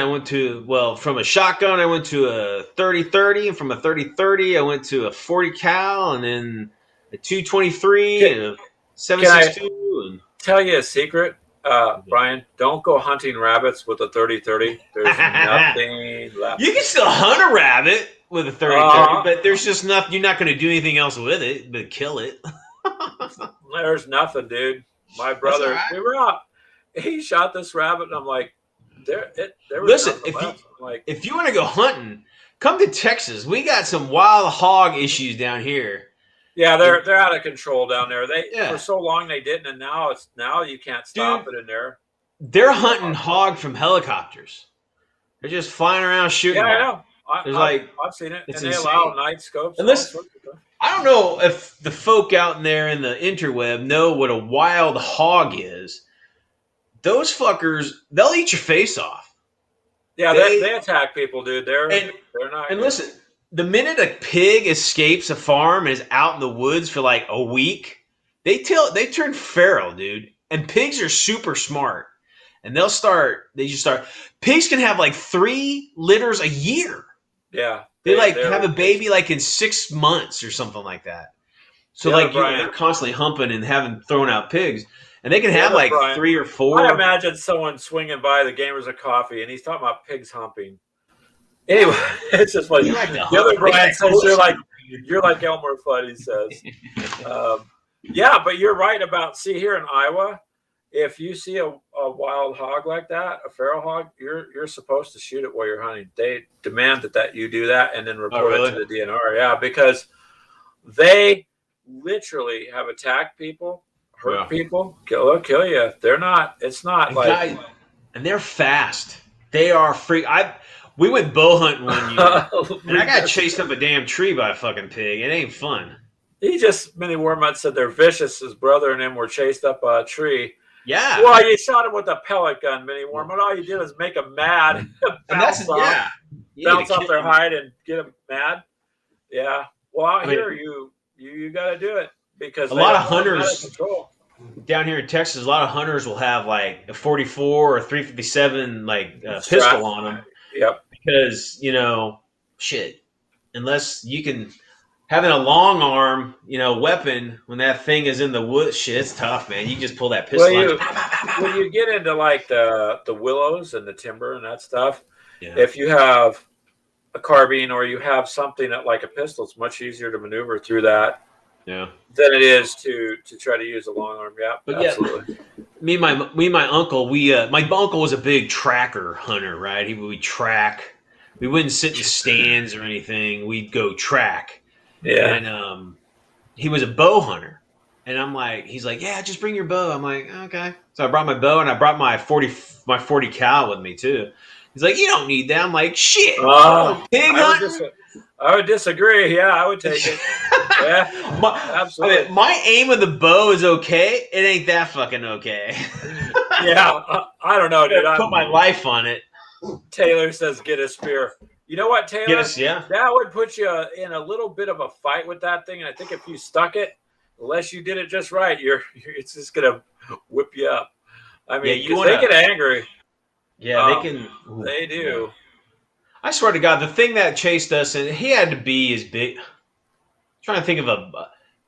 from a shotgun, I went to a 30-30, and from a 30-30, I went to a 40 cal, and then a 223 and a 7.62. Tell you a secret. Brian, don't go hunting rabbits with a 30-30. There's nothing left. You can still hunt a rabbit with a 30-30, but there's just nothing. You're not going to do anything else with it but kill it. There's nothing, dude. My brother, right. we were out. He shot this rabbit, and I'm like, there was Listen, nothing left. Like, if you want to go hunting, come to Texas. We got some wild hog issues down here. yeah, they're out of control down there. For so long they didn't, and now you can't stop it in there. They're hunting hog from helicopters. They're just flying around shooting. Yeah, I know. I've seen it, and they allow night scopes. And listen, I don't know if the folk out there in the interweb know what a wild hog is. Those fuckers, they'll eat your face off. Yeah, they attack people, dude. They're not. And listen, the minute a pig escapes a farm and is out in the woods for like a week, they turn feral, dude. And pigs are super smart. And they just start. Pigs can have like 3 litters a year. Yeah. They have a baby like in 6 months or something like that. So they're constantly humping and having thrown out pigs. And they can have like Brian, 3 or 4. I imagine someone swinging by the Gamers of Coffee, and he's talking about pigs humping. Anyway, it's just like the other Brian says you're like Elmer Fudd, he says. Yeah, but you're right about here in Iowa, if you see a wild hog like that, a feral hog, you're supposed to shoot it while you're hunting. They demand that you do that and then report it to the DNR. Yeah, because they literally have attacked people. Hurt people, kill you. It's not like, and they're fast. They are free. We went bow hunting one year, and I got chased up a damn tree by a fucking pig. It ain't fun. Mini Warmut said they're vicious. His brother and him were chased up a tree. Yeah. Well, you shot him with a pellet gun, Mini Warmut. All you did is make them mad. Bounce off their hide and get them mad. Yeah. Well, out here, you got to do it. Because a lot of hunters down here in Texas, a lot of hunters will have like a 44 or 357 pistol on them. Yep. Because unless you can having a long arm, weapon when that thing is in the woods, shit, it's tough, man. You just pull that pistol. When you get into like the willows and the timber and that stuff, if you have a carbine or you have something that like a pistol, it's much easier to maneuver through that. Yeah, than it is to try to use a long arm. Yeah, but absolutely. Me and my uncle, my uncle was a big tracker hunter, right? He would track. We wouldn't sit in stands or anything. We'd go track. Yeah. And he was a bow hunter, and he's like, yeah, just bring your bow. I'm like, okay. So I brought my bow and I brought my 40 cal with me too. He's like, you don't need that. I'm like, shit. Pig hunting. I would disagree. Yeah, I would take it. Yeah, absolutely. I mean, my aim of the bow is okay. It ain't that fucking okay. Yeah, I don't know, dude. I put my life on it. Taylor says, get a spear. You know what, Taylor? Yeah. That would put you in a little bit of a fight with that thing. And I think if you stuck it, unless you did it just right, it's just going to whip you up. I mean, they get angry. Yeah, they can. They do. I swear to God, the thing that chased us, and he had to be as big. I'm trying to think of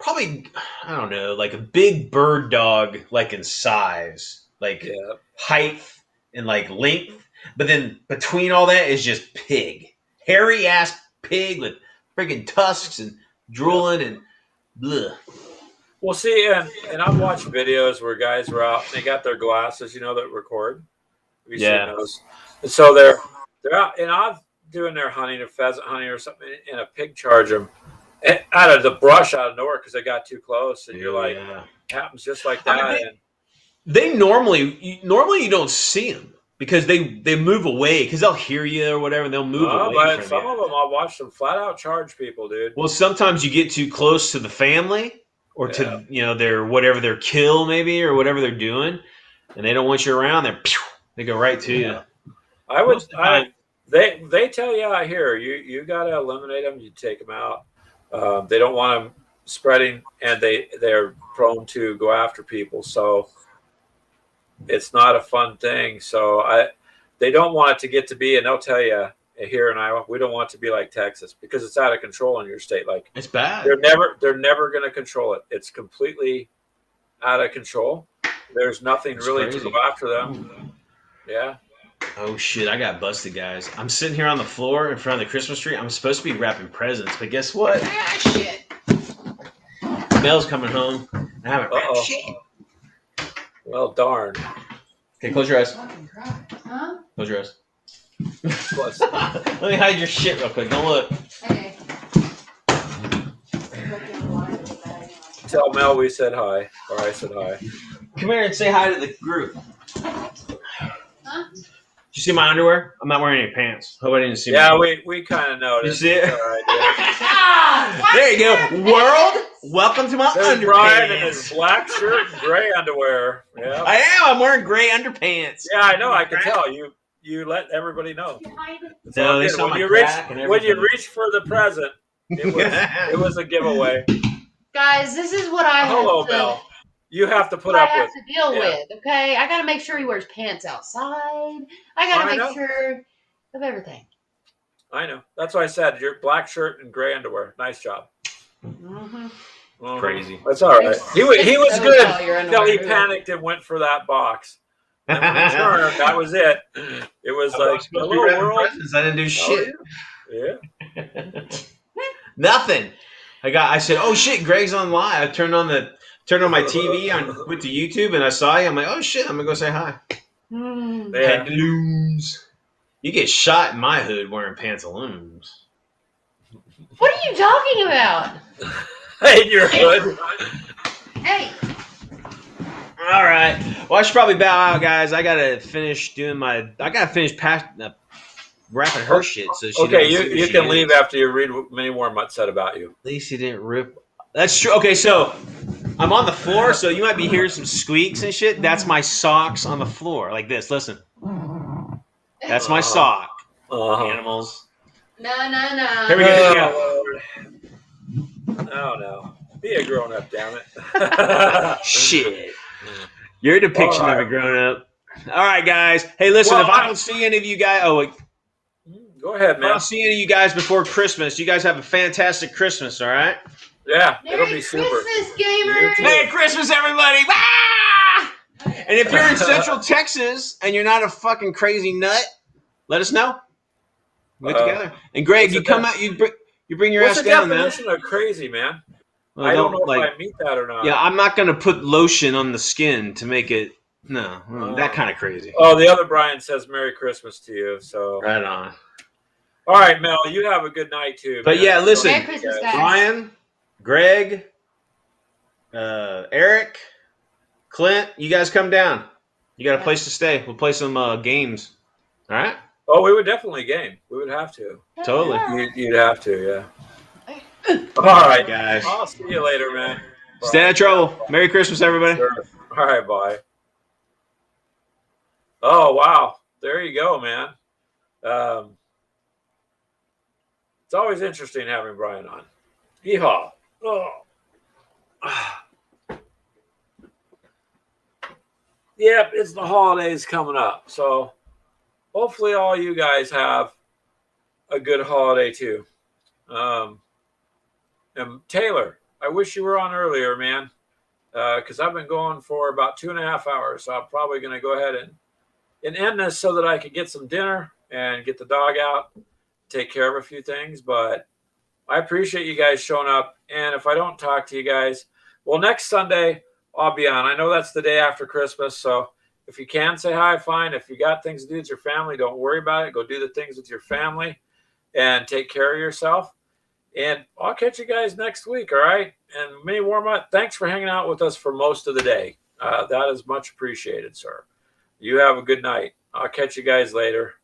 probably, I don't know, like a big bird dog, like in size, height and like length. But then between all that is just pig. Hairy ass pig with freaking tusks and drooling and bleh. Well, see, and I've watched videos where guys were out and they got their glasses, that record. Have you seen those? And so they're out and I'm doing their hunting, or pheasant hunting or something, and a pig charge them out of the brush out of nowhere because they got too close. And you're like, it happens just like that. I mean, they normally you don't see them because they move away because they'll hear you or whatever and they'll move away but from some you. of them I'll watch them flat out charge people, dude. Well, sometimes you get too close to the family or to their whatever their kill maybe or whatever they're doing, and they don't want you around. They go right to you. They tell you out here you got to eliminate them. You take them out. They don't want them spreading, and they're prone to go after people. So it's not a fun thing. So they don't want it to get to be, and they'll tell you here in Iowa, we don't want it to be like Texas because it's out of control in your state. Like it's bad. They're never going to control it. It's completely out of control. there's nothing It's really crazy. to go after them. Yeah. Oh shit, I got busted, guys. I'm sitting here on the floor in front of the Christmas tree. I'm supposed to be wrapping presents, but guess what? Ah, shit. Mel's coming home. I haven't wrapped shit. Well, darn. Okay, close your eyes. Huh? Close your eyes. Plus, Let me hide your shit real quick. Don't look. Okay. tell Mel we said hi, or I said hi. Come here and say hi to the group. Huh? Did you see my underwear? I'm not wearing any pants. Hope I didn't see Yeah, my... we kind of noticed. You see it? All right, There you go. World, welcome to my there's underpants. Brian in his black shirt and gray underwear. Yeah. I am. I'm wearing gray underpants. Yeah, I know. I can tell. You let everybody know. No, they Good. saw when my you crack and reach when you everything. reach for the present, it was a giveaway. Guys, this is what I Hello, have to, Mel. You have to put what I up have with. to deal Yeah. with, okay? I gotta make sure he wears pants outside. I gotta I know. make sure of everything. I know. That's why I said your black shirt and gray underwear. Nice job. Mm-hmm. Crazy. That's all right. He was So good tall, your until he underwear. panicked and went for that box. And when he turned, that was it. It was like, hello, world. Presents. I didn't do shit. Yeah. Nothing. I said, oh shit, Greg's on live. I turned on my TV, went to YouTube, and I saw you. I'm like, oh shit, I'm gonna go say hi. Mm. Yeah. Pantaloons. You get shot in my hood wearing pantaloons. What are you talking about? Hey, you're good. Hey, All right. Well, I should probably bow out, guys. I gotta finish wrapping her shit. So she Okay, doesn't see where you she can is. leave after you read what many more Mutt said about you. At least he didn't rip. That's true. Okay, so I'm on the floor, so you might be hearing some squeaks and shit. That's my socks on the floor, like this. Listen, that's my sock. Animals. no. Here we go. Oh, no. Be a grown up, damn it. Shit. You're a depiction All right. of a grown up. All right, guys. Hey, listen, Well, if I don't see any of you guys, Go ahead, if I man. don't see any of you guys before Christmas, you guys have a fantastic Christmas, all right? Yeah, it'll Merry be super. Christmas, gamers! Merry Christmas, everybody! Ah! And if you're in Central Texas and you're not a fucking crazy nut, let us know. We'll get together. And Greg, you come out, you bring your What's ass the down, man. definition of crazy, man? Well, I don't know if I meet that or not. Yeah, I'm not gonna put lotion on the skin to make it. No, that kind of crazy. Oh, the other Brian says Merry Christmas to you. So Right on. all right, Mel, you have a good night too. But man. yeah, listen, Merry Christmas, guys. Brian, Greg, Eric, Clint, you guys come down. You got a place to stay. We'll play some games. All right? Oh, we would definitely game. We would have to. Totally. You'd have to, yeah. All right, guys. I'll see you later, man. Stay out of trouble. Merry Christmas, everybody. Sure. All right, bye. Oh, wow. There you go, man. It's always interesting having Brian on. Yeehaw. Oh. Yep, it's the holidays coming up. So hopefully all you guys have a good holiday too. And Taylor, I wish you were on earlier, man, because I've been going for about 2.5 hours. So I'm probably going to go ahead and end this so that I could get some dinner and get the dog out, take care of a few things. But I appreciate you guys showing up. And if I don't talk to you guys, well, next Sunday I'll be on. I know that's the day after Christmas. So if you can say hi, fine. If you got things to do with your family, don't worry about it. Go do the things with your family and take care of yourself. And I'll catch you guys next week, all right? And May Warmut, thanks for hanging out with us for most of the day. That is much appreciated, sir. You have a good night. I'll catch you guys later.